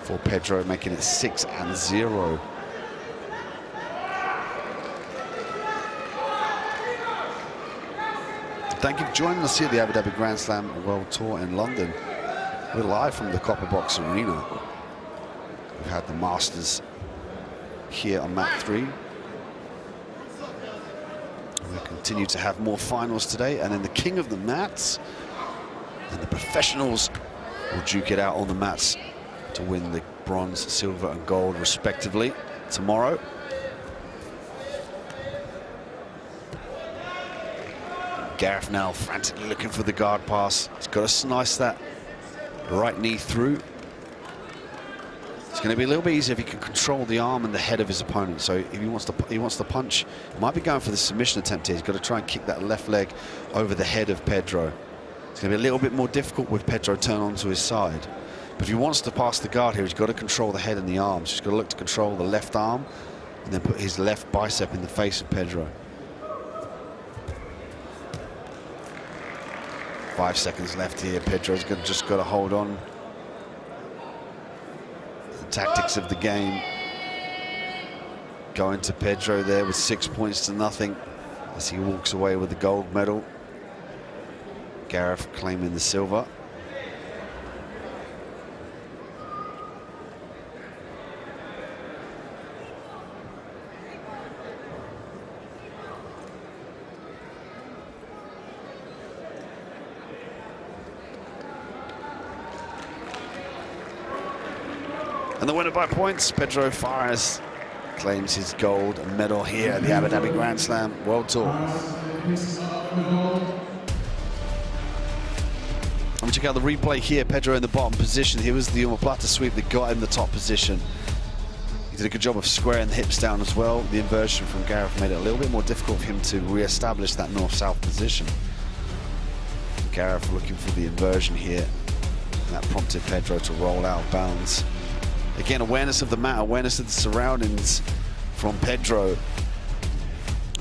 for Pedro, making it 6-0. Thank you for joining us here at the Abu Dhabi Grand Slam World Tour in London. We're live from the Copper Box Arena. We've had the Masters here on mat 3. We'll continue to have more finals today, and then the king of the mats and the professionals will duke it out on the mats to win the bronze, silver and gold respectively tomorrow. Gareth now frantically looking for the guard pass. He's got to slice that right knee through. It's going to be a little bit easier if he can control the arm and the head of his opponent. So if he wants to punch, he might be going for the submission attempt here. He's got to try and kick that left leg over the head of Pedro. It's going to be a little bit more difficult with Pedro turn onto his side. But if he wants to pass the guard here, he's got to control the head and the arms. He's got to look to control the left arm and then put his left bicep in the face of Pedro. 5 seconds left here. Pedro's just got to hold on. The tactics of the game going to Pedro there with 6 points to nothing as he walks away with the gold medal. Gareth claiming the silver. And the winner by points, Pedro Fares, claims his gold medal here at the Abu Dhabi Grand Slam World Tour. And we check out the replay here. Pedro in the bottom position. Here was the omoplata sweep that got him the top position. He did a good job of squaring the hips down as well. The inversion from Gareth made it a little bit more difficult for him to re-establish that north-south position. Gareth looking for the inversion here. And that prompted Pedro to roll out of bounds. Again, awareness of the mat, awareness of the surroundings from Pedro.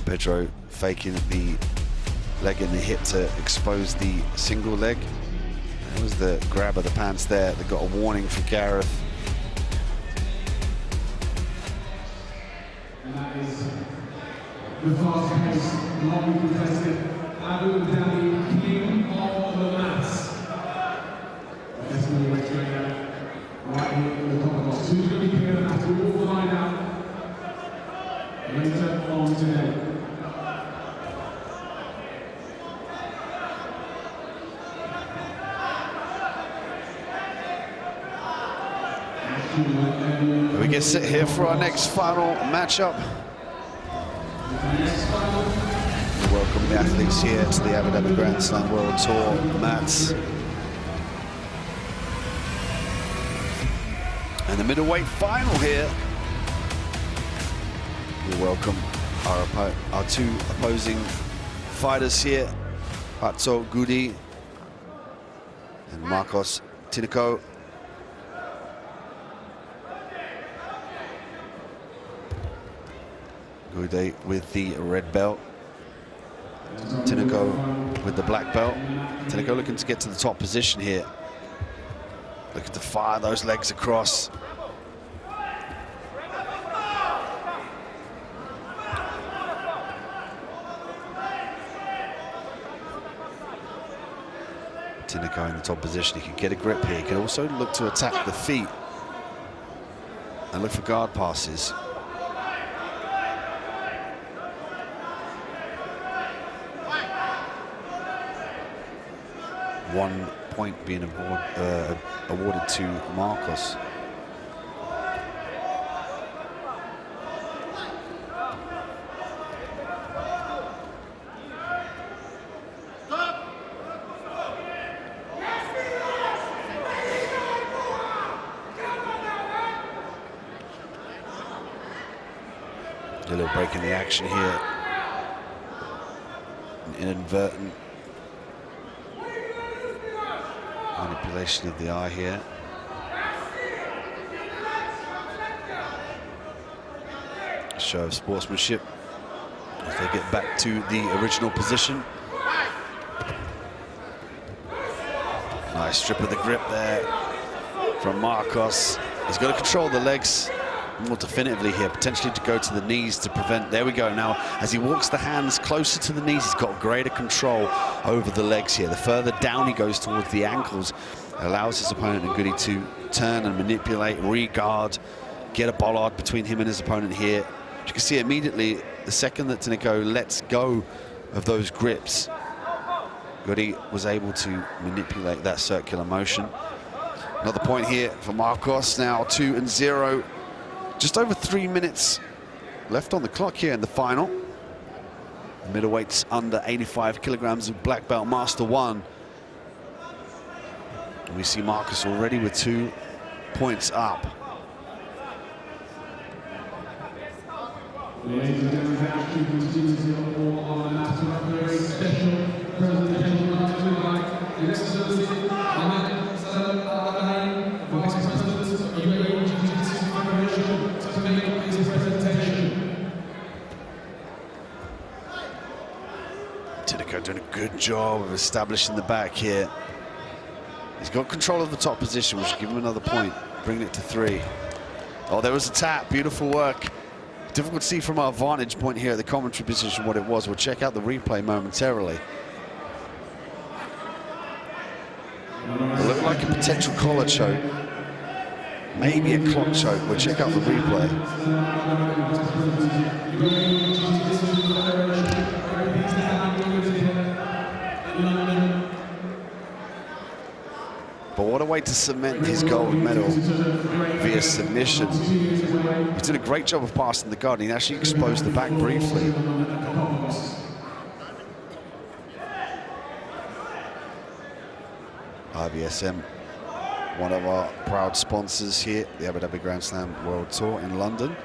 Pedro faking the leg and the hip to expose the single leg. That was the grab of the pants there that got a warning for Gareth. And that is the fast-paced, long contested Abu Dhabi King of the Mats. Let's move right here. Right here in the top box. Who's going to be king of the mats? We will find out later on today. We get set here for our next final matchup. Welcome the athletes here to the Abu Dhabi Grand Slam World Tour mats. middleweight final here. We welcome our two opposing fighters here, Patso Gudi and Marcos Tinoco. Gudi with the red belt, Tinoco with the black belt. Tinoco looking to get to the top position here. Looking to fire those legs across. Tinoco in the top position. He can get a grip here. He can also look to attack the feet and look for guard passes. One point being awarded to Marcos. A little break in the action here. An inadvertent manipulation of the eye here. A show of sportsmanship as they get back to the original position. Nice strip of the grip there from Marcos. He's got to control the legs more definitively here, potentially to go to the knees to prevent. There we go. Now, as he walks the hands closer to the knees, he's got greater control over the legs here. The further down he goes towards the ankles, it allows his opponent Ngudi to turn and manipulate, re-guard, get a bollard between him and his opponent here. As you can see immediately, the second that Tinoco lets go of those grips, Ngudi was able to manipulate that circular motion. Another point here for Marcos, now 2-0. Just over 3 minutes left on the clock here in the final. The middleweights under 85 kilograms of black belt Master 1. And we see Marcos already with 2 points up. Ladies and gentlemen, action continues on our last very special presentation by His Excellency Ahmed Salam Al-Alain, Vice President of UAE Jiu-Jitsu Federation, to make his presentation. Tinoco doing a good job of establishing the back here. He's got control of the top position, which will give him another point, bringing it to 3. Oh, there was a tap, beautiful work. Difficult to see from our vantage point here at the commentary position what it was. We'll check out the replay momentarily. It looked like a potential collar choke, maybe a clock choke. We'll check out the replay. But what a way to cement his gold medal via submission. He did a great job of passing the guard. He actually exposed the back briefly. IBSM, one of our proud sponsors here, the Abu Dhabi Grand Slam World Tour in London.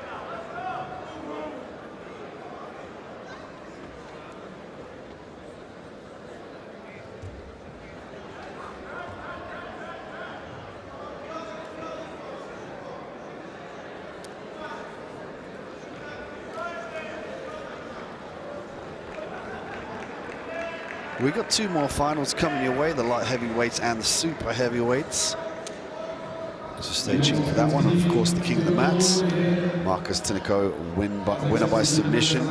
We got 2 more finals coming your way, the light heavyweights and the super heavyweights. So stay tuned for that one. And of course, the king of the mats, Marcos Tinoco, winner by submission,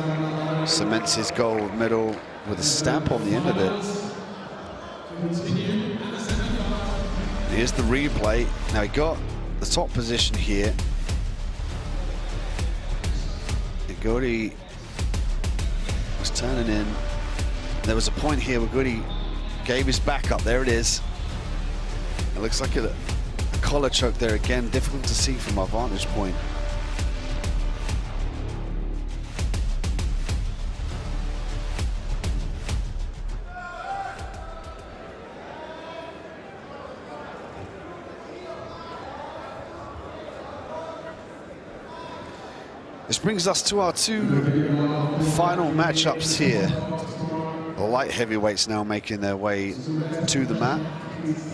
cements his gold medal with a stamp on the end of it. Here's the replay. Now he got the top position here. Ngudi was turning in. There was a point here where Ngudi gave his back up. There it is. It looks like a collar choke there again. Difficult to see from our vantage point. This brings us to our two final matchups here. The light heavyweights now making their way to the mat.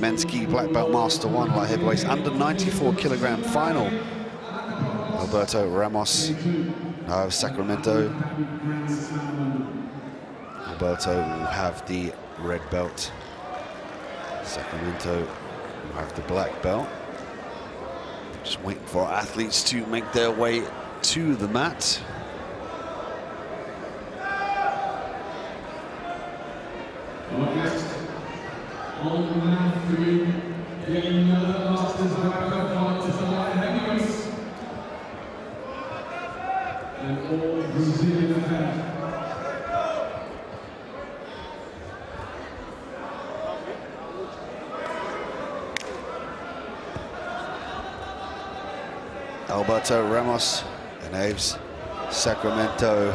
Men's gi black belt master 1 light heavyweights under 94 kilogram final. Alberto Ramos of Sacramento. Alberto will have the red belt. Sacramento will have the black belt. Just waiting for our athletes to make their way to the mat. On mat 3, getting another Masters record fight to the light heavyweights. And all Brazilian event. Alberto Ramos and Aves Sacramento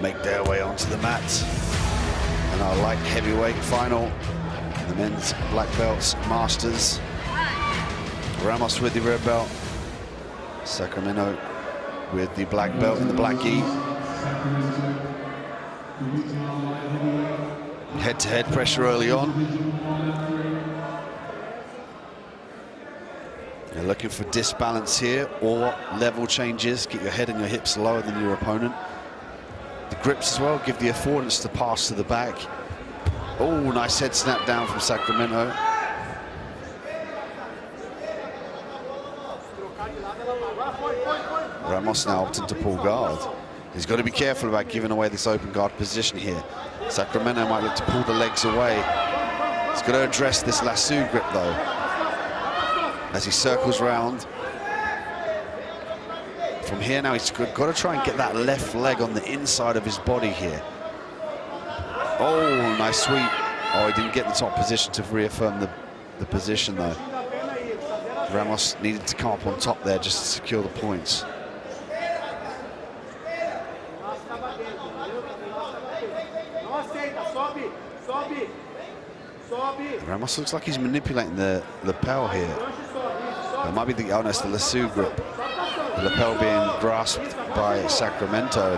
make their way onto the mat. And our light heavyweight final, the men's black belts masters. Ramos with the red belt, Sacramento with the black belt and the black gi. Head-to-head pressure early on. You're looking for disbalance here or level changes. Get your head and your hips lower than your opponent. The grips as well give the affordance to pass to the back. Oh, nice head snap down from Sacramento. Ramos now opting to pull guard. He's got to be careful about giving away this open guard position here. Sacramento might look to pull the legs away. He's got to address this lasso grip though, as he circles round. From here now, he's got to try and get that left leg on the inside of his body here. Oh, nice sweep. Oh, he didn't get the top position to reaffirm the position though. Ramos needed to come up on top there just to secure the points. Ramos looks like he's manipulating the lapel here. It might be the, oh no, it's the lasso grip. The lapel being grasped by Sacramento.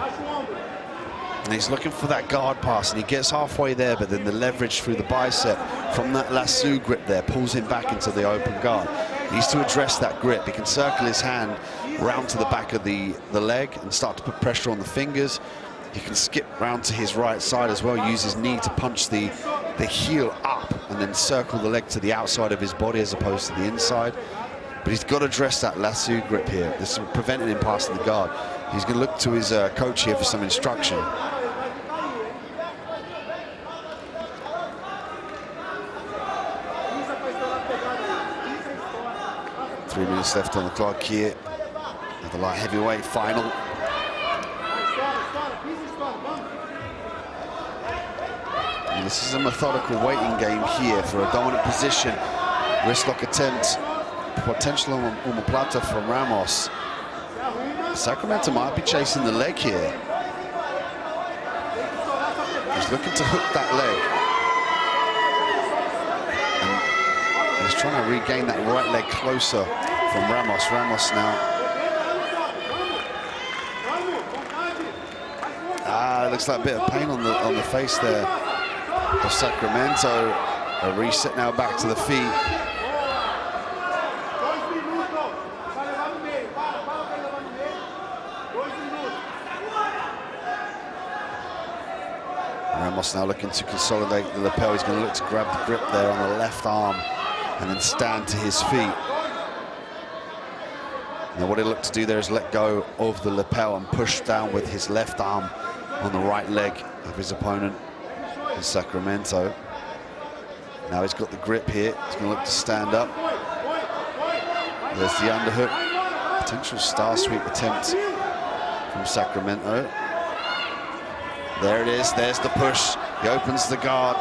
And he's looking for that guard pass, and he gets halfway there, but then the leverage through the bicep from that lasso grip there pulls him back into the open guard. He needs to address that grip. He can circle his hand round to the back of the leg and start to put pressure on the fingers. He can skip round to his right side as well, use his knee to punch the heel up and then circle the leg to the outside of his body as opposed to the inside. But he's got to address that lasso grip here. This is preventing him passing the guard. He's going to look to his coach here for some instruction. 3 minutes left on the clock here at the light heavyweight final. And this is a methodical waiting game here for a dominant position. Wrist lock attempt, potential omoplata from Ramos. Sacramento might be chasing the leg here. He's looking to hook that leg. And he's trying to regain that right leg closer from Ramos. Ramos now. It looks like a bit of pain on the face there of Sacramento. A reset now back to the feet. Ramos now looking to consolidate the lapel. He's going to look to grab the grip there on the left arm and then stand to his feet. Now what he'll look to do there is let go of the lapel and push down with his left arm on the right leg of his opponent, in Sacramento. Now he's got the grip here. He's going to look to stand up. There's the underhook. Potential star sweep attempt from Sacramento. There it is. There's the push. He opens the guard.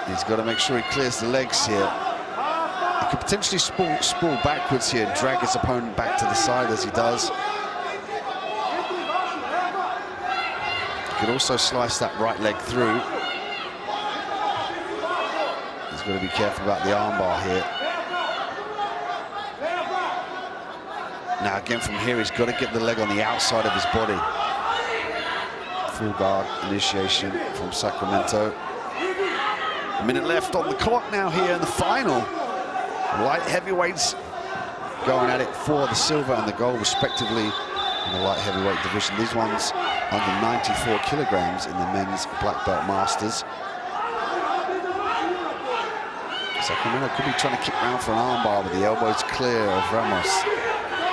He's got to make sure he clears the legs here. He could potentially sprawl backwards here and drag his opponent back to the side as he does. He could also slice that right leg through. He's got to be careful about the armbar here. Now again from here, he's got to get the leg on the outside of his body. Full guard initiation from Sacramento. A minute left on the clock now here in the final. Light heavyweights going at it for the silver and the gold respectively in the light heavyweight division. These ones under 94 kilograms in the men's black belt masters. Sacramento could be trying to kick round for an armbar, but the elbow's clear of Ramos.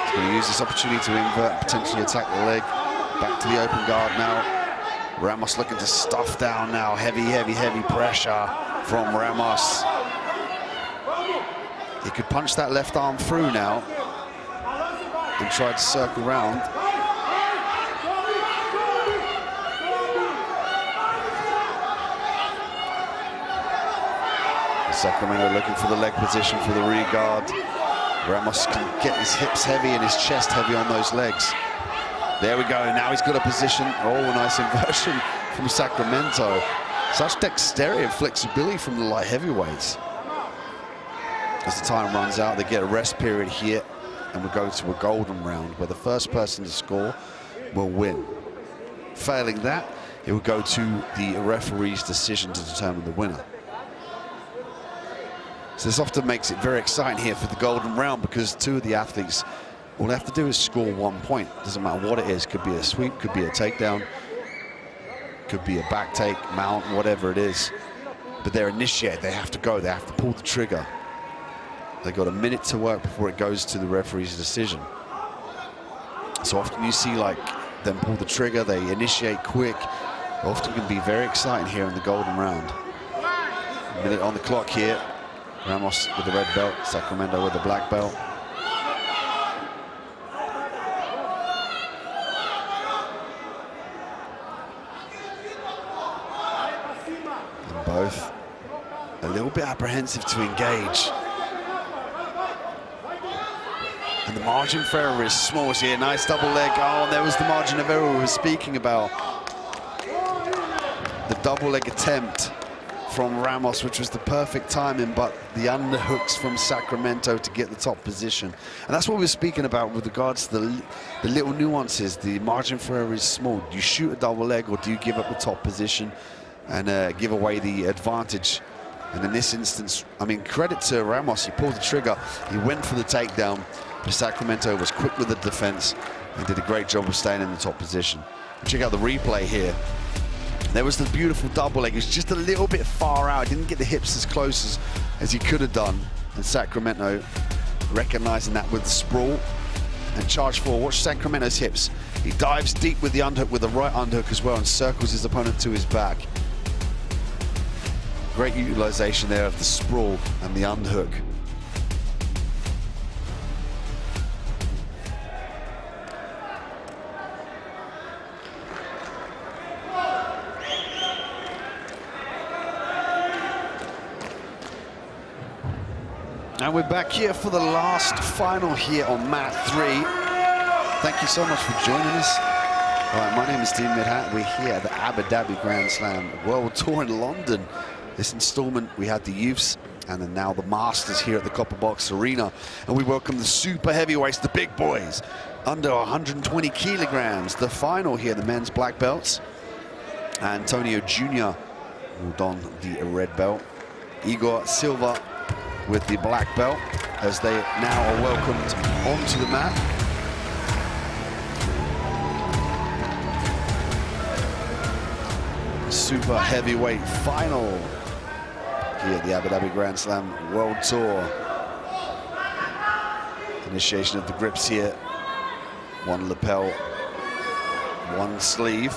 He's going to use this opportunity to invert, potentially attack the leg. Back to the open guard now. Ramos looking to stuff down now. Heavy, heavy, heavy pressure from Ramos. He could punch that left arm through now and try to circle round. Sacramento looking for the leg position for the rear guard. Ramos can get his hips heavy and his chest heavy on those legs. There we go, now he's got a position. Oh, nice inversion from Sacramento. Such dexterity and flexibility from the light heavyweights. As the time runs out, they get a rest period here, and we go to a golden round where the first person to score will win. Failing that, it will go to the referee's decision to determine the winner. So this often makes it very exciting here for the golden round, because two of the athletes, all they have to do is score 1 point. Doesn't matter what it is. Could be a sweep, could be a takedown, could be a back take, mount, whatever it is. But they're initiated. They have to go. They have to pull the trigger. They've got a minute to work before it goes to the referee's decision. So often you see like them pull the trigger, they initiate quick. Often can be very exciting here in the golden round. A minute on the clock here. Ramos with the red belt, Sacramento with the black belt. And both a little bit apprehensive to engage. And the margin for error is small here. Nice double leg. Oh, and there was the margin of error we were speaking about. The double leg attempt from Ramos, which was the perfect timing, but the underhooks from Sacramento to get the top position. And that's what we were speaking about with regards to the little nuances. The margin for error is small. Do you shoot a double leg, or do you give up the top position and give away the advantage? And in this instance, I mean, credit to Ramos. He pulled the trigger. He went for the takedown. But Sacramento was quick with the defense and did a great job of staying in the top position. Check out the replay here. There was the beautiful double leg. It was just a little bit far out. Didn't get the hips as close as he could have done. And Sacramento recognizing that with the sprawl and charge forward. Watch Sacramento's hips. He dives deep with the underhook, with the right underhook as well, and circles his opponent to his back. Great utilization there of the sprawl and the underhook. And we're back here for the last final here on mat 3. Thank you so much for joining us. All right, my name is Dean Midhat. We're here at the Abu Dhabi Grand Slam World Tour in London. This installment, we had the youths and then now the masters here at the Copper Box Arena. And we welcome the super heavyweights, the big boys, under 120 kilograms. The final here, the men's black belts. Antonio Jr. will don the red belt. Igor Silva with the black belt, as they now are welcomed onto the mat. Super heavyweight final here at the Abu Dhabi Grand Slam World Tour. Initiation of the grips here. One lapel, one sleeve.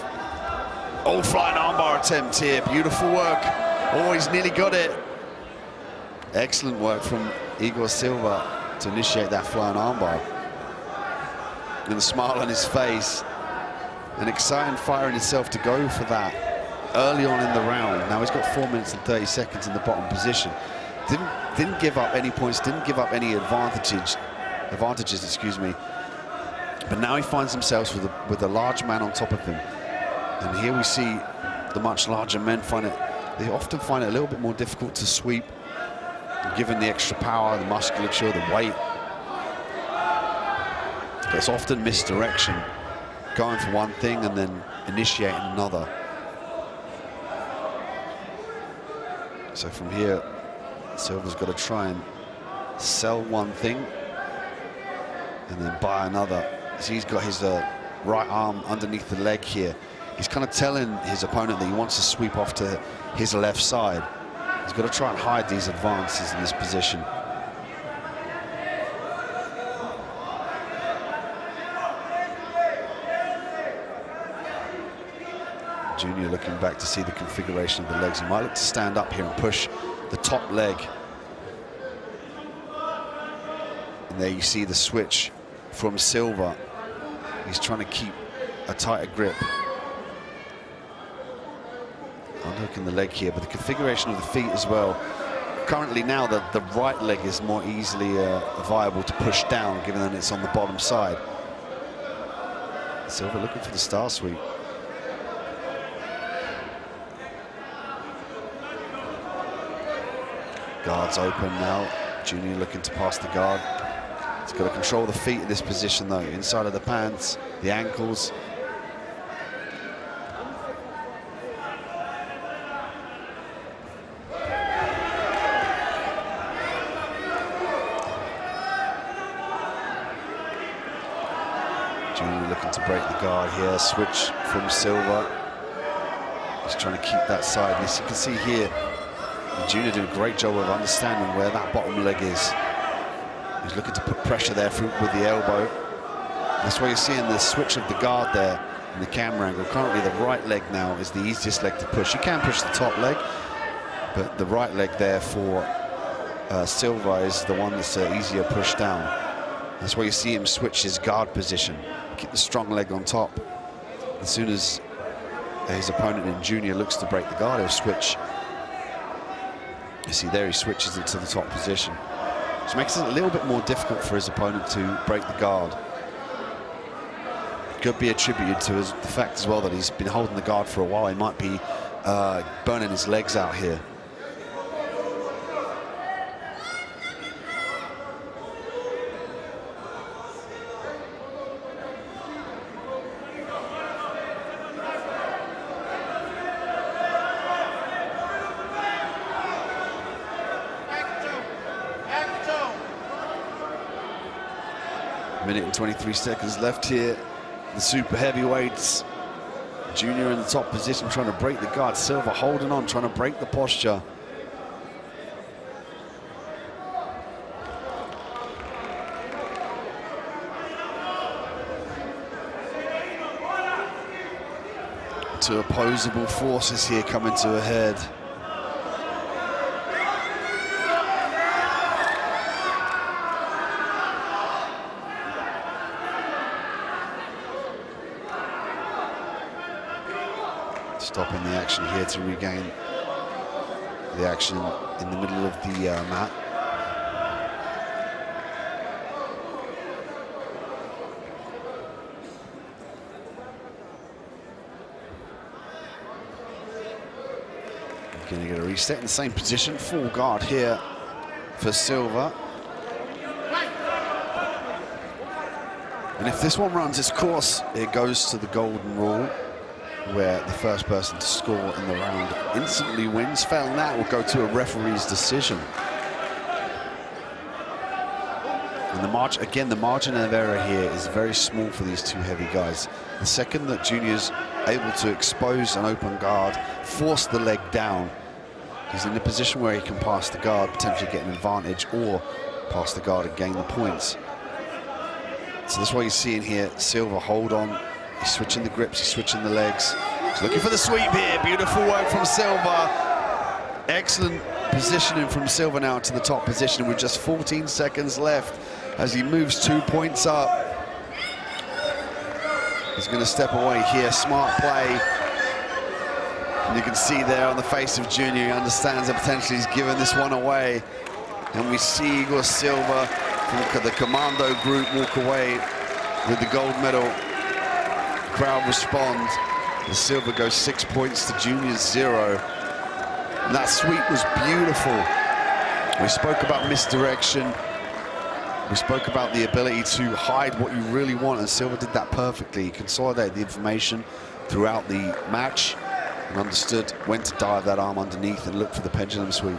Oh, flying armbar attempt here. Beautiful work. Oh, he's nearly got it. Excellent work from Igor Silva to initiate that flying armbar. And a smile on his face. An exciting fire in itself to go for that early on in the round. Now he's got 4 minutes and 30 seconds in the bottom position. Didn't give up any points, didn't give up any advantages, excuse me. But now he finds himself with a large man on top of him. And here we see the much larger men they often find it a little bit more difficult to sweep, given the extra power, the musculature, the weight. But it's often misdirection, going for one thing and then initiating another. So from here, Silva's got to try and sell one thing and then buy another. So he's got his right arm underneath the leg here. He's kind of telling his opponent that he wants to sweep off to his left side. He's got to try and hide these advances in this position. Junior looking back to see the configuration of the legs. He might look to stand up here and push the top leg. And there you see the switch from Silva. He's trying to keep a tighter grip. Unhooking the leg here, but the configuration of the feet as well. Currently now the right leg is more easily viable to push down, given that it's on the bottom side. Silva looking for the star sweep. Guard's open now. Junior looking to pass the guard. He's got to control the feet in this position though. Inside of the pants, the ankles. Junior looking to break the guard here. Switch from Silva. He's trying to keep that side. And as you can see here, Junior did a great job of understanding where that bottom leg is. He's looking to put pressure there with the elbow. That's why you're seeing the switch of the guard there in the camera angle. Currently the right leg now is the easiest leg to push. You can push the top leg, but the right leg there for Silva is the one that's easier push down. That's why you see him switch his guard position. Keep the strong leg on top. As soon as his opponent in Junior looks to break the guard, he'll switch. You see there he switches it to the top position. Which makes it a little bit more difficult for his opponent to break the guard. Could be attributed to the fact as well that he's been holding the guard for a while. He might be burning his legs out here. Minute and 23 seconds left here. The super heavyweights. Junior in the top position trying to break the guard. Silva holding on, trying to break the posture. Two opposable forces here coming to a head. Stopping the action here to regain the action in the middle of the mat. Going to get a reset in the same position. Full guard here for Silva. And if this one runs its course, it goes to the golden rule, where the first person to score in the round instantly wins. Failing that will go to a referee's decision. And the margin of error here is very small for these two heavy guys. The second that Junior's able to expose an open guard, force the leg down, he's in a position where he can pass the guard, potentially get an advantage, or pass the guard and gain the points. So that's why you're seeing here Silva hold on. He's switching the grips, he's switching the legs. He's looking for the sweep here. Beautiful work from Silva. Excellent positioning from Silva now to the top position with just 14 seconds left as he moves 2 points up. He's going to step away here. Smart play. And you can see there on the face of Junior, he understands that potentially he's given this one away. And we see Igor Silva from the commando group walk away with the gold medal. Crowd respond. The Silva goes 6 points to Junior's 0. And that sweep was beautiful. We spoke about misdirection. We spoke about the ability to hide what you really want, and Silva did that perfectly. He consolidated the information throughout the match and understood when to dive that arm underneath and look for the pendulum sweep.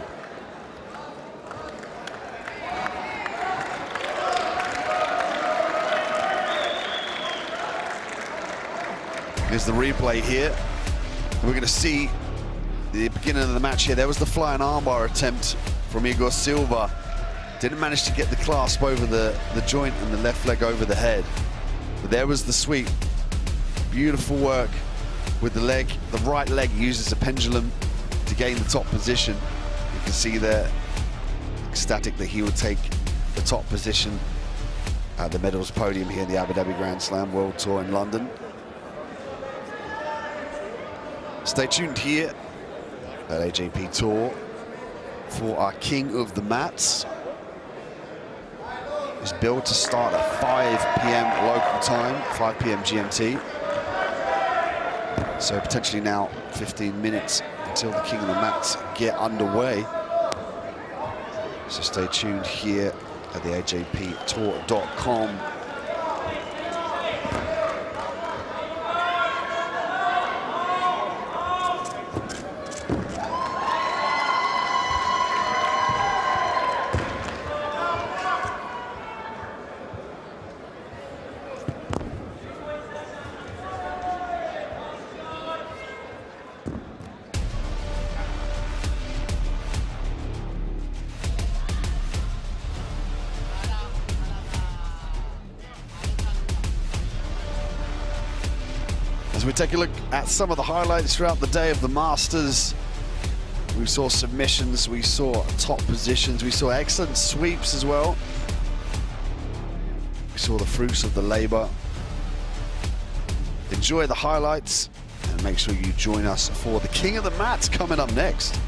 Here's the replay here. We're going to see the beginning of the match here. There was the flying armbar attempt from Igor Silva. Didn't manage to get the clasp over the joint and the left leg over the head. But there was the sweep. Beautiful work with the leg. The right leg uses a pendulum to gain the top position. You can see there, ecstatic that he would take the top position at the medals podium here in the Abu Dhabi Grand Slam World Tour in London. Stay tuned here at AJP Tour for our King of the Mats. It's billed to start at 5 p.m. local time, 5 p.m. GMT. So potentially now 15 minutes until the King of the Mats get underway. So stay tuned here at the AJPtour.com. As we take a look at some of the highlights throughout the day of the Masters, we saw submissions, we saw top positions, we saw excellent sweeps as well. We saw the fruits of the labor. Enjoy the highlights and make sure you join us for the King of the Mats coming up next.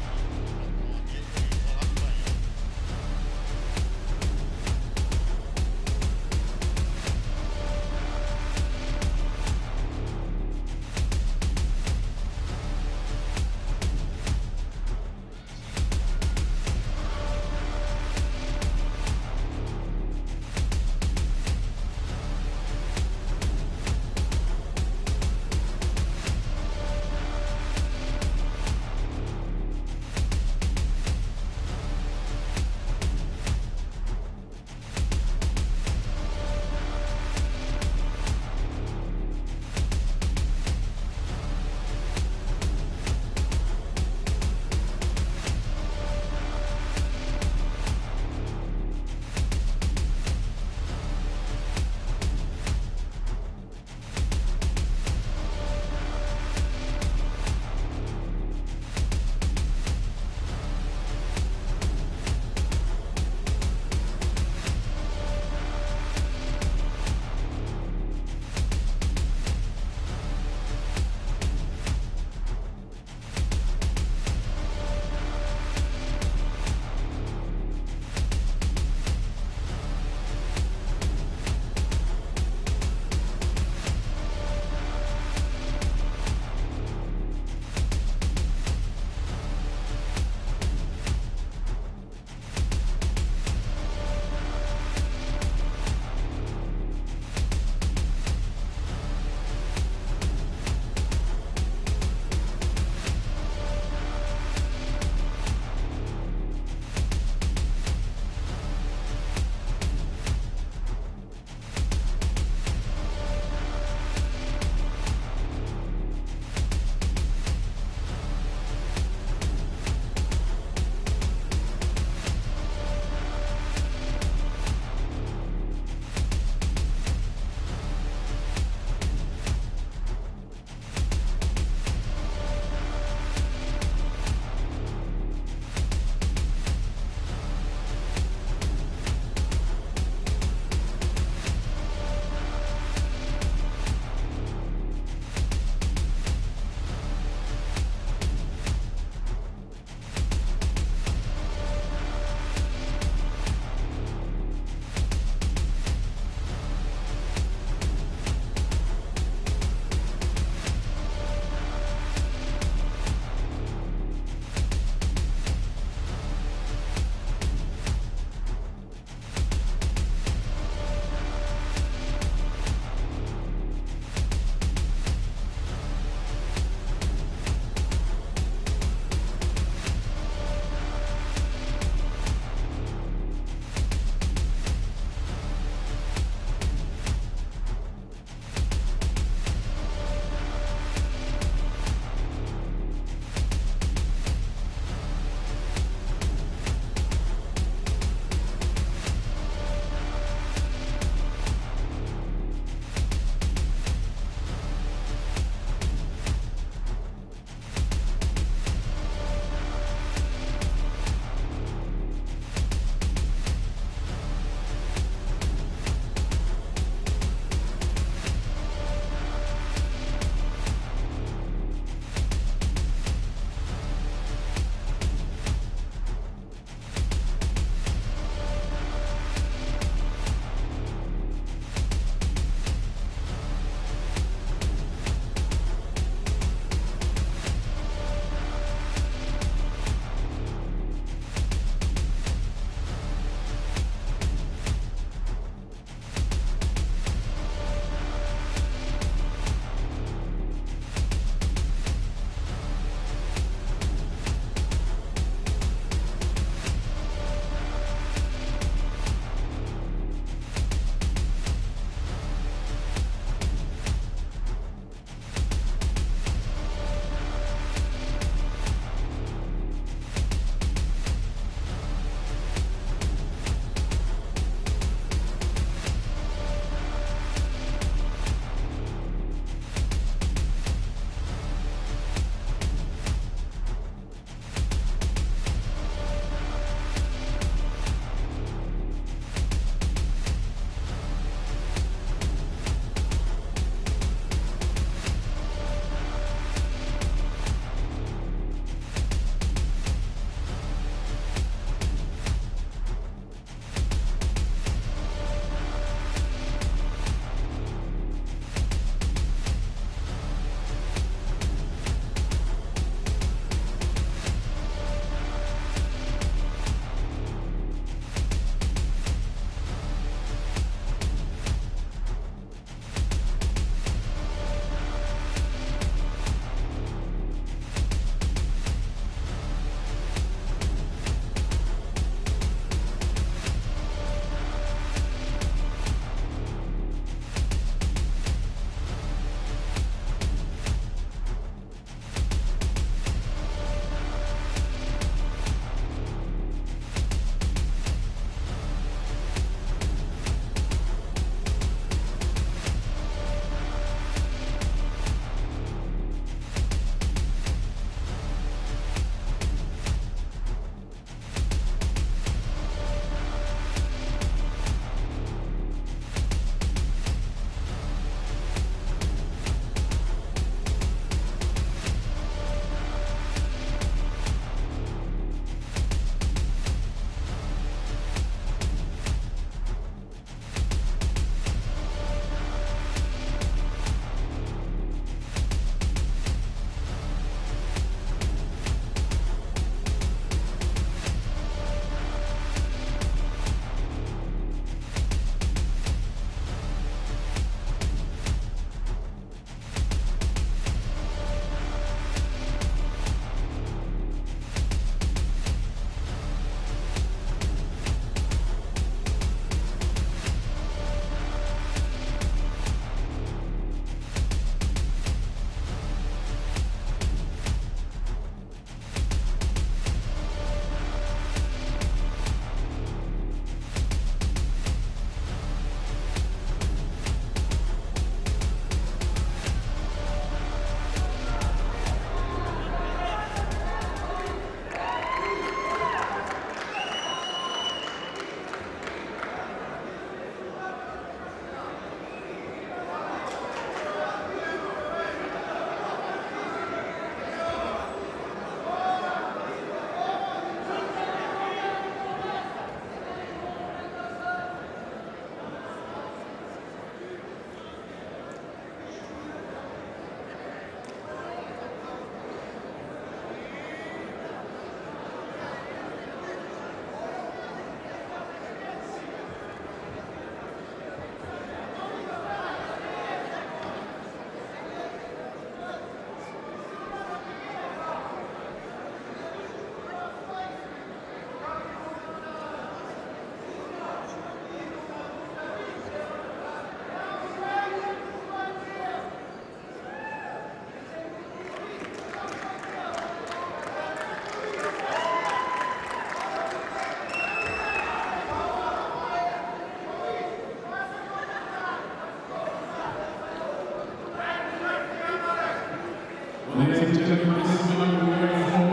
Ladies and gentlemen, this is what we're waiting for.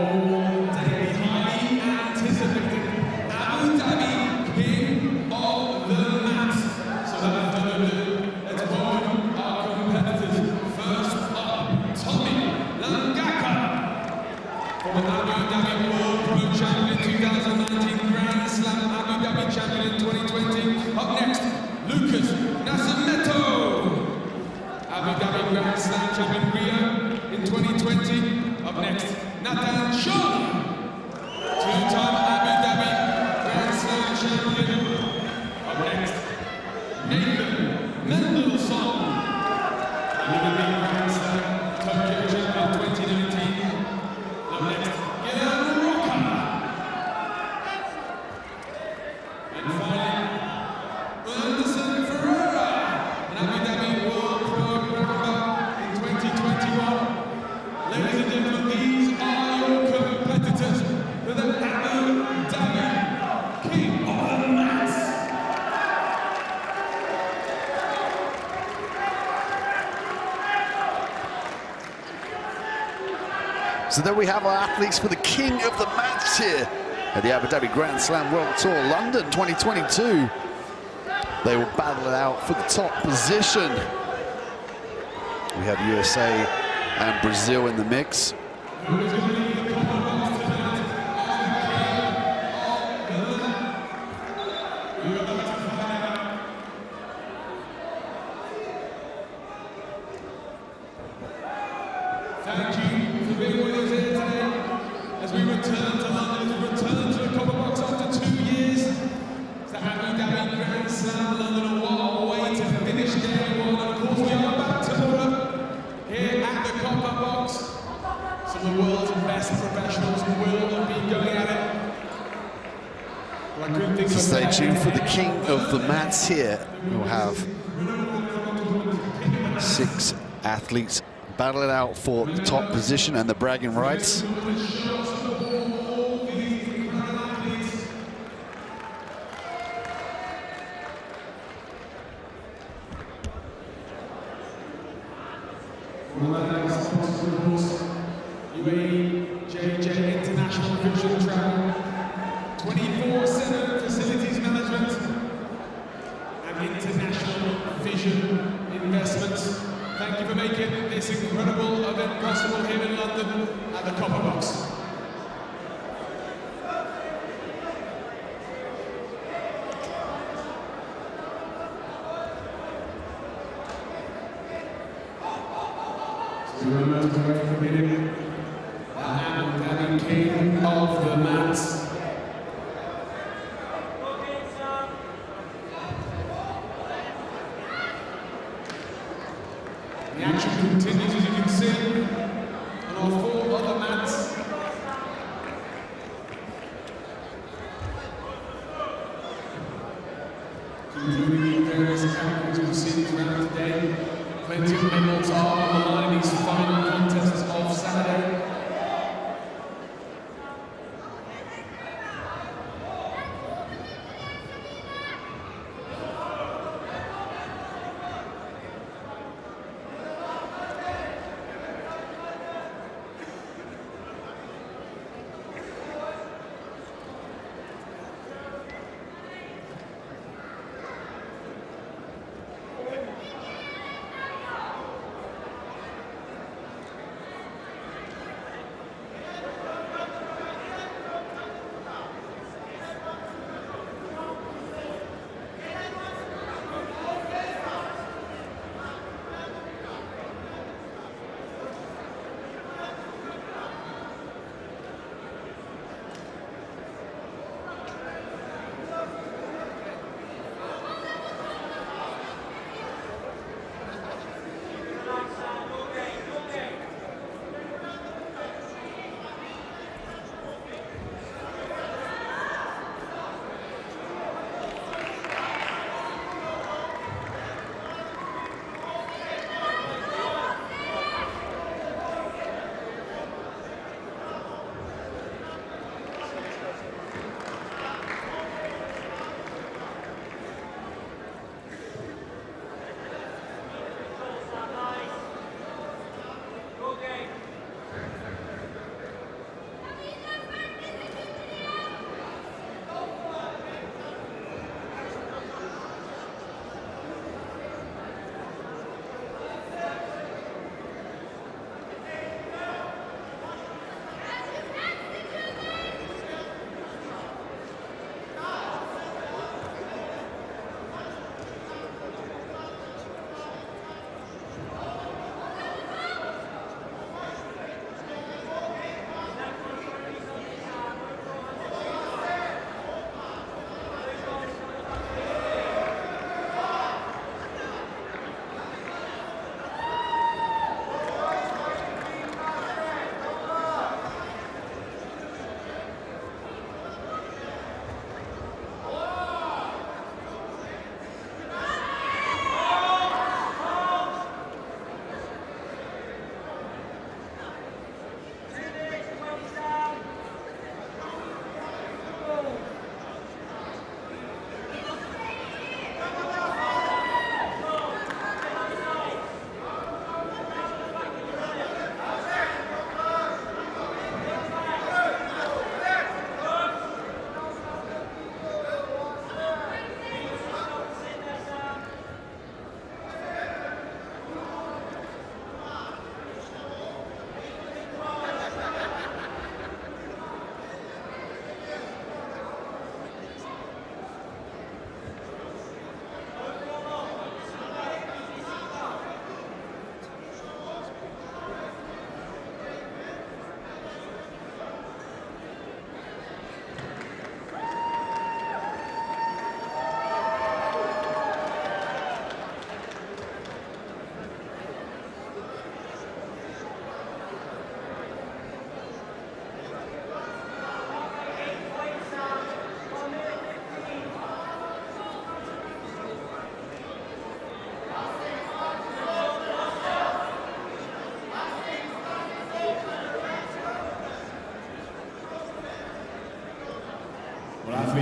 The highly anticipated Abu Dhabi King of the Mat. So without further ado, let's welcome our competitors. First up, Tommy Langaka, from Abu Dhabi World Pro Champion 2019, Grand Slam Abu Dhabi Champion in 2020. Up next, Lucas Nascimento, Abu Dhabi Grand Slam Champion Rio in 2020. Up next, Nathan Shaw, two-time Abu Dhabi Grand Slam Champion. Up next, Nathan Mendelssohn, Abu Dhabi Grand Slam Tokyo Champion 2019. Up next, Gillian Rocker. And finally, Anderson Ferreira, an Abu Dhabi World Pro member in 2021. Ladies and gentlemen, these are your competitors for the Abu Dhabi King of the Mat. So there we have our athletes for the King of the Mats here at the Abu Dhabi Grand Slam World Tour London 2022. They will battle it out for the top position. We have USA and Brazil in the mix. Thank you for being with us here today as we return to London, as we return to the Copper Box after 2 years. It's the Abu Dhabi Grand Slam London. What a way to finish day one. Of course, we are back tomorrow here at the Copper Box. Some of the world's best professionals will be going at it. Well, I couldn't think So of stay that. tuned for the King of the Mats here. We'll have 6 athletes battle it out for the top position and the bragging rights. UAE JJ International Vision Travel, 24/7 facilities management, and international vision investments. Thank you for making this incredible event possible here in London at the Copper Box. So remember to wait for a minute. Abu Dhabi King of the Mat. The action continues, as you can see, on our 4 other mats. Including the various categories we've seen throughout today. Plenty of medals are on the line in these final contests of Saturday.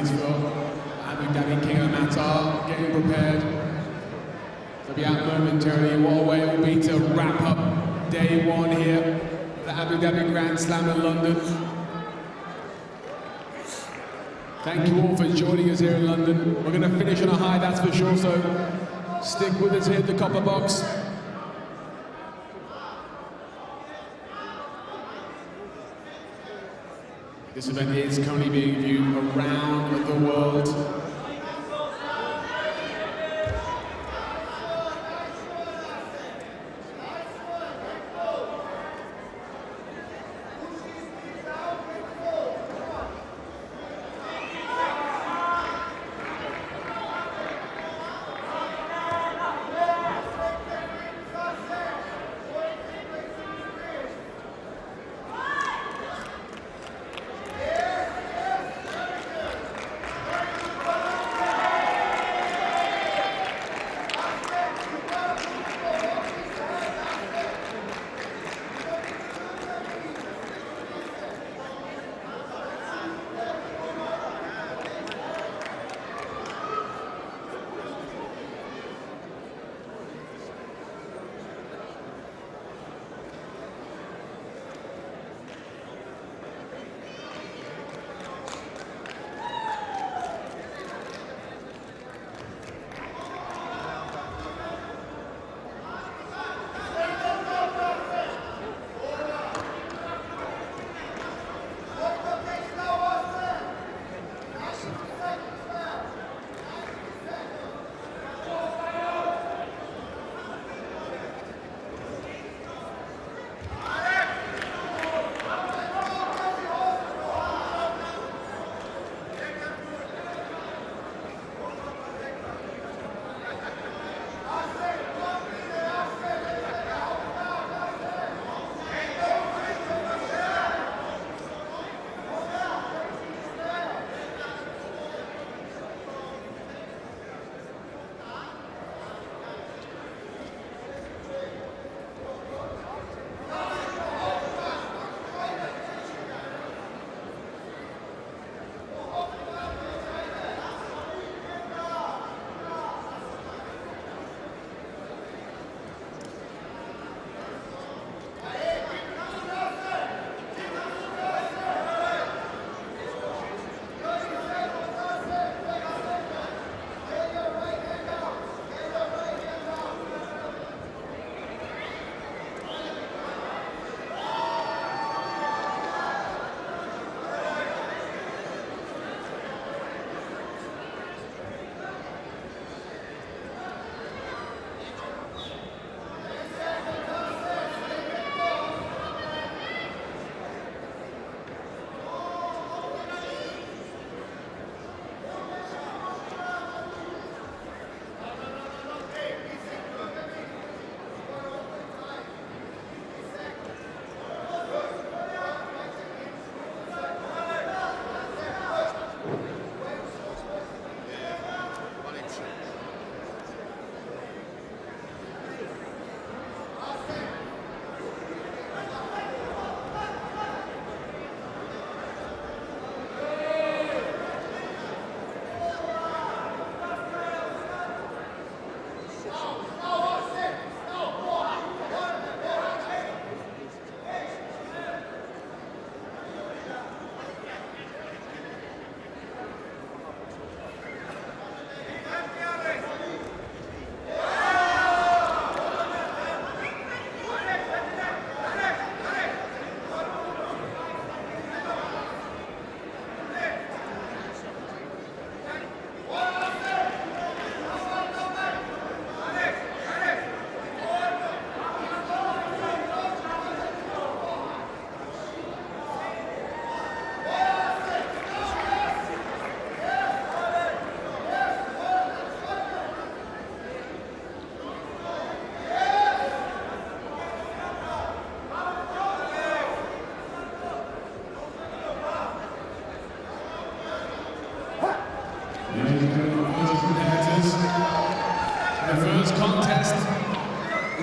Saudis for Abu Dhabi King of the Mat are getting prepared. They'll be out momentarily. What a way it will be to wrap up day one here at the Abu Dhabi Grand Slam in London. Thank you all for joining us here in London. We're going to finish on a high, that's for sure, so stick with us here at the Copper Box. This event is currently being viewed around the world.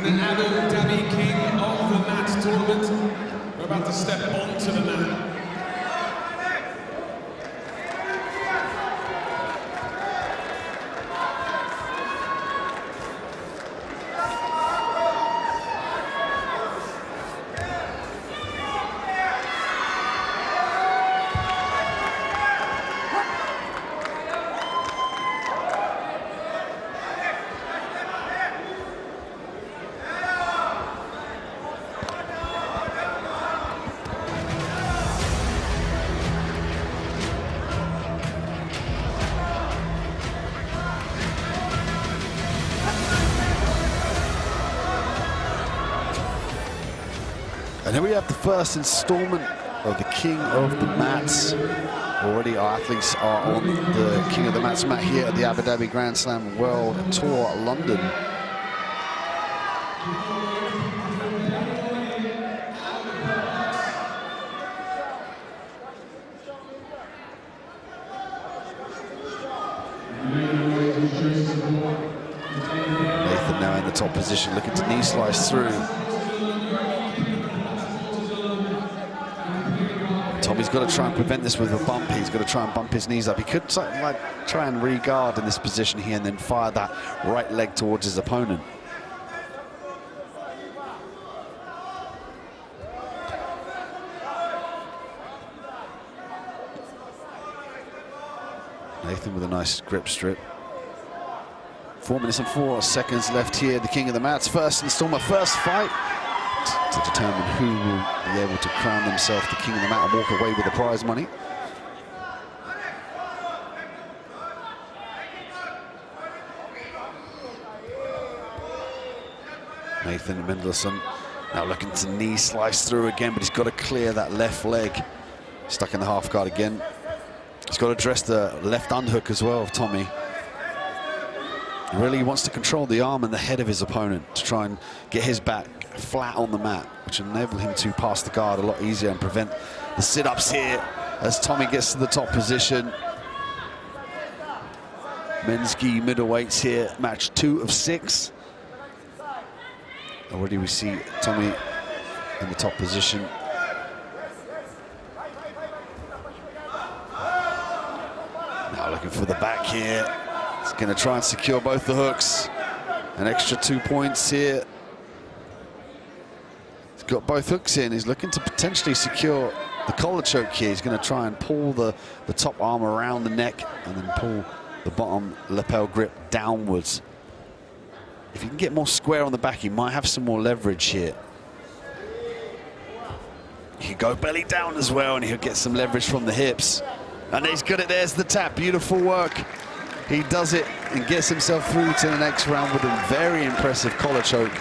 and the Abu Dhabi King of the Mat tournament. We're about to step onto the mat. And here we have the first installment of the King of the Mats. Already our athletes are on the King of the Mats mat here at the Abu Dhabi Grand Slam World Tour London. Nathan now in the top position, looking to knee slice through. Tommy's got to try and prevent this with a bump. He's got to try and bump his knees up. He could try and re-guard in this position here and then fire that right leg towards his opponent. Nathan with a nice grip strip. 4 minutes and 4 seconds left here. The King of the Mats, first installment, first fight to determine who will be able to crown themselves the King of the Mat and walk away with the prize money. Nathan Mendelsohn now looking to knee slice through again, but he's got to clear that left leg. Stuck in the half guard again. He's got to address the left unhook as well of Tommy. He really wants to control the arm and the head of his opponent to try and get his back flat on the mat, which will enable him to pass the guard a lot easier and prevent the sit-ups here as Tommy gets to the top position. Men's gi middleweights here, match 2 of 6. Already we see Tommy in the top position. Now looking for the back here. He's going to try and secure both the hooks. An extra 2 points here. He's got both hooks in. He's looking to potentially secure the collar choke here. He's going to try and pull the top arm around the neck and then pull the bottom lapel grip downwards. If he can get more square on the back, he might have some more leverage here. He can go belly down as well, and he'll get some leverage from the hips. And he's got it. There's the tap. Beautiful work. He does it and gets himself through to the next round with a very impressive collar choke.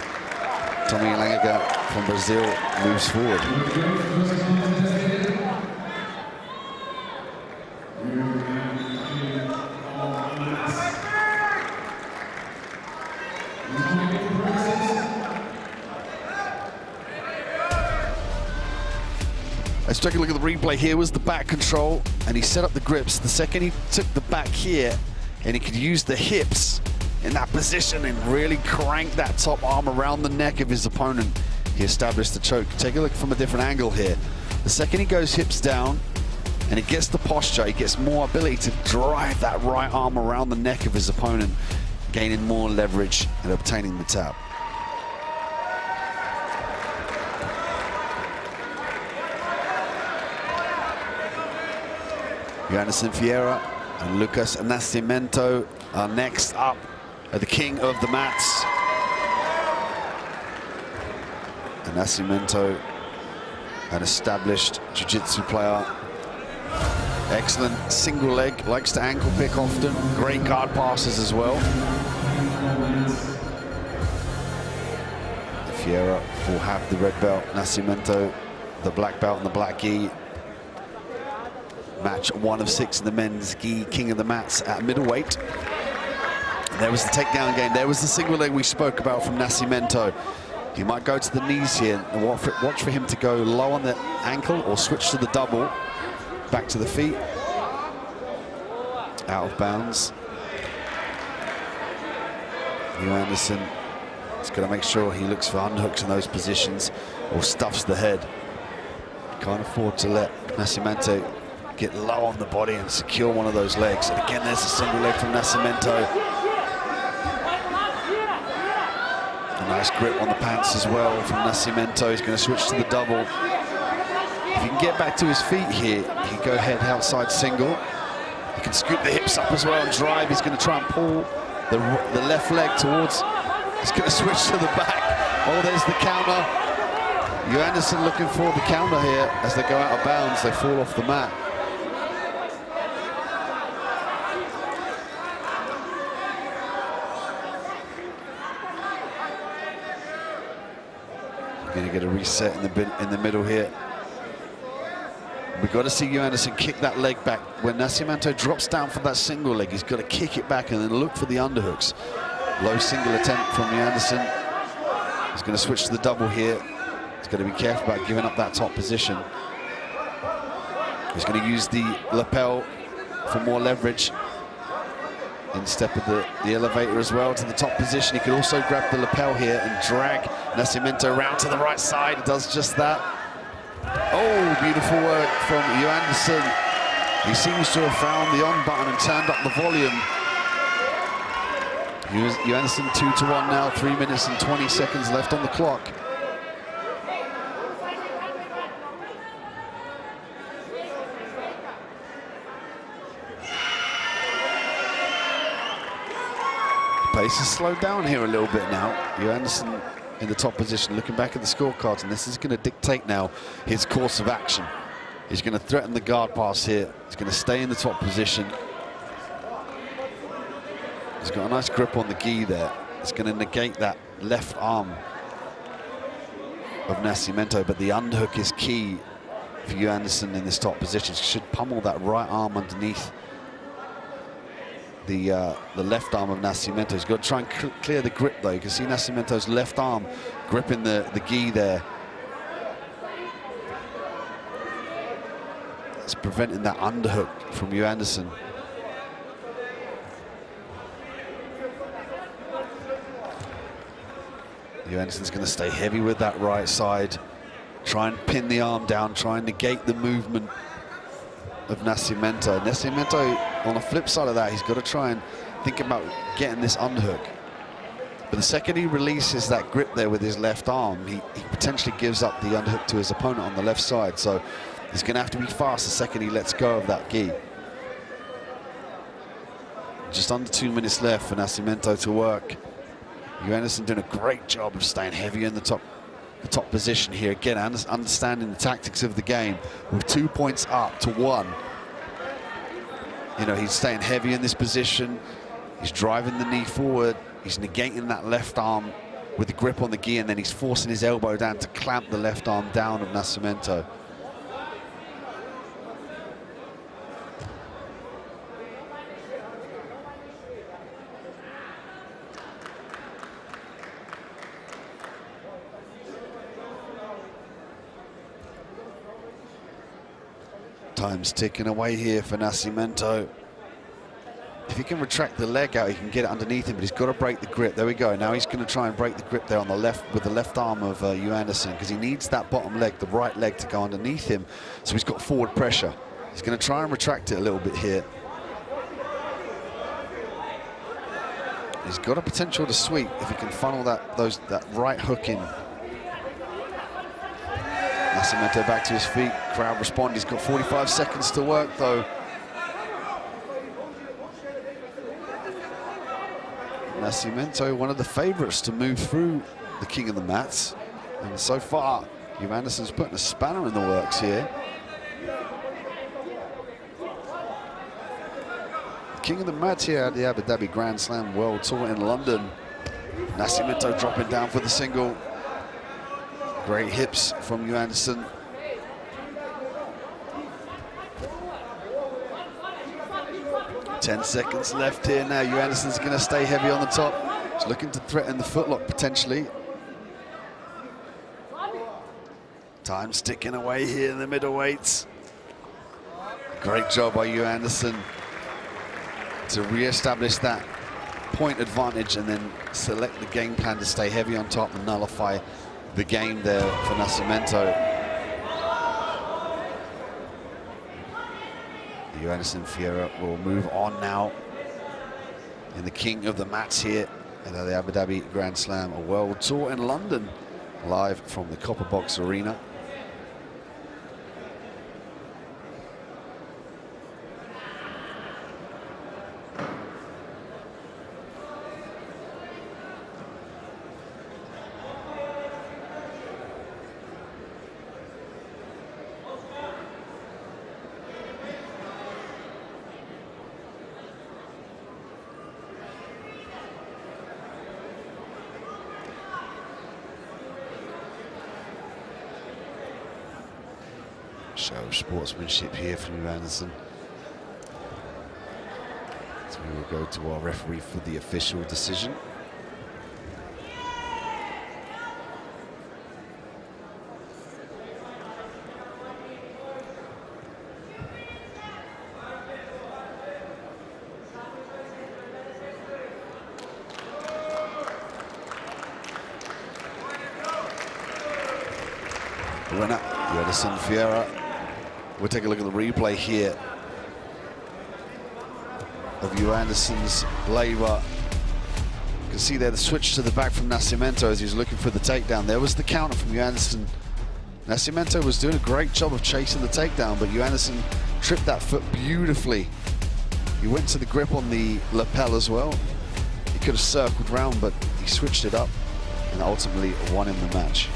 Tommy Langaga from Brazil moves forward. Let's take a look at the replay. Here was the back control, and he set up the grips. The second he took the back here, and he could use the hips in that position and really crank that top arm around the neck of his opponent, he established the choke. Take a look from a different angle here. The second he goes hips down, and he gets the posture, he gets more ability to drive that right arm around the neck of his opponent, gaining more leverage and obtaining the tap. Anderson Vieira and Lucas Nascimento are next up at the King of the Mats. And Nascimento, an established jiu-jitsu player. Excellent single leg, likes to ankle pick often. Great guard passes as well. Vieira will have the red belt. Nascimento, the black belt and the black gi. Match 1 of 6 in the men's gi King of the Mats at middleweight. There was the takedown game. There was the single leg we spoke about from Nascimento. He might go to the knees here and watch for him to go low on the ankle or switch to the double. Back to the feet. Out of bounds. Hugh Anderson is going to make sure he looks for unhooks in those positions or stuffs the head. Can't afford to let Nascimento get low on the body and secure one of those legs. And again, there's a single leg from Nascimento. A nice grip on the pants as well from Nascimento. He's going to switch to the double. If he can get back to his feet here, he can go head outside single. He can scoop the hips up as well and drive. He's going to try and pull the left leg towards. He's going to switch to the back. Oh, there's the counter. Hugh Anderson looking for the counter here. As they go out of bounds, they fall off the mat. Going to get a reset in the middle here. We've got to see Anderson kick that leg back. When Nascimento drops down for that single leg, he's got to kick it back and then look for the underhooks. Low single attempt from Anderson. He's going to switch to the double here. He's got to be careful about giving up that top position. He's going to use the lapel for more leverage. In step of the elevator as well to the top position. He could also grab the lapel here and drag Nascimento around to the right side. He does just that. Oh, beautiful work from Anderson. He seems to have found the on button and turned up the volume. Anderson 2-1 now, 3 minutes and 20 seconds left on the clock. Pace has slowed down here a little bit now. Anderson in the top position, looking back at the scorecards, and this is going to dictate now his course of action. He's going to threaten the guard pass here. He's going to stay in the top position. He's got a nice grip on the gi there. It's going to negate that left arm of Nascimento, but the underhook is key for Anderson in this top position. He should pummel that right arm underneath the left arm of Nascimento. He's got to try and clear the grip though. You can see Nascimento's left arm gripping the gi there. It's preventing that underhook from Anderson. Anderson's going to stay heavy with that right side, try and pin the arm down, try and negate the movement of Nascimento. Nascimento, on the flip side of that, he's got to try and think about getting this underhook. But the second he releases that grip there with his left arm, he potentially gives up the underhook to his opponent on the left side. So he's going to have to be fast the second he lets go of that gi. Just under 2 minutes left for Nascimento to work. Anderson doing a great job of staying heavy in the top position here. Again, understanding the tactics of the game. With 2 points up to 1. You know, he's staying heavy in this position. He's driving the knee forward. He's negating that left arm with the grip on the gi, and then he's forcing his elbow down to clamp the left arm down of Nascimento. Time's ticking away here for Nascimento. If he can retract the leg out, he can get it underneath him, but he's got to break the grip. There we go. Now he's going to try and break the grip there on the left with the left arm of Anderson, because he needs that bottom leg, the right leg, to go underneath him. So he's got forward pressure. He's going to try and retract it a little bit here. He's got a potential to sweep if he can funnel that right hook in. Nascimento back to his feet. Crowd respond. He's got 45 seconds to work though. Nascimento, one of the favourites to move through the king of the mats, and so far Anderson's putting a spanner in the works here. King of the mats here at the Abu Dhabi Grand Slam World Tour in London. Nascimento dropping down for the single. Great hips from Anderson. Ten seconds left here now. Anderson's going to stay heavy on the top. He's looking to threaten the footlock potentially. Time's ticking away here in the middleweights. Great job by Anderson to re-establish that point advantage and then select the game plan to stay heavy on top and nullify the game there for Nascimento. Anderson Fiera will move on now in the king of the mats here at the Abu Dhabi Grand Slam, a world tour in London, live from the Copper Box Arena. Show of sportsmanship here from Anderson. So we will go to our referee for the official decision. Winner, Anderson Fiera. We'll take a look at the replay here of Anderson's labor. You can see there the switch to the back from Nascimento as he was looking for the takedown. There was the counter from Anderson. Nascimento was doing a great job of chasing the takedown, but Anderson tripped that foot beautifully. He went to the grip on the lapel as well. He could have circled round, but he switched it up and ultimately won him the match.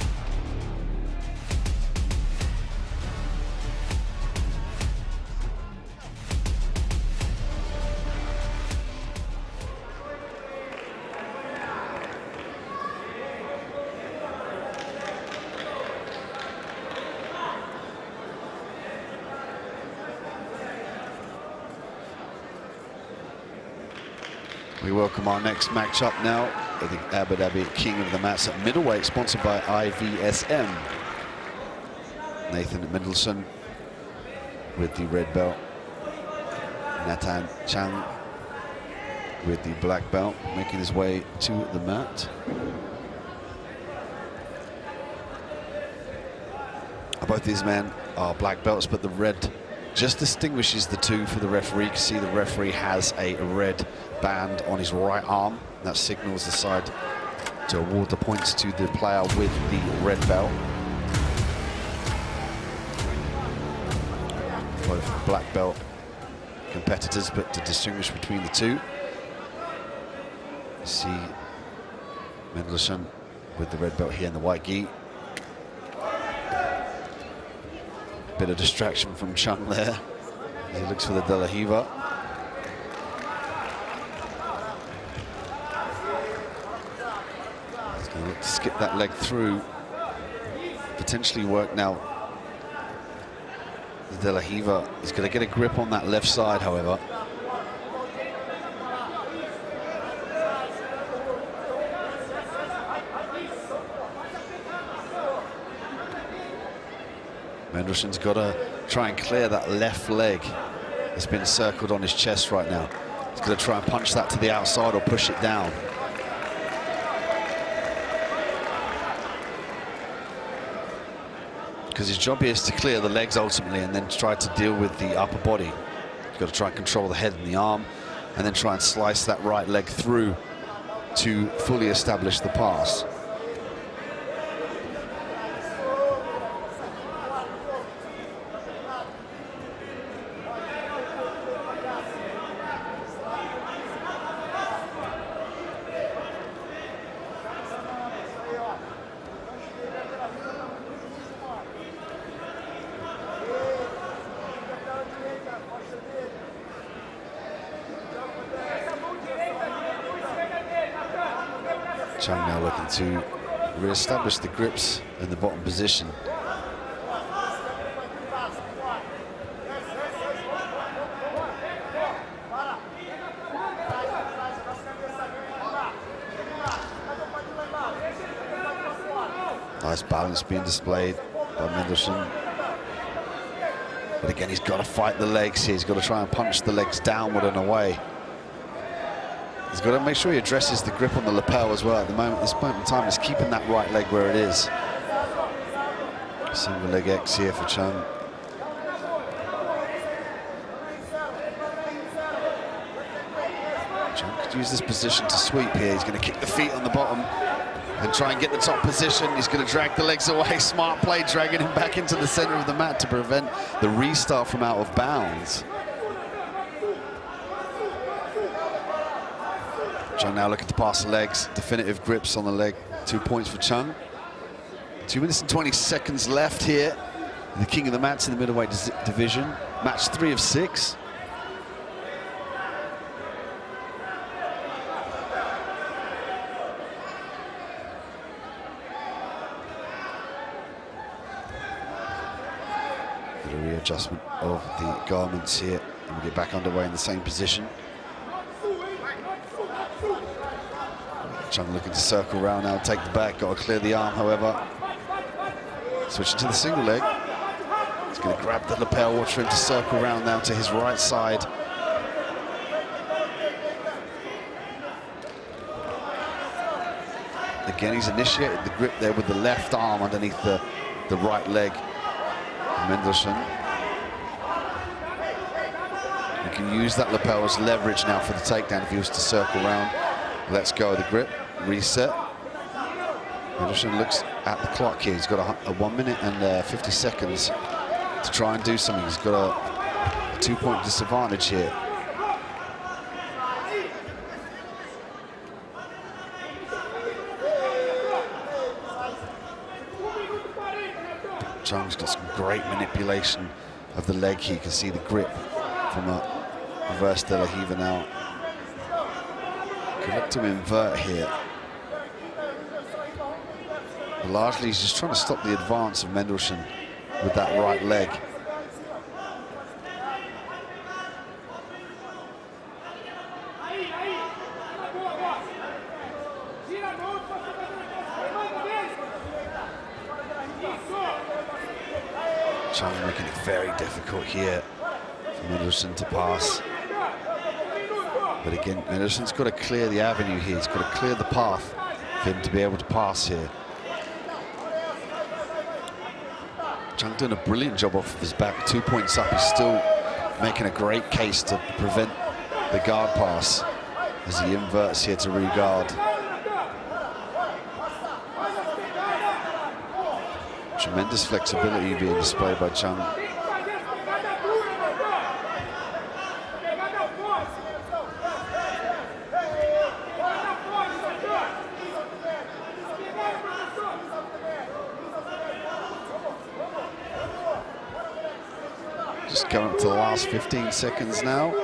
We welcome our next matchup now. The Abu Dhabi King of the Mats at middleweight, sponsored by IVSM. Nathan Mendelsohn with the red belt. Nathan Chang with the black belt, making his way to the mat. Both these men are black belts, but the red just distinguishes the two for the referee. You can see the referee has a red band on his right arm. That signals the side to award the points to the player with the red belt. Both black belt competitors, but to distinguish between the two, you see Mendelsohn with the red belt here in the white gi. Bit of distraction from Chung there as he looks for the De La Riva. He's going to look to skip that leg through, potentially work now. The De La Riva is going to get a grip on that left side, however. Mendelsohn's got to try and clear that left leg that's been circled on his chest right now. He's going to try and punch that to the outside or push it down. Because his job here is to clear the legs ultimately and then try to deal with the upper body. He's got to try and control the head and the arm and then try and slice that right leg through to fully establish the pass. Chung now looking to re-establish the grips in the bottom position. Nice balance being displayed by Mendelsohn. But again, he's got to fight the legs here. He's got to try and punch the legs downward and away. He's got to make sure he addresses the grip on the lapel as well. At the moment, this point in time, is keeping that right leg where it is. Single leg X here for Chung. Chung could use this position to sweep here. He's going to kick the feet on the bottom and try and get the top position. He's going to drag the legs away. Smart play, dragging him back into the center of the mat to prevent the restart from out of bounds. Chung now looking to pass the legs. Definitive grips on the leg. 2 points for Chung. 2 minutes and 20 seconds left here. The king of the mats in the middleweight division. Match 3 of 6. The adjustment of the garments here, and we get back underway in the same position. Chung looking to circle around now, take the back, got to clear the arm, however. Switching to the single leg. He's going to grab the lapel, watch for him to circle around now to his right side. Again, he's initiated the grip there with the left arm underneath the right leg. Mendelssohn. He can use that lapel as leverage now for the takedown if he was to circle around. Let's go of the grip, reset. Mendelssohn looks at the clock here. He's got a 1 minute and 50 seconds to try and do something. He's got a 2-point disadvantage here. Chung's got some great manipulation of the leg here. You can see the grip from a reverse de la Riva now. Could look to invert here. But largely he's just trying to stop the advance of Mendelssohn with that right leg. Chung making it very difficult here for Mendelssohn to pass. But again, Mendelssohn's got to clear the avenue here. He's got to clear the path for him to be able to pass here. Chung doing a brilliant job off of his back. 2 points up. He's still making a great case to prevent the guard pass as he inverts here to re-guard. Tremendous flexibility being displayed by Chung. Just going up to the last 15 seconds now.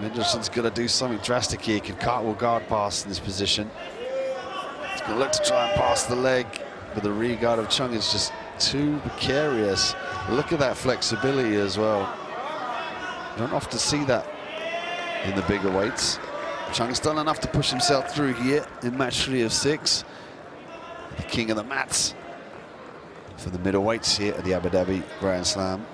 Mendelssohn's got to do something drastic here. He can cartwheel guard pass in this position. He's going to look to try and pass the leg, but the re-guard of Chung is just too precarious. Look at that flexibility as well. You don't often see that in the bigger weights. Chung's done enough to push himself through here in match 3 of 6. The king of the mats for the middleweights here at the Abu Dhabi Grand Slam.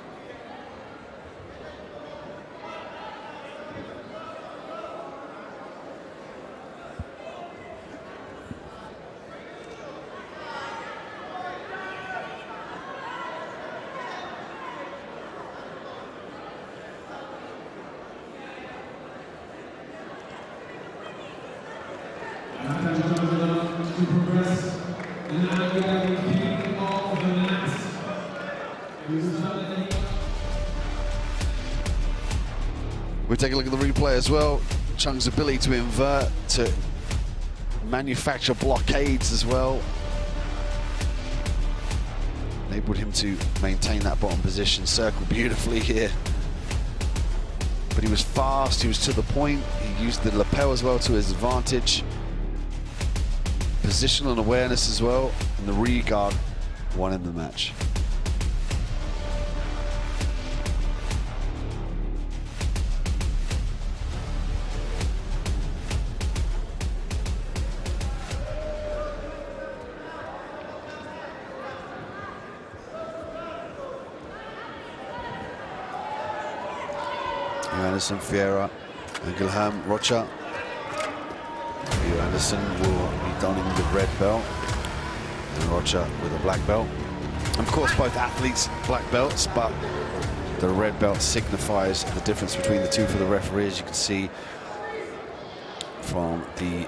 We take a look at the replay as well. Chung's ability to invert, to manufacture blockades as well, enabled him to maintain that bottom position, circle beautifully here. But he was fast, he was to the point, he used the lapel as well to his advantage. Positional and awareness as well, and the re-guard won in the match. Anderson, Fiera, and Guilherme Rocha. Anderson will be donning the red belt, and Rocha with a black belt. Of course, both athletes black belts, but the red belt signifies the difference between the two for the referee, as you can see from the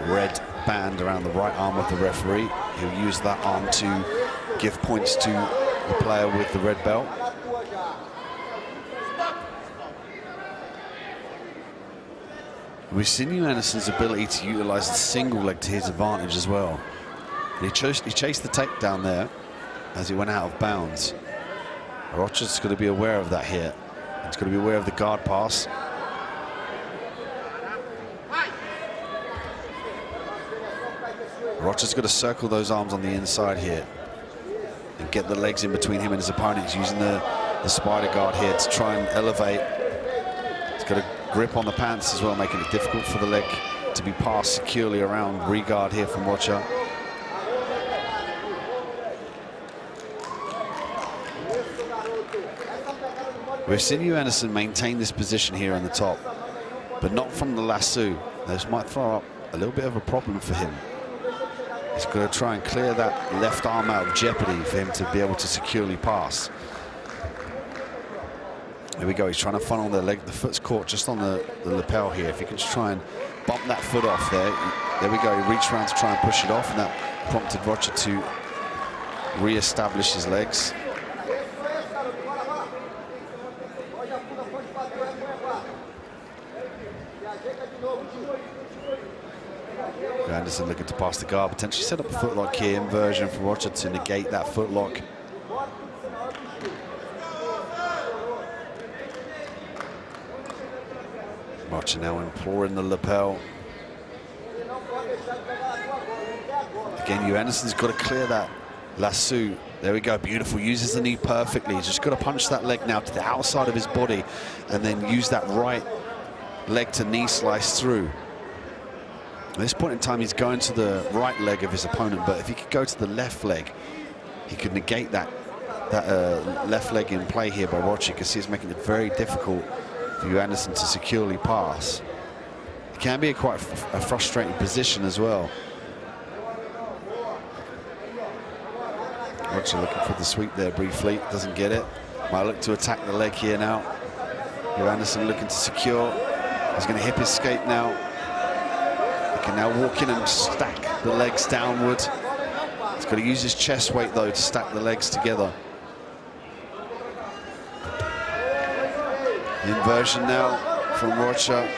red band around the right arm of the referee. He'll use that arm to give points to the player with the red belt. We've seen Anderson's ability to utilize the single leg to his advantage as well. He chased the takedown there as he went out of bounds. Rocha's got to be aware of that here. He's got to be aware of the guard pass. Rocha's got to circle those arms on the inside here. and get the legs in between him and his opponent. He's using the spider guard here to try and elevate. He's got a grip on the pants as well, making it difficult for the leg to be passed securely around. Regard here from Rocha. We've seen Anderson maintain this position here on the top, but not from the lasso. This might throw up a little bit of a problem for him. He's got to try and clear that left arm out of jeopardy for him to be able to securely pass. Here we go, he's trying to funnel the leg. The foot's caught just on the lapel here. If he can just try and bump that foot off there. There we go, he reached around to try and push it off, and that prompted Rocha to re-establish his legs. Anderson looking to pass the guard, potentially set up a footlock here, inversion for Rocha to negate that footlock. Rocha now imploring the lapel. Again, Anderson's got to clear that lasso. There we go, beautiful, uses the knee perfectly. He's just got to punch that leg now to the outside of his body and then use that right leg to knee slice through. At this point in time, he's going to the right leg of his opponent, but if he could go to the left leg, he could negate that left leg in play here by Rocha. You can see it's making it very difficult for Anderson to securely pass. It can be quite a frustrating position as well. Rocha looking for the sweep there briefly, doesn't get it. Might look to attack the leg here now. Anderson looking to secure. He's going to hip escape now. Can now walk in and stack the legs downward. He's got to use his chest weight though to stack the legs together. Inversion now from Rocha.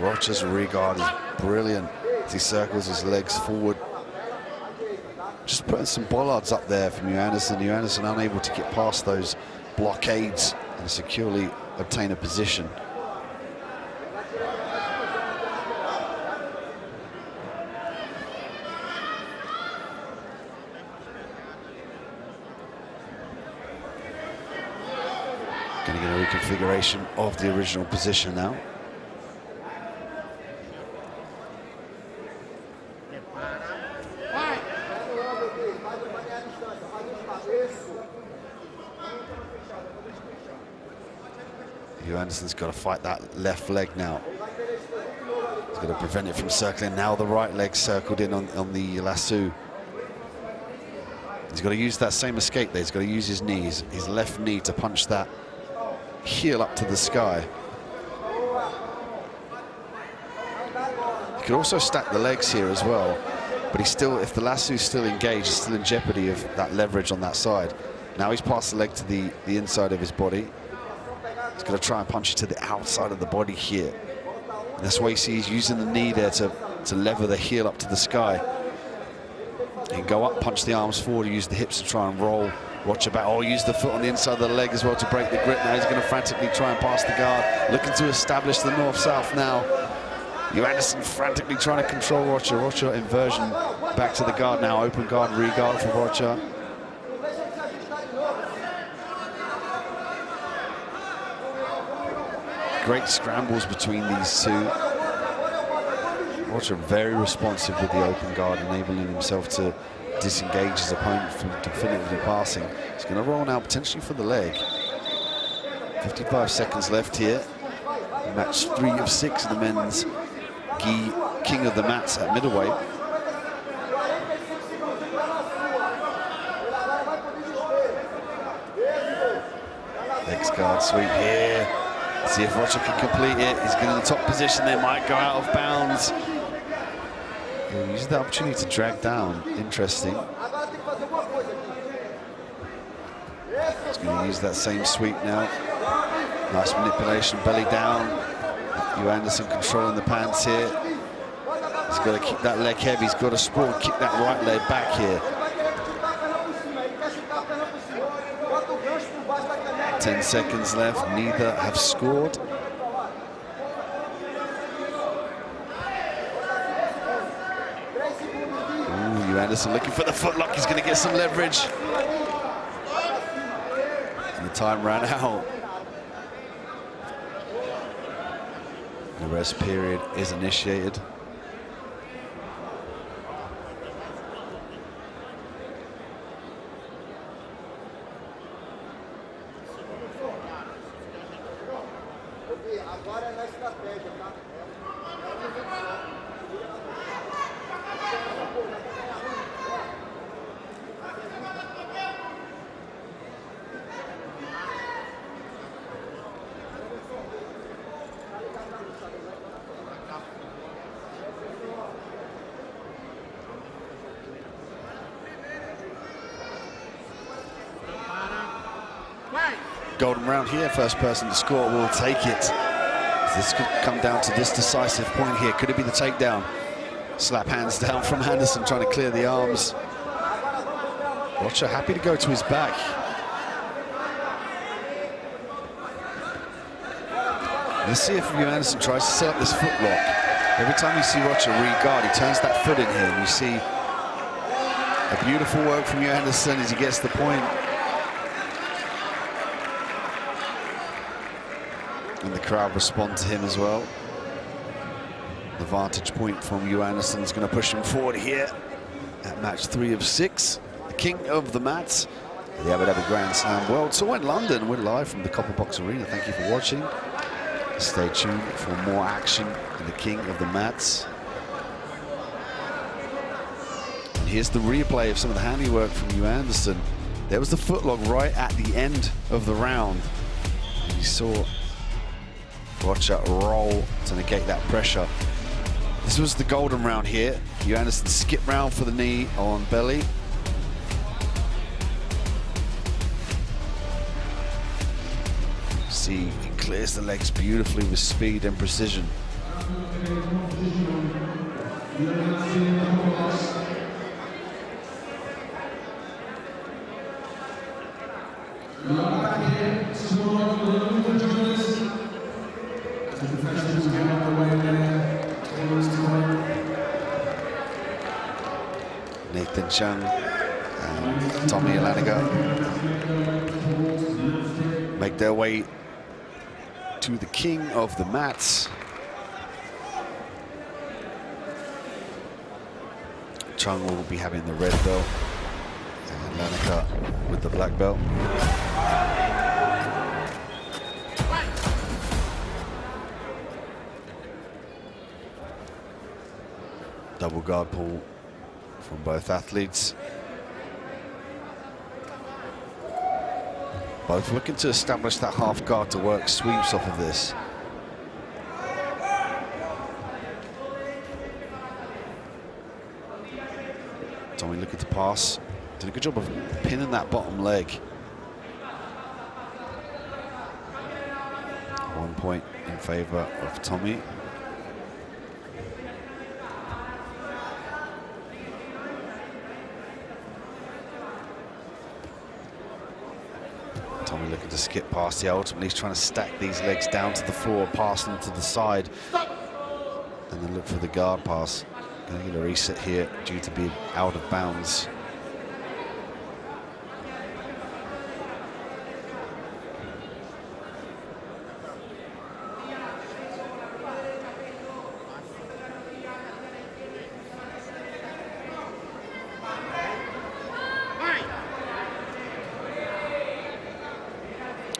Rocha's regard is brilliant as he circles his legs forward. Just putting some bollards up there from Anderson. Anderson unable to get past those blockades and securely obtain a position. Going to get a reconfiguration of the original position now. Anderson's got to fight that left leg now. He's got to prevent it from circling. Now the right leg circled in on the lasso. He's got to use that same escape there. He's got to use his knees, his left knee to punch that heel up to the sky. He could also stack the legs here as well, but he's still, if the lasso's still engaged, he's still in jeopardy of that leverage on that side. Now he's passed the leg to the inside of his body. He's going to try and punch it to the outside of the body here. And that's why you see he's using the knee there to lever the heel up to the sky. He can go up, punch the arms forward, use the hips to try and roll. Watch about, oh, use the foot on the inside of the leg as well to break the grip. Now he's going to frantically try and pass the guard, looking to establish the north-south now. Anderson frantically trying to control Rocha. Rocha inversion back to the guard now, open guard, re-guard for Rocha. Great scrambles between these two. Rocha very responsive with the open guard, enabling himself to disengage his opponent from definitively passing. He's going to roll now potentially for the leg. 55 seconds left here. Match 3 of 6 of the men's gi king of the mats at middleweight. Legs guard sweep here. See if Rocha can complete it. He's getting in the top position. They might go out of bounds. He'll use the opportunity to drag down. Interesting. He's going to use that same sweep now. Nice manipulation, belly down. Anderson controlling the pants here. He's got to keep that leg heavy. He's got to sprawl, kick that right leg back here. 10 seconds left, neither have scored. Anderson looking for the footlock. He's going to get some leverage. And the time ran out. The rest period is initiated. Golden round here, first person to score will take it. This could come down to this decisive point here. Could it be the takedown? Slap hands down from Anderson, trying to clear the arms. Rocha happy to go to his back. Let's see if Anderson tries to set up this foot lock. Every time you see Rocha re-guard, he turns that foot in here, and you see a beautiful work from Anderson as he gets the point. And the crowd respond to him as well. The vantage point from Anderson is going to push him forward here at match 3 of 6. The king of the mats, the Abu Dhabi Grand Slam World Tour in London. We're live from the Copper Box Arena. Thank you for watching. Stay tuned for more action in the king of the mats. And here's the replay of some of the handiwork from Anderson. There was the footlock right at the end of the round. And you saw Rocha roll to negate that pressure. This was the golden round here. Anderson skip round for the knee on belly. See, he clears the legs beautifully with speed and precision. Nathan Chung and Tommy Elaniga make their way to the king of the mats. Chung will be having the red belt and Elaniga with the black belt. Double guard pull from both athletes. Both looking to establish that half guard to work sweeps off of this. Tommy looking to pass. Did a good job of pinning that bottom leg. 1 point in favor of Tommy. Tommy looking to skip past the ultimately. He's trying to stack these legs down to the floor, pass them to the side, and then look for the guard pass. Going to get a reset here due to being out of bounds.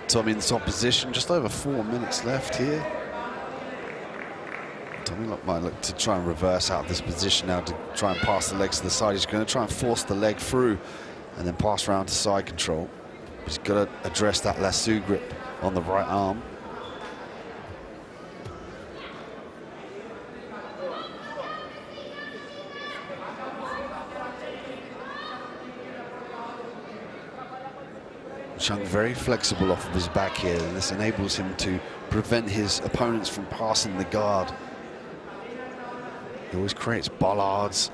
Tommy in the top position, just over 4 minutes left here. Tommy might look to try and reverse out this position now to try and pass the legs to the side. He's going to try and force the leg through and then pass around to side control. He's got to address that lasso grip on the right arm. Chung very flexible off of his back here, and this enables him to prevent his opponents from passing the guard. He always creates bollards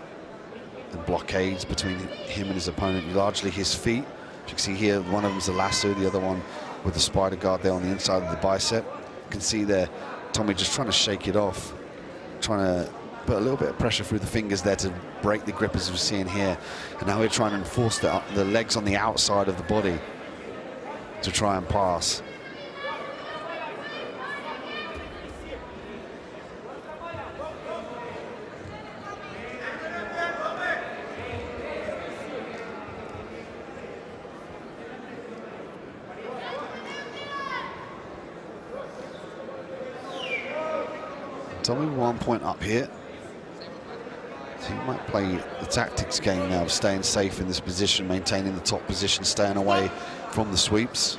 and blockades between him and his opponent, largely his feet. As you can see here, one of them's a lasso, the other one with the spider guard there on the inside of the bicep. You can see there, Tommy just trying to shake it off, trying to but a little bit of pressure through the fingers there to break the grip, as we're seeing here. And now we're trying to enforce the legs on the outside of the body to try and pass. Tommy 1 point up here. So he might play the tactics game now of staying safe in this position, maintaining the top position, staying away from the sweeps.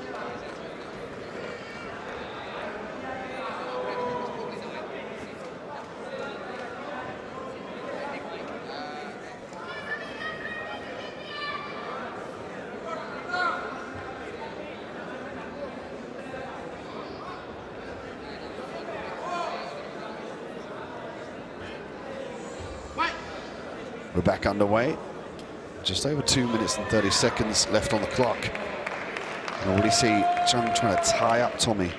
We're back underway. Just over 2 minutes and 30 seconds left on the clock. And already see Chung trying to tie up Tommy.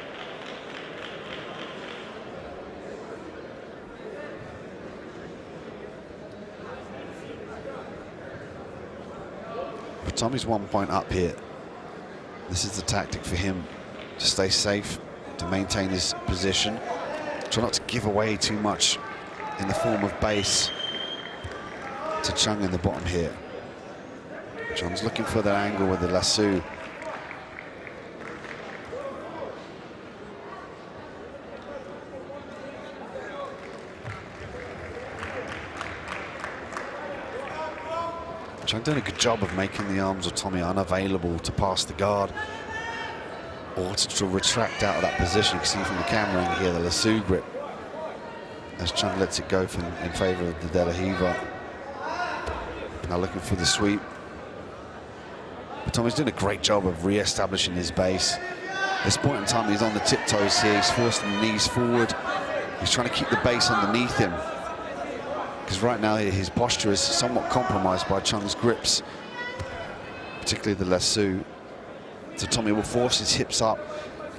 But Tommy's 1 point up here. This is the tactic for him, to stay safe, to maintain his position. Try not to give away too much in the form of base to Chung in the bottom here. Chung's looking for that angle with the lasso. Chung doing a good job of making the arms of Tommy unavailable to pass the guard or to retract out of that position. You can see from the camera angle here the lasso grip as Chung lets it go in favor of the De La Riva. Now looking for the sweep. But Tommy's doing a great job of re-establishing his base. At this point in time, he's on the tiptoes here. He's forcing the knees forward. He's trying to keep the base underneath him, because right now his posture is somewhat compromised by Chung's grips, particularly the lasso. So Tommy will force his hips up,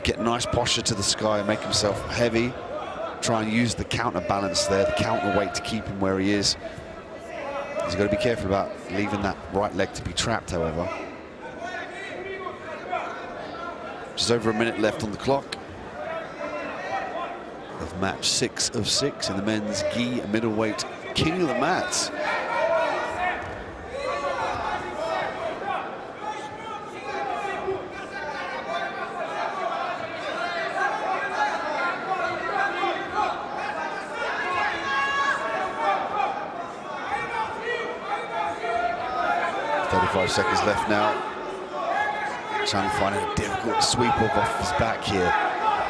get nice posture to the sky, and make himself heavy. Try and use the counterbalance there, the counterweight, to keep him where he is. He's got to be careful about leaving that right leg to be trapped, however. Just over a minute left on the clock of match 6 of 6 in the men's gi middleweight king of the mats. Seconds left now. Chung finding it difficult to sweep off his back here.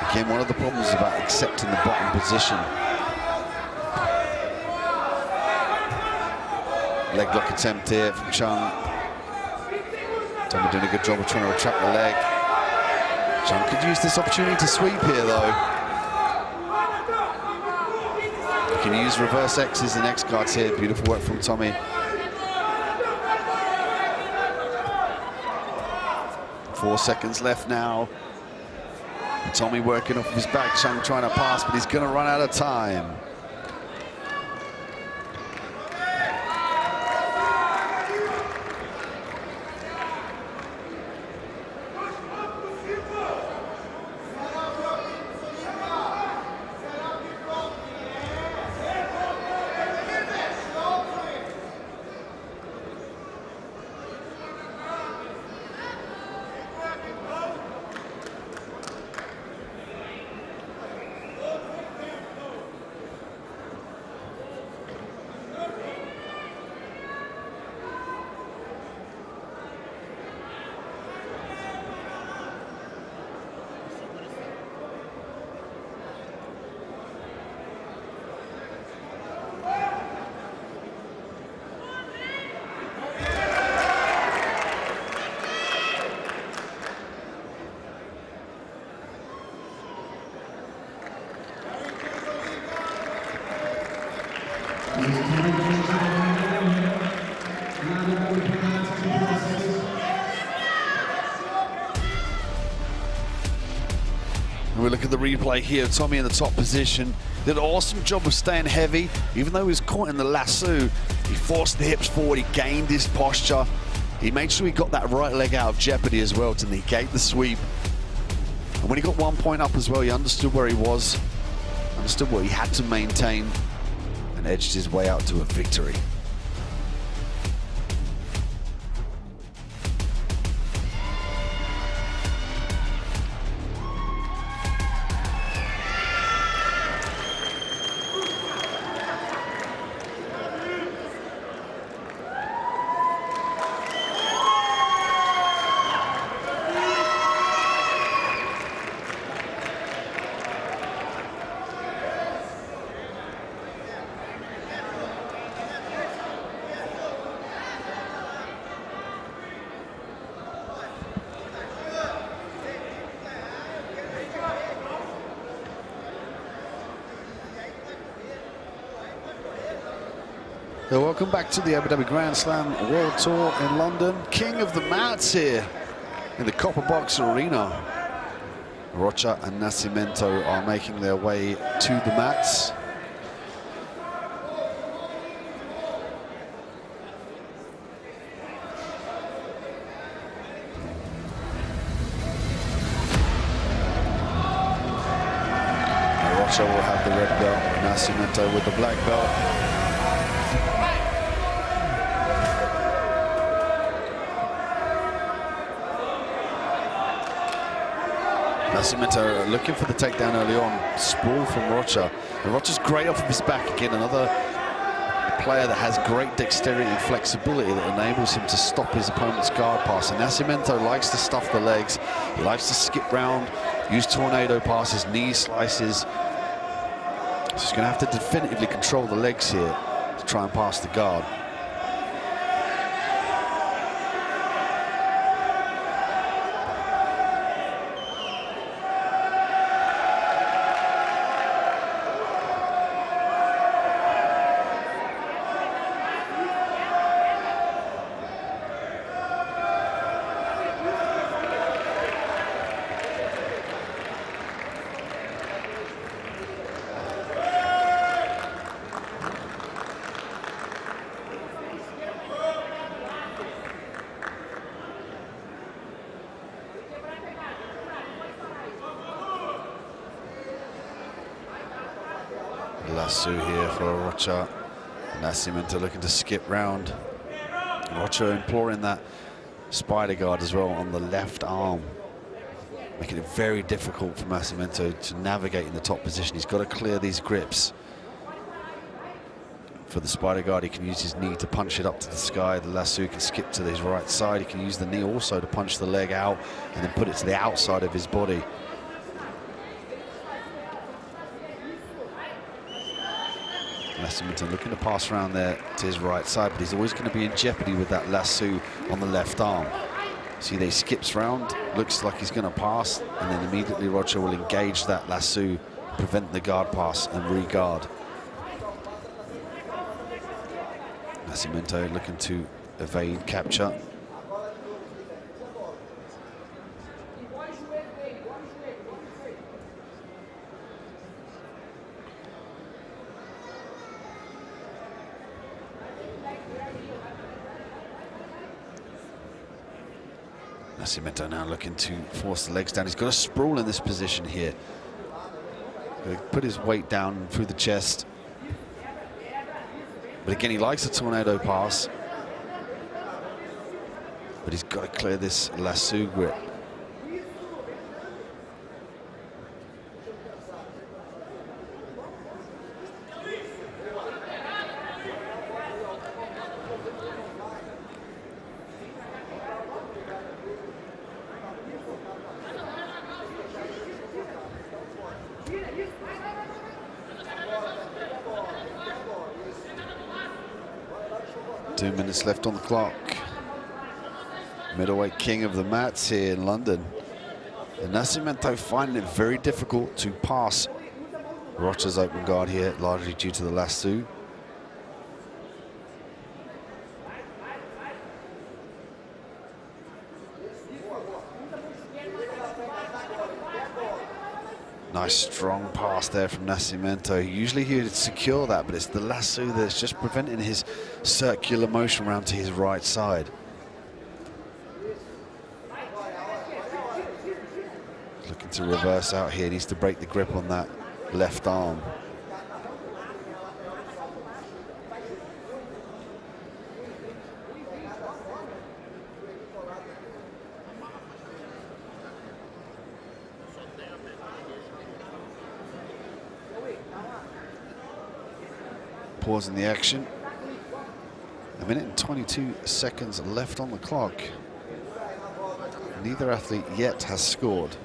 Again, one of the problems about accepting the bottom position. Leg lock attempt here from Chung. Tommy doing a good job of trying to retract the leg. Chung could use this opportunity to sweep here, though. He can use reverse X's and X guards here. Beautiful work from Tommy. 4 seconds left now. And Tommy working off of his back. Chung trying to pass, but he's going to run out of time. We look at the replay here. Tommy in the top position. Did an awesome job of staying heavy. Even though he was caught in the lasso, he forced the hips forward, he gained his posture. He made sure he got that right leg out of jeopardy as well to negate the sweep. And when he got 1 point up as well, he understood where he was, understood what he had to maintain, and edged his way out to a victory. So welcome back to the Abu Dhabi Grand Slam World Tour in London. King of the mats here in the Copper Box Arena. Rocha and Nascimento are making their way to the mats. Rocha will have the red belt, Nascimento with the black belt. Nascimento looking for the takedown early on, sprawl from Rocha. And Rocha's great off of his back again, another player that has great dexterity and flexibility that enables him to stop his opponent's guard pass. And Nascimento likes to stuff the legs, he likes to skip round, use tornado passes, knee slices. So he's going to have to definitively control the legs here to try and pass the guard. Lasso here for Rocha. Nascimento looking to skip round. Rocha imploring that spider guard as well on the left arm, making it very difficult for Nascimento to navigate in the top position. He's got to clear these grips. For the spider guard, he can use his knee to punch it up to the sky. The lasso can skip to his right side. He can use the knee also to punch the leg out and then put it to the outside of his body. Nascimento looking to pass around there to his right side, but he's always going to be in jeopardy with that lasso on the left arm. See, he skips round, looks like he's going to pass, and then immediately Rocha will engage that lasso, prevent the guard pass and re-guard. Nascimento looking to evade capture. Nascimento now looking to force the legs down. He's got to sprawl in this position here. Put his weight down through the chest. But again, he likes a tornado pass. But he's got to clear this lasso grip. Two minutes left on the clock. Middleweight king of the mats here in London. And Nascimento finding it very difficult to pass Rocha's open guard here, largely due to the lasso. Nice strong pass there from Nascimento. Usually he would secure that, but it's the lasso that's just preventing his circular motion around to his right side. Looking to reverse out here, needs to break the grip on that left arm. Pausing the action. 1 minute and 22 seconds left on the clock. Neither athlete yet has scored.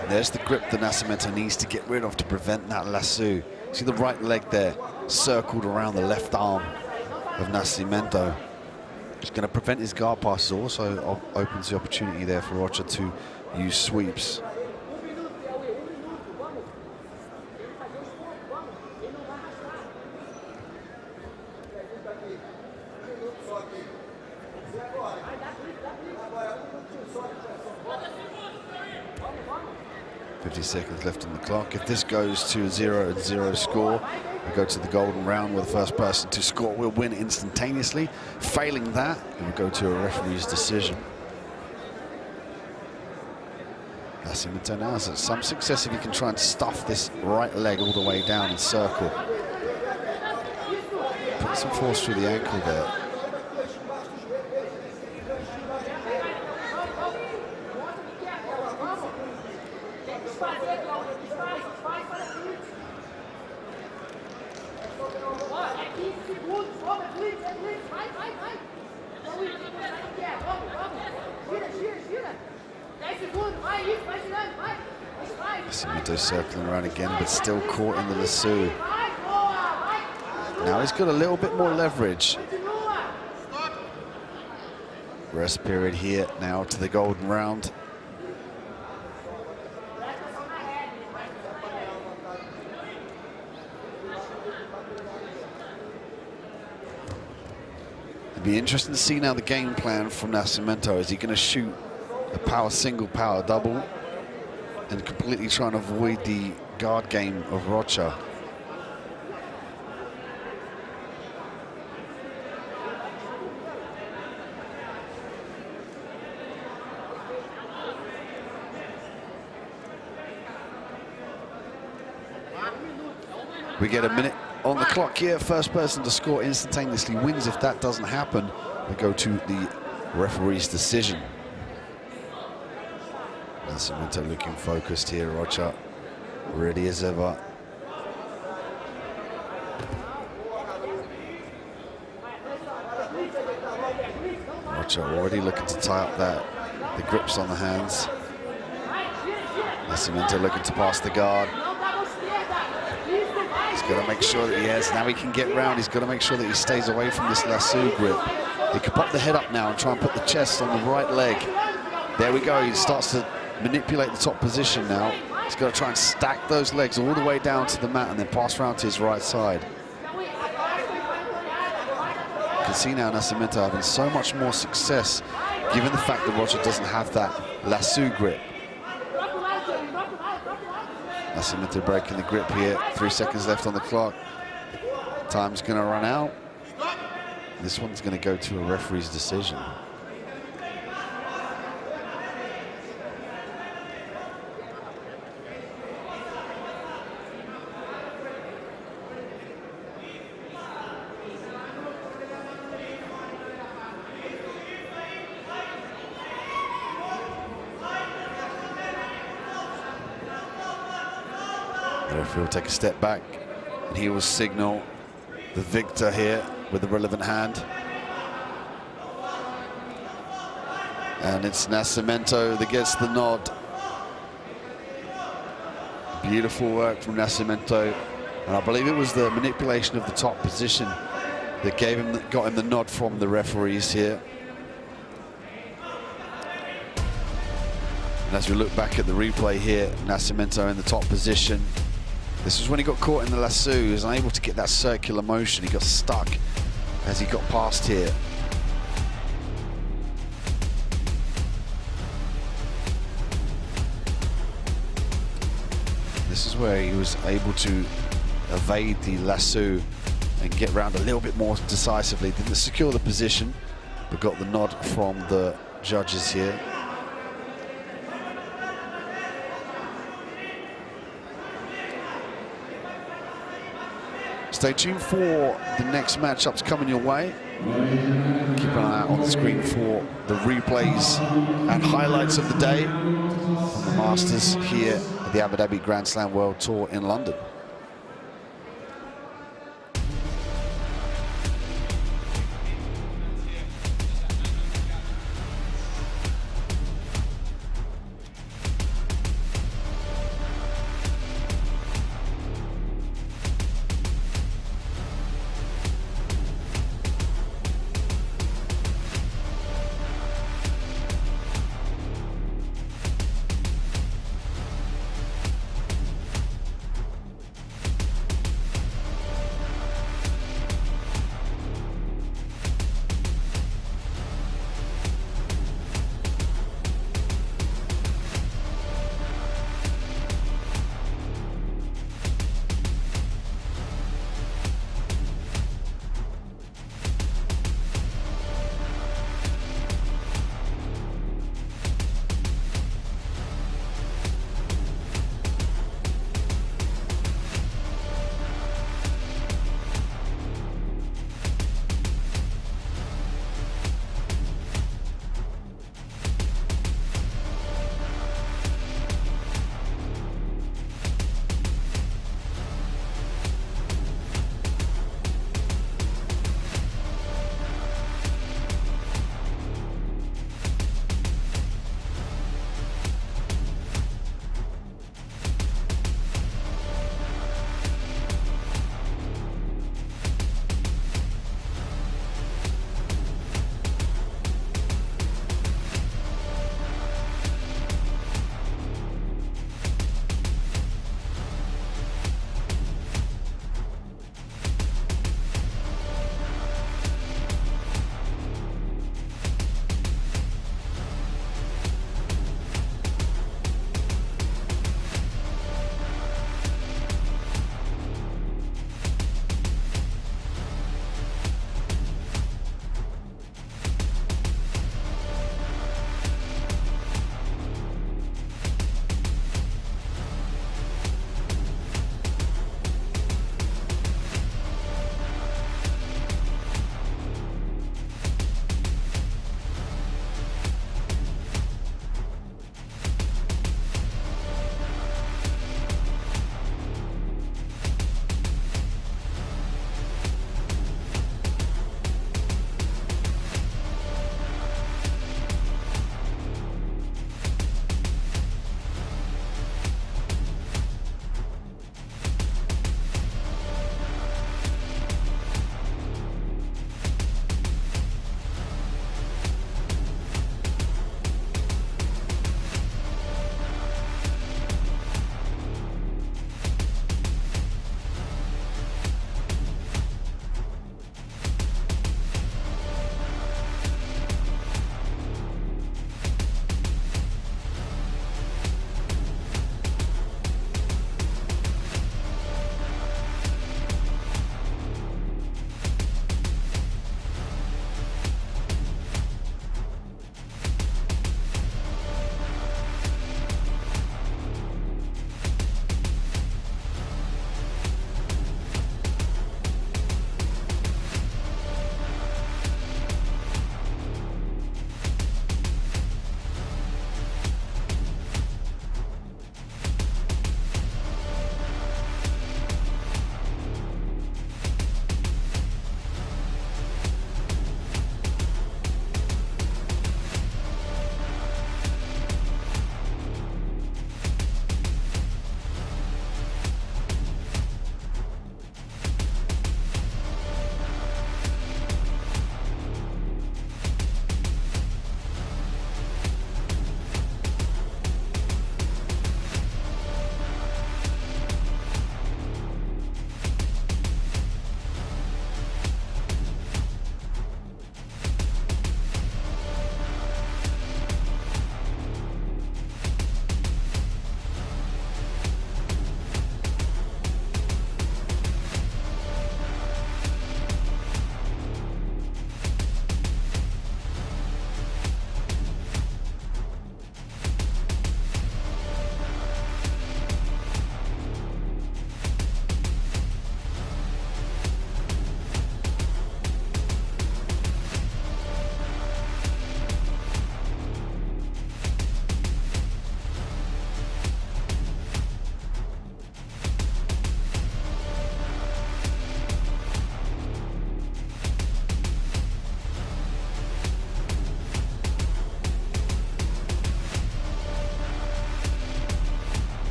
And there's the grip that Nascimento needs to get rid of to prevent that lasso. See the right leg there, circled around the left arm of Nascimento. It's going to prevent his guard passes. Also opens the opportunity there for Rocha to use sweeps. Seconds left on the clock. If this goes to a 0-0 score, we go to the golden round where the first person to score will win instantaneously. Failing that, it will go to a referee's decision. Nascimento now has some success if he can try and stuff this right leg all the way down and circle. Put some force through the ankle there. Nascimento circling around again, but still caught in the lasso. Now he's got a little bit more leverage. Rest period here now to the golden round. It'd be interesting to see now the game plan from Nascimento. Is he going to shoot a power single, power double, and completely try and avoid the guard game of Rocha? We get a minute on the clock here. First person to score instantaneously wins. If that doesn't happen, we go to the referee's decision. Nascimento looking focused here. Rocha ready as ever. Rocha already looking to tie up the grips on the hands. Nascimento looking to pass the guard. He's got to make sure that he has. Now he can get round. He's got to make sure that he stays away from this lasso grip. He can pop the head up now and try and put the chest on the right leg. There we go. He starts to manipulate the top position now. He's got to try and stack those legs all the way down to the mat and then pass around to his right side. You can see now Nascimento having so much more success given the fact that Rocha doesn't have that lasso grip. Nascimento breaking the grip here. 3 seconds left on the clock. Time's going to run out. This one's going to go to a referee's decision. The referee will take a step back and he will signal the victor here with the relevant hand. And it's Nascimento that gets the nod. Beautiful work from Nascimento. And I believe it was the manipulation of the top position that got him the nod from the referees here. And as we look back at the replay here, Nascimento in the top position. This was when he got caught in the lasso. He was unable to get that circular motion. He got stuck as he got past here. This is where he was able to evade the lasso and get round a little bit more decisively. Didn't secure the position, but got the nod from the judges here. Stay tuned for the next matchups coming your way. Keep an eye out on the screen for the replays and highlights of the day from the Masters here at the Abu Dhabi Grand Slam World Tour in London.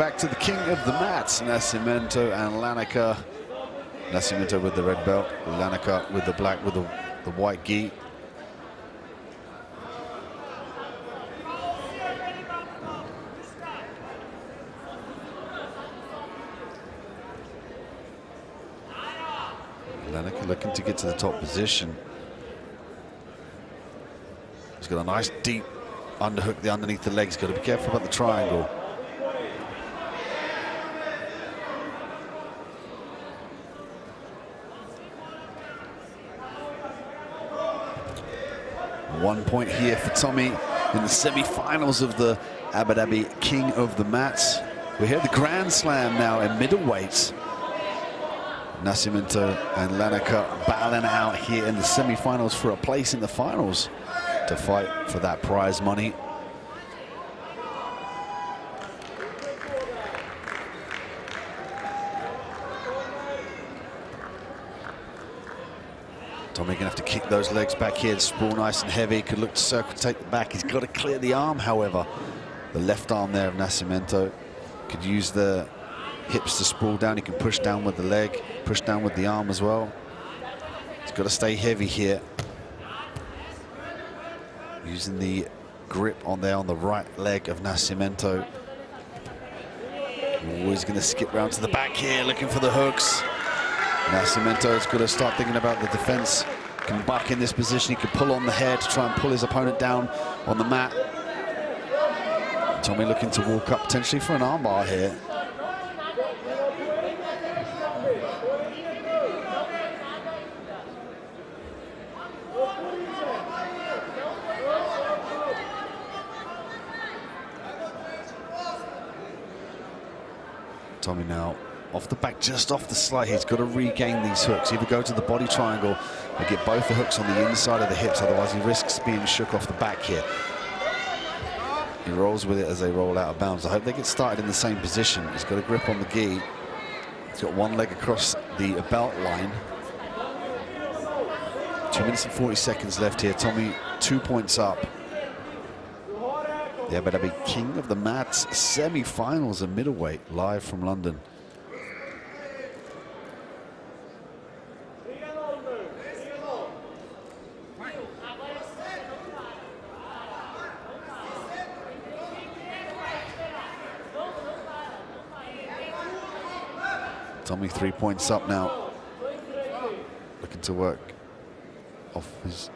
back to the king of the mats, Nascimento and Lanaka. Nascimento with the red belt, Lanaka with the black, with the white gi. Lanaka looking to get to the top position. He's got a nice deep underhook underneath the legs. Got to be careful about the triangle. One point here for Tommy in the semi-finals of the Abu Dhabi King of the Mats. We're here at the Grand Slam now in middleweights. Nascimento and Lanaka battling out here in the semi-finals for a place in the finals to fight for that prize money. Tommy gonna have to kick those legs back here, sprawl nice and heavy, could look to circle, take the back. He's got to clear the arm, however. The left arm there of Nascimento could use the hips to sprawl down. He can push down with the leg, push down with the arm as well. He's got to stay heavy here. Using the grip on there on the right leg of Nascimento. Always going to skip round to the back here, looking for the hooks. Nascimento's got to start thinking about the defense. Can buck in this position. He can pull on the head to try and pull his opponent down on the mat. Tommy looking to walk up potentially for an armbar here. Tommy now off the back, just off the slide. He's got to regain these hooks. Either go to the body triangle or get both the hooks on the inside of the hips, otherwise he risks being shook off the back here. He rolls with it as they roll out of bounds. I hope they get started in the same position. He's got a grip on the gi. He's got one leg across the belt line. 2 minutes and 40 seconds left here. Tommy 2 points up. The Abu Dhabi King of the Mats semi-finals of middleweight, live from London. Tommy 3 points up now. Looking to work off his...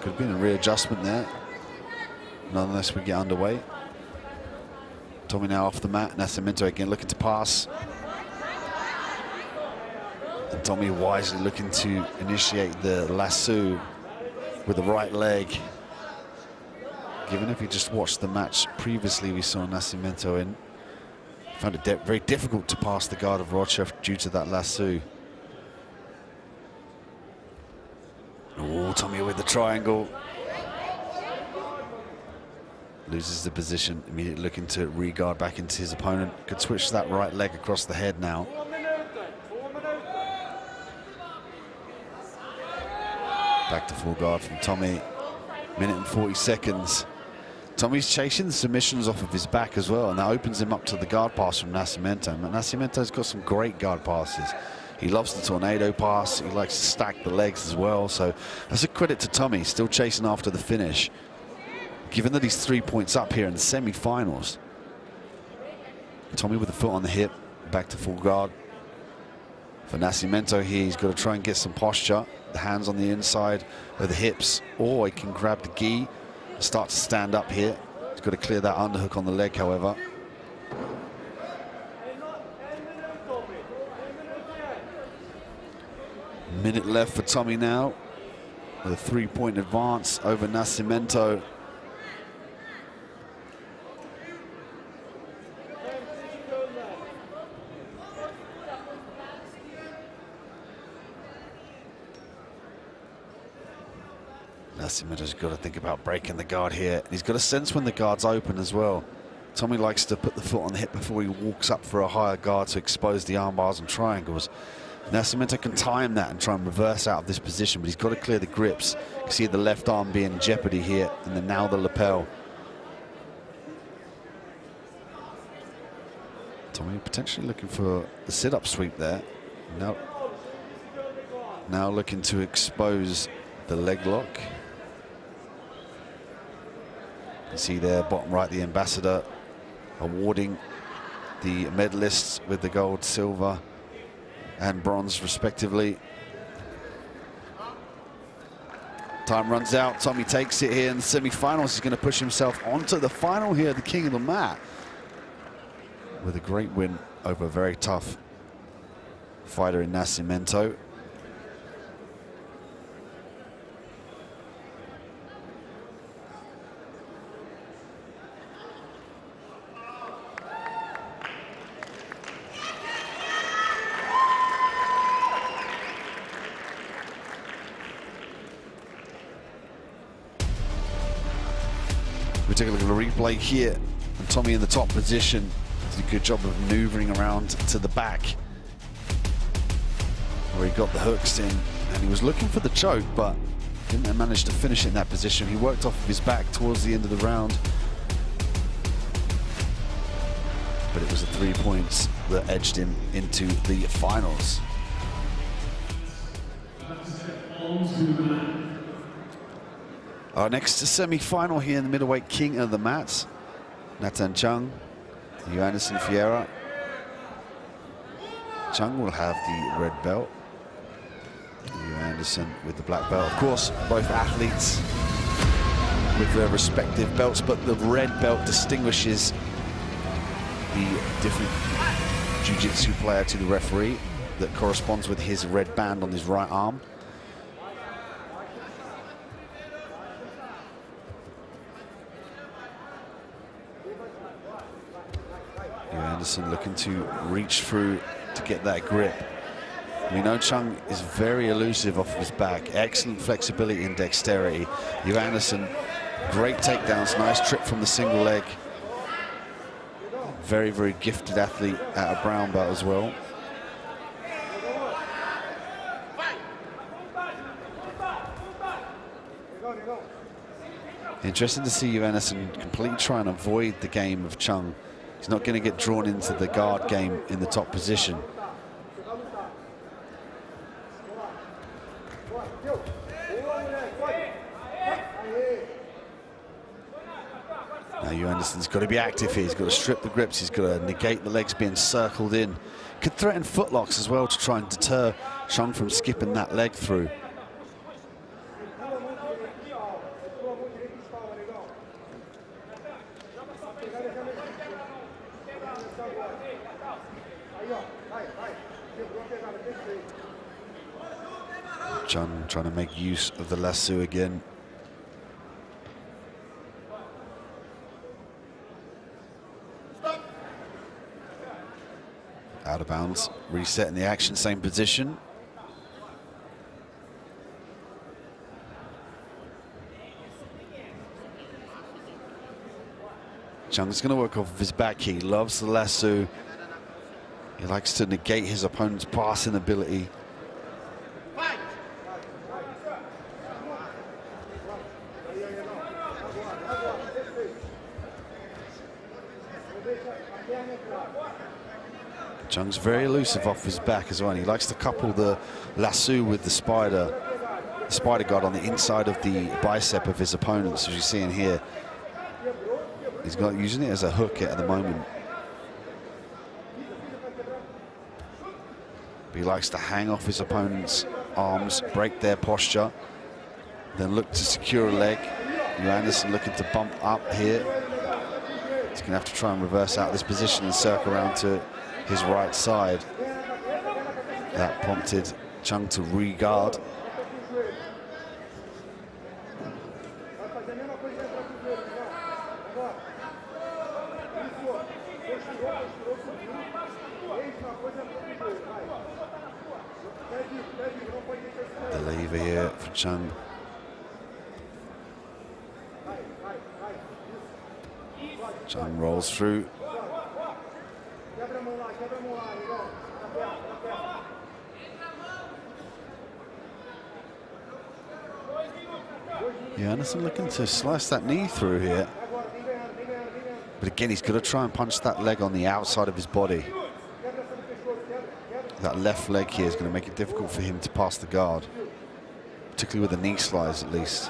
Could have been a readjustment there, nonetheless we get underway. Tommy now off the mat, Nascimento again looking to pass. And Tommy wisely looking to initiate the lasso with the right leg. Given if you just watched the match previously, we saw Nascimento in. Found it very difficult to pass the guard of Rochev due to that lasso. Oh, Tommy with the triangle. Loses the position, immediately looking to re-guard back into his opponent. Could switch that right leg across the head now. Back to full guard from Tommy. Minute and 40 seconds. Tommy's chasing the submissions off of his back as well, and that opens him up to the guard pass from Nascimento. But Nascimento's got some great guard passes. He loves the tornado pass. He likes to stack the legs as well. So that's a credit to Tommy, still chasing after the finish. Given that he's 3 points up here in the semi-finals. Tommy with the foot on the hip, back to full guard. For Nascimento here, he's got to try and get some posture. The hands on the inside of the hips, or he can grab the gi and start to stand up here. He's got to clear that underhook on the leg, however. Minute left for Tommy now, with a 3-point advance over Nascimento. Nascimento's got to think about breaking the guard here. He's got a sense when the guard's open as well. Tommy likes to put the foot on the hip before he walks up for a higher guard to expose the arm bars and triangles. Nascimento can time that and try and reverse out of this position, but he's got to clear the grips. You can see the left arm being in jeopardy here, and then now the lapel. Tommy potentially looking for the sit-up sweep there. Now looking to expose the leg lock. You can see there, bottom right, the ambassador awarding the medalists with the gold, silver, and bronze, respectively. Time runs out. Tommy takes it here in the semi-finals. He's going to push himself onto the final here, the king of the mat, with a great win over a very tough fighter in Nascimento. We take a look at the replay here, and Tommy in the top position did a good job of maneuvering around to the back, where he got the hooks in, and he was looking for the choke, but didn't manage to finish in that position. He worked off of his back towards the end of the round, but it was the 3 points that edged him into the finals. Our next semi-final here in the middleweight king of the mats, Nathan Chung, Anderson Fiera. Chung will have the red belt. Anderson with the black belt. Of course, both athletes with their respective belts, but the red belt distinguishes the different Jiu-Jitsu player to the referee that corresponds with his red band on his right arm. Anderson looking to reach through to get that grip. We know Chung is very elusive off of his back. Excellent flexibility and dexterity. Anderson, great takedowns, nice trip from the single leg. Very, very gifted athlete at a brown belt as well. Interesting to see Anderson completely try and avoid the game of Chung. He's not going to get drawn into the guard game in the top position. Now Anderson's got to be active here. He's got to strip the grips. He's got to negate the legs being circled in. Could threaten footlocks as well to try and deter Chung from skipping that leg through. Chung trying to make use of the lasso again. Out of bounds, resetting the action, same position. Chung's going to work off of his back. He loves the lasso. He likes to negate his opponent's passing ability. Chung's very elusive off his back as well. He likes to couple the lasso with the spider guard on the inside of the bicep of his opponents, as you see in here. He's got using it as a hook at the moment. But he likes to hang off his opponent's arms, break their posture, then look to secure a leg. Anderson looking to bump up here. He's going to have to try and reverse out this position and circle around to his right side. That prompted Chung to re-guard. The lever here for Chung. Chung rolls Yeah, Anderson looking to slice that knee through here. But again, he's got to try and punch that leg on the outside of his body. That left leg here is going to make it difficult for him to pass the guard, particularly with the knee slides at least.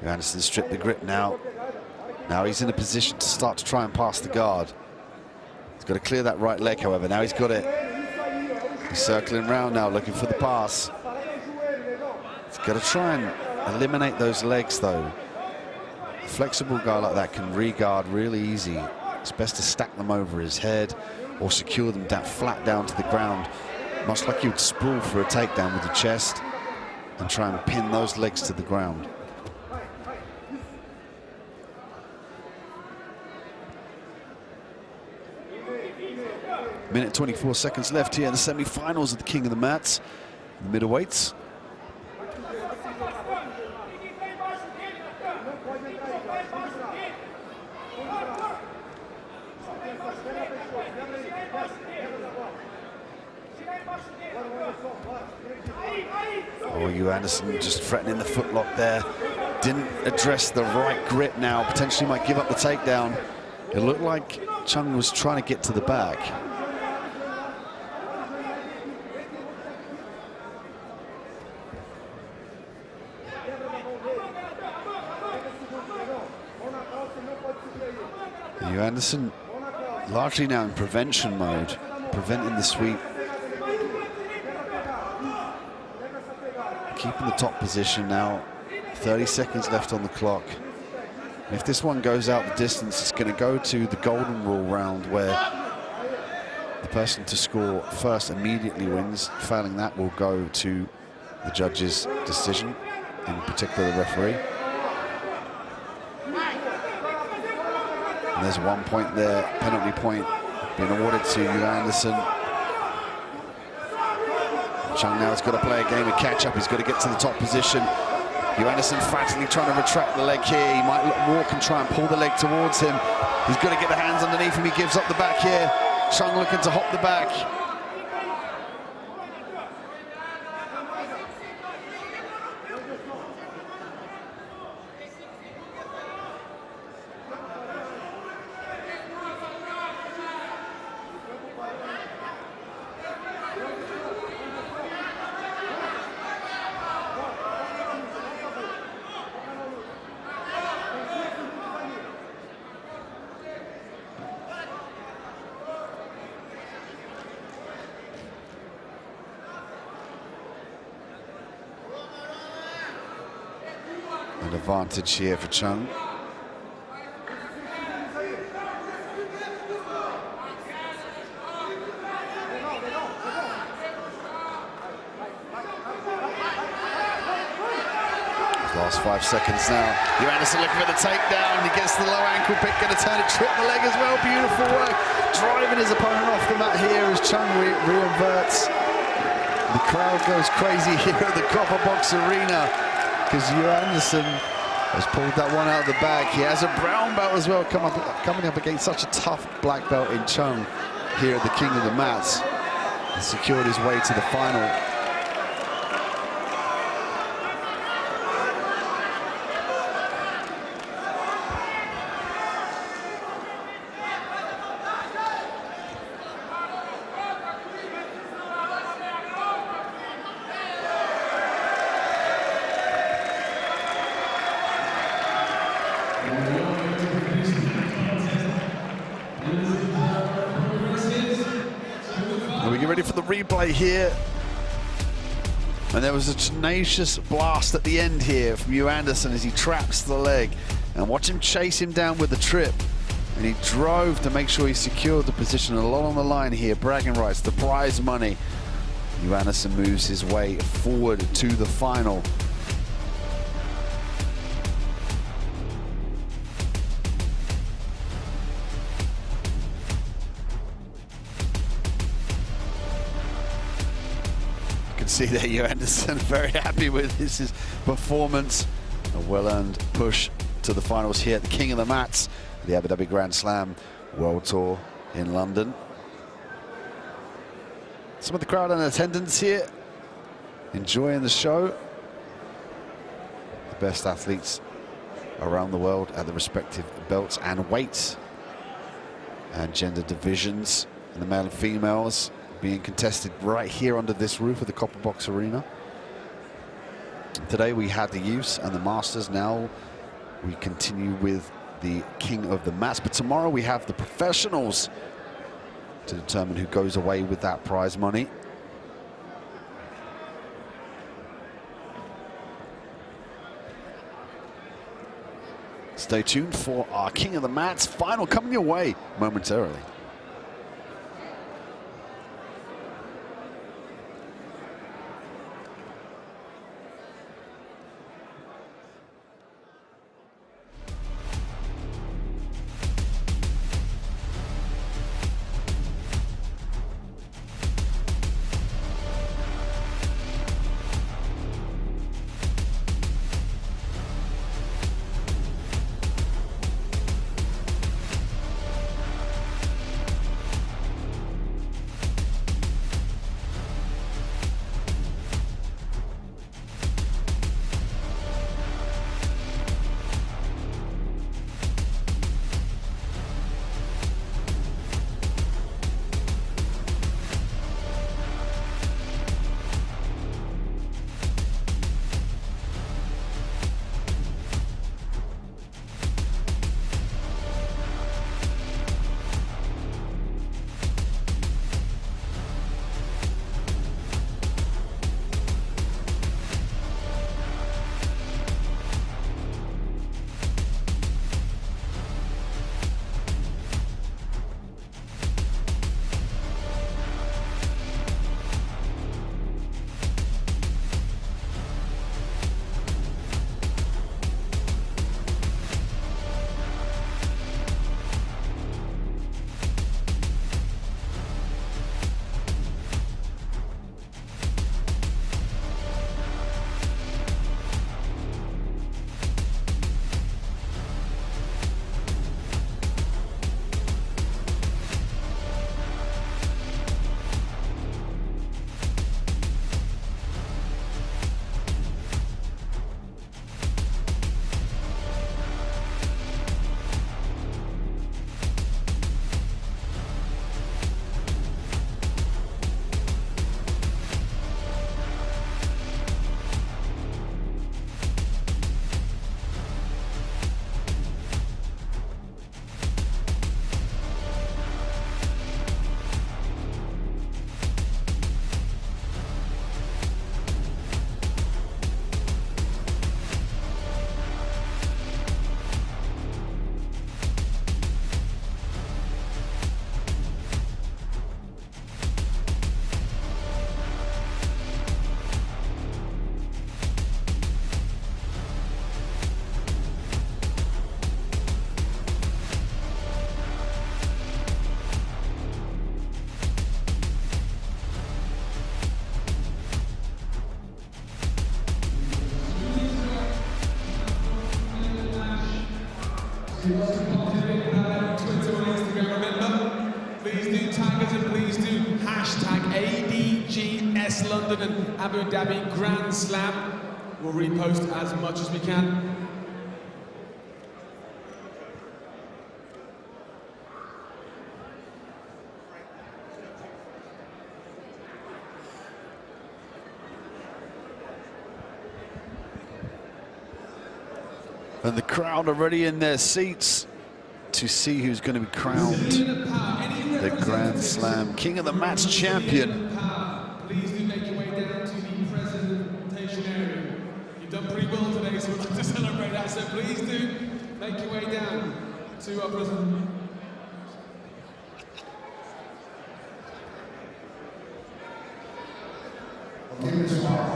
Anderson stripped the grip now. Now he's in a position to start to try and pass the guard. He's got to clear that right leg, however. Now he's got it. He's circling around now, looking for the pass. He's got to try and eliminate those legs, though. A flexible guy like that can re-guard really easy. It's best to stack them over his head or secure them down, flat down to the ground, much like you would sprawl for a takedown with the chest, and try and pin those legs to the ground. Minute 24 seconds left here in the semi-finals of the King of the Mats, the middleweights. Oh, Anderson just threatening the footlock there. Didn't address the right grip now. Potentially might give up the takedown. It looked like Chung was trying to get to the back. Anderson largely now in prevention mode, preventing the sweep. Keeping the top position now. 30 seconds left on the clock. If this one goes out the distance, it's going to go to the golden rule round, where the person to score first immediately wins. Failing that will go to the judge's decision, in particular the referee. And there's 1 point there, penalty point being awarded to Anderson. Chung now has got to play a game of catch-up. He's got to get to the top position. Anderson frantically trying to retract the leg here. He might walk and try and pull the leg towards him. He's got to get the hands underneath him. He gives up the back here. Chung looking to hop the back. An advantage here for Chung. Last 5 seconds now. Anderson looking for the takedown. He gets the low ankle pick, going to turn it, trip the leg as well. Beautiful work. Driving his opponent off the mat here as Chung re-inverts. The crowd goes crazy here at the Copper Box Arena, because Anderson has pulled that one out of the bag. He has a brown belt as well, coming up against such a tough black belt in Chung here at the King of the Mats. He secured his way to the final. We get ready for the replay here. And there was a tenacious blast at the end here from Anderson as he traps the leg. And watch him chase him down with the trip. And he drove to make sure he secured the position. A lot on the line here, bragging rights, the prize money. Anderson moves his way forward to the final. See there, Anderson very happy with his performance. A well-earned push to the finals here at the King of the Mats, the Abu Dhabi Grand Slam World Tour in London. Some of the crowd in attendance here, enjoying the show. The best athletes around the world at the respective belts and weights and gender divisions, and the male and females being contested right here under this roof of the Copper Box Arena. Today we had the youths and the masters. Now we continue with the king of the mats, but tomorrow we have the professionals to determine who goes away with that prize money. Stay tuned for our king of the mats final coming your way momentarily. Twitter or Instagram, remember, please do tag us and please do hashtag ADGS London and Abu Dhabi Grand Slam. We'll repost as much as we can. And the crowd are already in their seats to see who's going to be crowned the Grand Slam King of the Match champion. Please do make your way down to the presentation area. You've done pretty well today, so we'd like to celebrate that. So please do make your way down to our presentation. Ok, pessoal,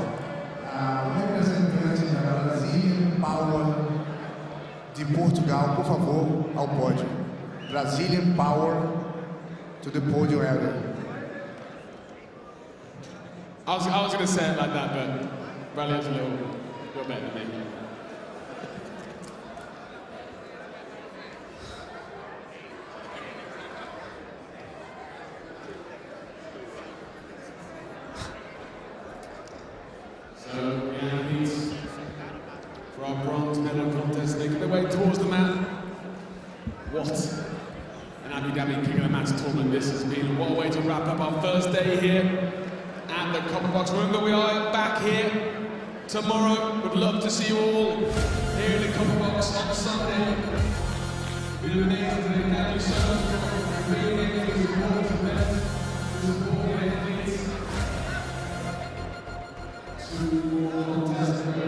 o representante da Brazilian Power de Portugal, por favor, ao pódio. Brazilian Power to the podium area. I was going to say it like that, but Bradley's a little better than me. this has been what a way to wrap up our first day here at the Copper Box. Remember, we are back here tomorrow. Would love to see you all here in the Copper Box on Sunday. It's been amazing today. Thank you so much for being here, for the support of them, for the support of the athletes. Two more contests to go.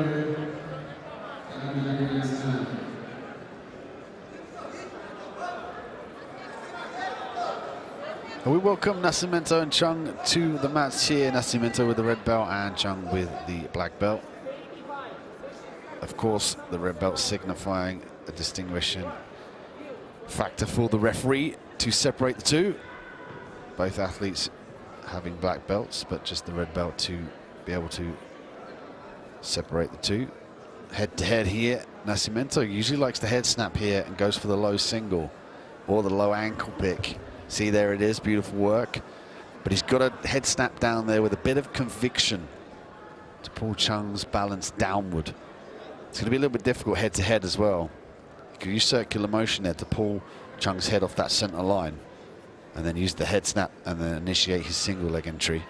Have a very nice time. We welcome Nascimento and Chung to the mats here. Nascimento with the red belt and Chung with the black belt. Of course, the red belt signifying a distinguishing factor for the referee to separate the two. Both athletes having black belts, but just the red belt to be able to separate the two. Head to head here, Nascimento usually likes the head snap here and goes for the low single or the low ankle pick. See, there it is, beautiful work. But he's got a head snap down there with a bit of conviction to pull Chung's balance downward. It's going to be a little bit difficult head to head as well. You can use circular motion there to pull Chung's head off that center line and then use the head snap and then initiate his single leg entry.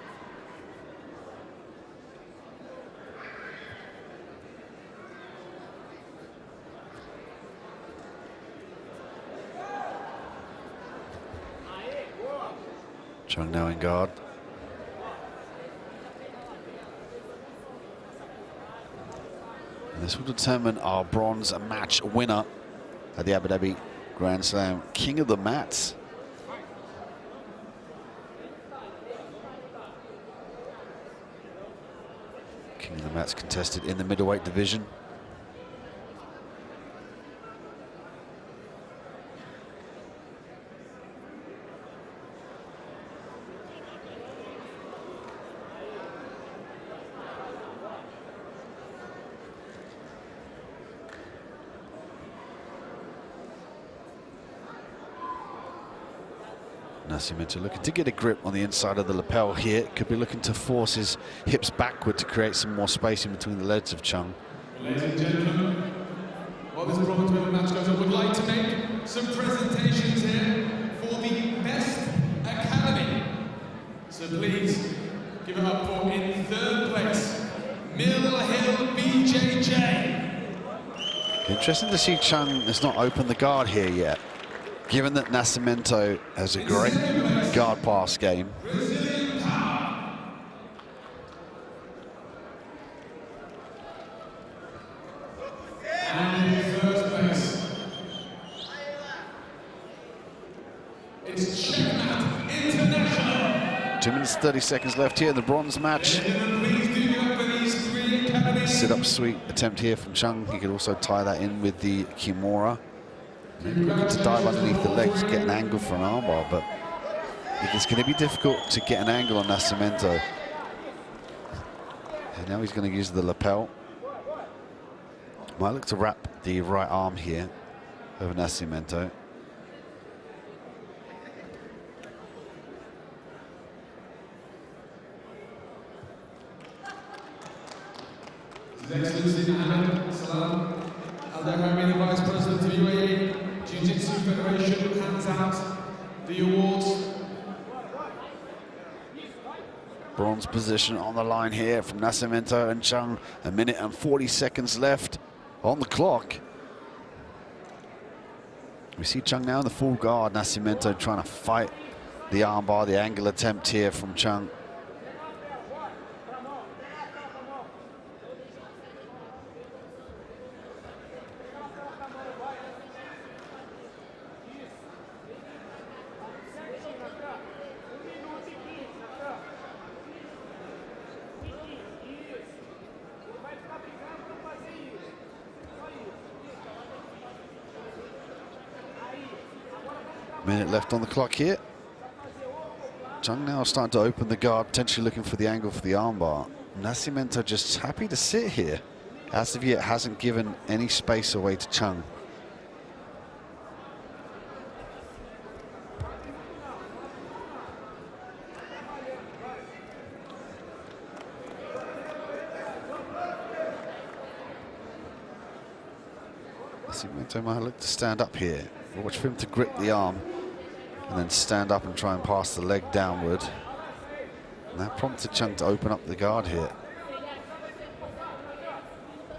Chung now in guard. And this will determine our bronze match winner at the Abu Dhabi Grand Slam King of the Mats. King of the Mats contested in the middleweight division. Nascimento looking to get a grip on the inside of the lapel here. Could be looking to force his hips backward to create some more space in between the legs of Chung. Ladies and gentlemen, while this bronze medal match goes on, would like to make some presentations here for the Best Academy. So please give it up for, in third place, Mill Hill BJJ. Interesting to see Chung has not opened the guard here yet. Given that Nascimento has a great guard pass game. And in first place, it's Checkmate International. 2 minutes 30 seconds left here in the bronze match. Please do give up for these three academies. Sit-up sweep attempt here from Chung. He could also tie that in with the Kimura. Maybe looking to dive underneath the legs to get an angle for an armbar, but it's going to be difficult to get an angle on Nascimento. And now he's going to use the lapel. Might look to wrap the right arm here over Nascimento. His Excellency Ahmed Salam Al-Dahramini, Vice President of UAE Jiu-Jitsu Federation, hands out the awards. Bronze position on the line here from Nascimento and Chung. 1 minute and 40 seconds left on the clock. We see Chung now in the full guard. Nascimento trying to fight the armbar, the angle attempt here from Chung. Minute left on the clock here. Chung now starting to open the guard, potentially looking for the angle for the armbar. Nascimento just happy to sit here. As of yet, hasn't given any space away to Chung. Nascimento might look to stand up here. Watch for him to grip the arm and then stand up and try and pass the leg downward. And that prompted Chung to open up the guard here.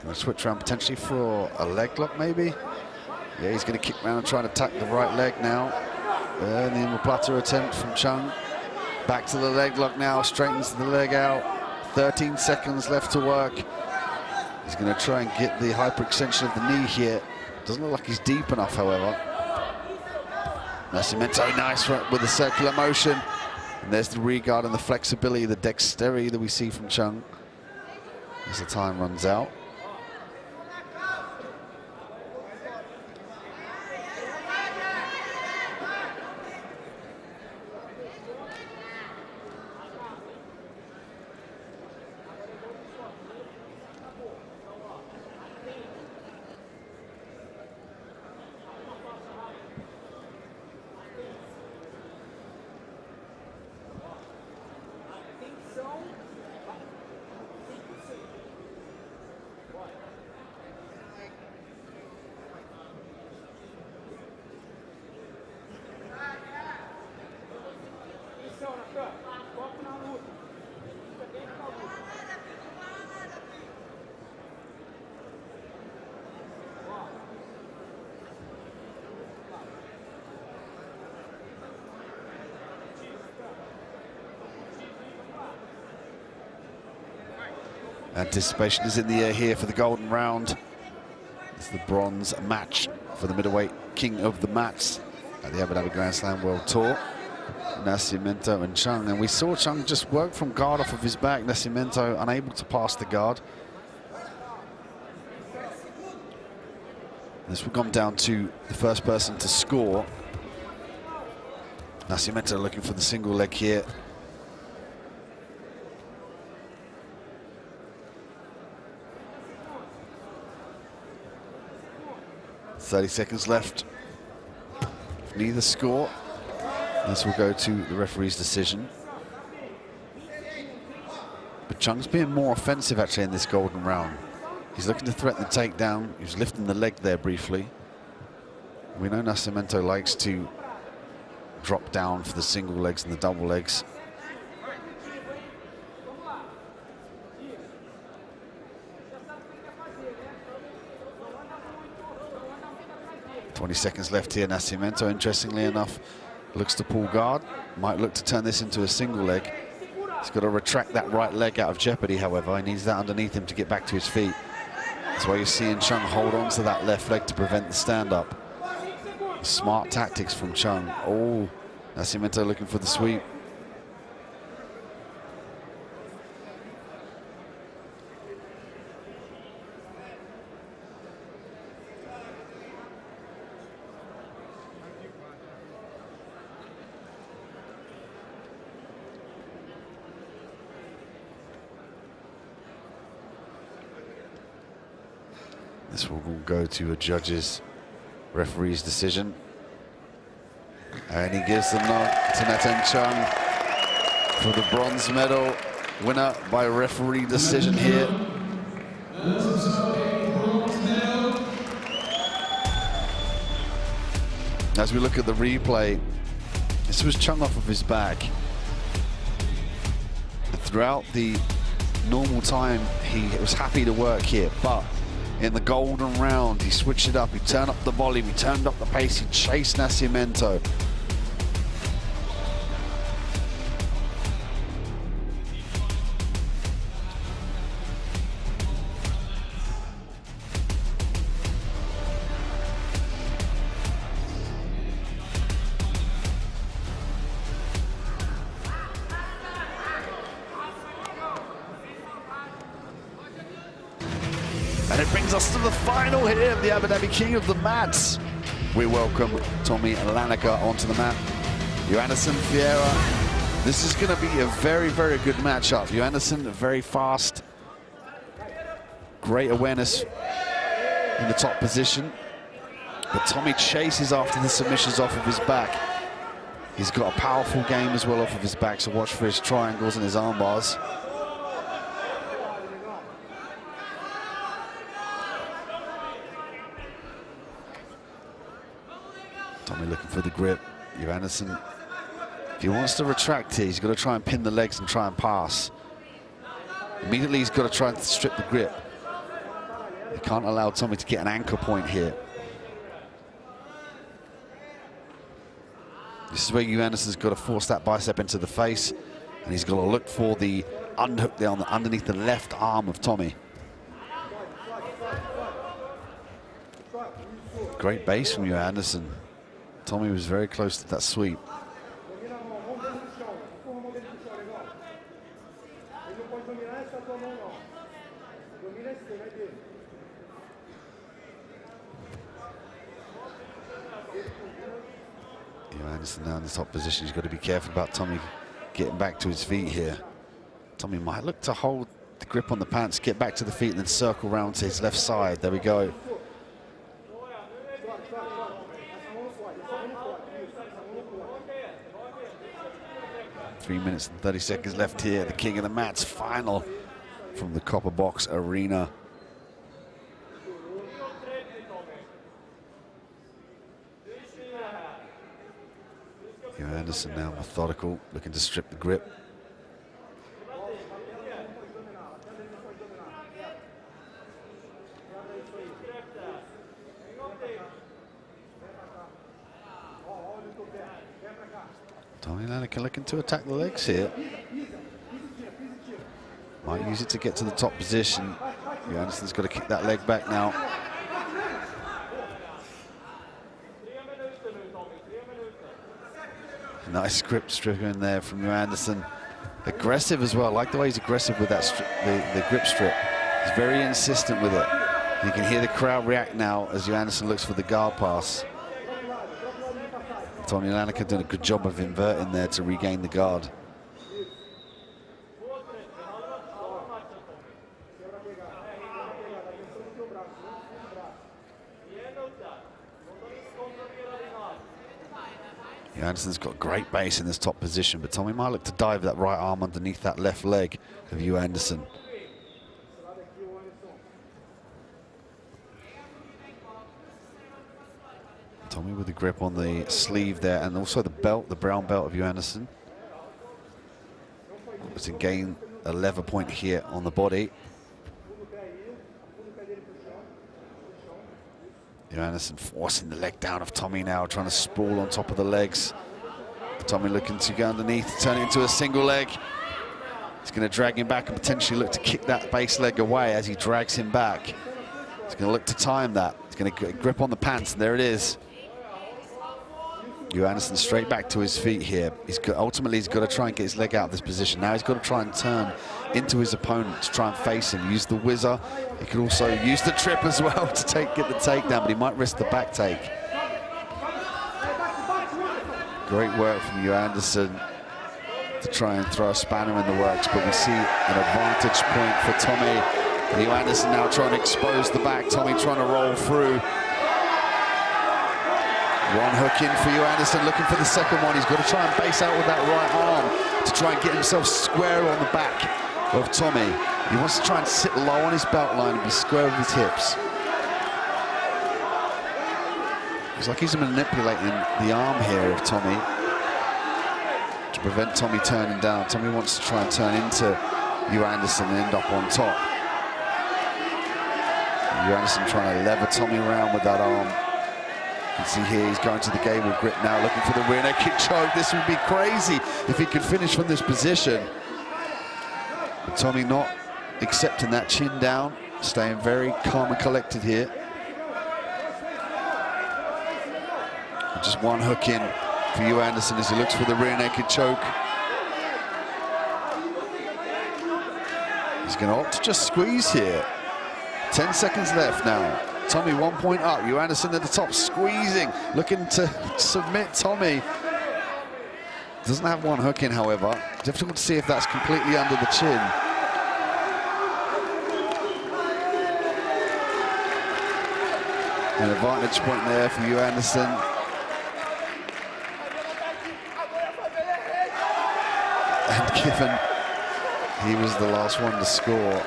Going to switch around potentially for a leg lock maybe. Yeah, he's going to kick around and try to attack the right leg now. And the omoplata attempt from Chung. Back to the leg lock now, straightens the leg out. 13 seconds left to work. He's going to try and get the hyperextension of the knee here. Doesn't look like he's deep enough, however. Nascimento, nice with the circular motion. And there's the regard and the flexibility, the dexterity that we see from Chung as the time runs out. Anticipation is in the air here for the golden round. It's the bronze match for the middleweight king of the mats at the Abu Dhabi Grand Slam World Tour. Nascimento and Chung, and we saw Chung just work from guard off of his back. Nascimento unable to pass the guard. This will come down to the first person to score. Nascimento looking for the single leg here. .30 seconds left. If neither score, this will go to the referee's decision. But Chung's being more offensive actually in this golden round. He's looking to threaten the takedown. He was lifting the leg there briefly. We know Nascimento likes to drop down for the single legs and the double legs. .20 seconds left here. Nascimento, interestingly enough, looks to pull guard. Might look to turn this into a single leg. He's got to retract that right leg out of jeopardy, however. He needs that underneath him to get back to his feet. That's why you're seeing Chung hold on to that left leg to prevent the stand-up. Smart tactics from Chung. Oh, Nascimento looking for the sweep. This will go to a judge's referee's decision. And he gives the nod to Nathan Chung for the bronze medal. Winner by referee decision here. As we look at the replay, this was Chung off of his back. And throughout the normal time, he was happy to work here, but in the golden round, he switched it up. He turned up the volume, he turned up the pace, he chased Nascimento. And it brings us to the final here of the Abu Dhabi King of the Mats. We welcome Tommy Lanica onto the mat. Johannesson Vieira. This is going to be a very, very good matchup. Johannesson, very fast. Great awareness in the top position. But Tommy chases after the submissions off of his back. He's got a powerful game as well off of his back, so watch for his triangles and his arm bars. Tommy looking for the grip. Anderson, if he wants to retract here, he's got to try and pin the legs and try and pass. Immediately, he's got to try and strip the grip. He can't allow Tommy to get an anchor point here. This is where Anderson's got to force that bicep into the face, and he's got to look for the unhook there underneath the left arm of Tommy. Great base from Anderson. Tommy was very close to that sweep. Anderson now in the top position. He's got to be careful about Tommy getting back to his feet here. Tommy might look to hold the grip on the pants, get back to the feet, and then circle round to his left side. There we go. Three minutes and 30 seconds left here. The King of the Mats final from the Copper Box Arena. Anderson now methodical, looking to strip the grip. Tommy Lanigan looking to attack the legs here. Might use it to get to the top position. Anderson's got to kick that leg back now. Nice grip strip in there from Anderson. Aggressive as well. I like the way he's aggressive with that the grip strip. He's very insistent with it. You can hear the crowd react now as Anderson looks for the guard pass. Tommy Lanigan done a good job of inverting there to regain the guard. Anderson's got great base in this top position, but Tommy might look to dive that right arm underneath that left leg of Anderson. Tommy with the grip on the sleeve there, and also the belt, the brown belt of Anderson. To gain a lever point here on the body. Anderson forcing the leg down of Tommy now, trying to sprawl on top of the legs. Tommy looking to go underneath, turn it into a single leg. He's going to drag him back and potentially look to kick that base leg away as he drags him back. He's going to look to time that. He's going to grip on the pants, and there it is. Anderson straight back to his feet here. Ultimately, he's got to try and get his leg out of this position. Now he's got to try and turn into his opponent to try and face him. Use the whizzer. He could also use the trip as well to get the takedown, but he might risk the back take. Great work from Anderson to try and throw a spanner in the works, but we see an advantage point for Tommy. Anderson now trying to expose the back. Tommy trying to roll through. One hook in for Anderson, looking for the second one. He's got to try and base out with that right arm to try and get himself square on the back of Tommy. He wants to try and sit low on his belt line and be square with his hips. It's like he's manipulating the arm here of Tommy to prevent Tommy turning down. Tommy wants to try and turn into Anderson and end up on top. Anderson trying to lever Tommy around with that arm. You can see here he's going to the gable grip now, looking for the rear naked choke. This would be crazy if he could finish from this position. But Tommy not accepting that chin down, staying very calm and collected here. And just one hook in for Anderson as he looks for the rear naked choke. He's going to opt to just squeeze here. 10 seconds left now. Tommy 1 point up. Anderson at the top, squeezing, looking to submit Tommy. Doesn't have one hook in, however. Difficult to see if that's completely under the chin. An advantage point there for Anderson. And given he was the last one to score,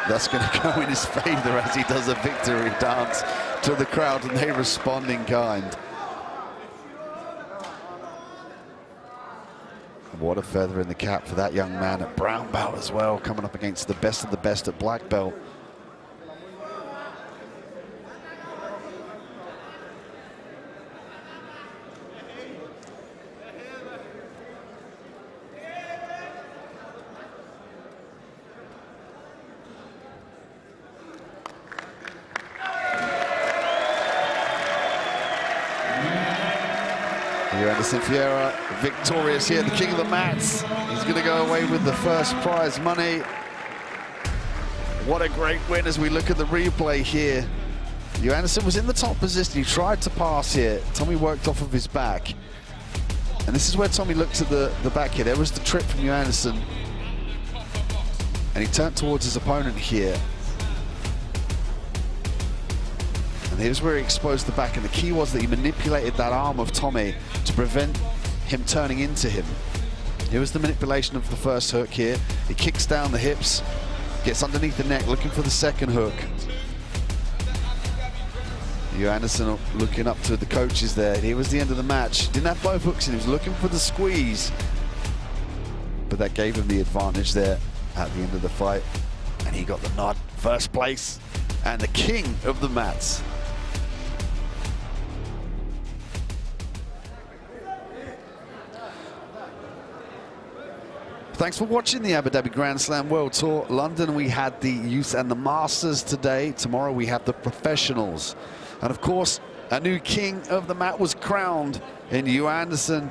that's going to go in his favor as he does a victory dance to the crowd, and they respond in kind. What a feather in the cap for that young man at brown belt as well, coming up against the best of the best at black belt. Anderson Fiera victorious here, the king of the mats. He's going to go away with the first prize money. What a great win as we look at the replay here. Anderson was in the top position. He tried to pass here. Tommy worked off of his back. And this is where Tommy looked at the back here. There was the trip from Anderson. And he turned towards his opponent here. And here's where he exposed the back, and the key was that he manipulated that arm of Tommy to prevent him turning into him. Here was the manipulation of the first hook here. He kicks down the hips, gets underneath the neck, looking for the second hook. Anderson looking up to the coaches there. Here was the end of the match. Didn't have both hooks in, he was looking for the squeeze. But that gave him the advantage there at the end of the fight. And he got the nod, first place, and the king of the mats. Thanks for watching the Abu Dhabi Grand Slam World Tour. London, we had the youth and the masters today. Tomorrow we have the professionals. And of course, a new king of the mat was crowned in Anderson.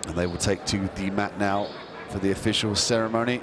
And they will take to the mat now for the official ceremony.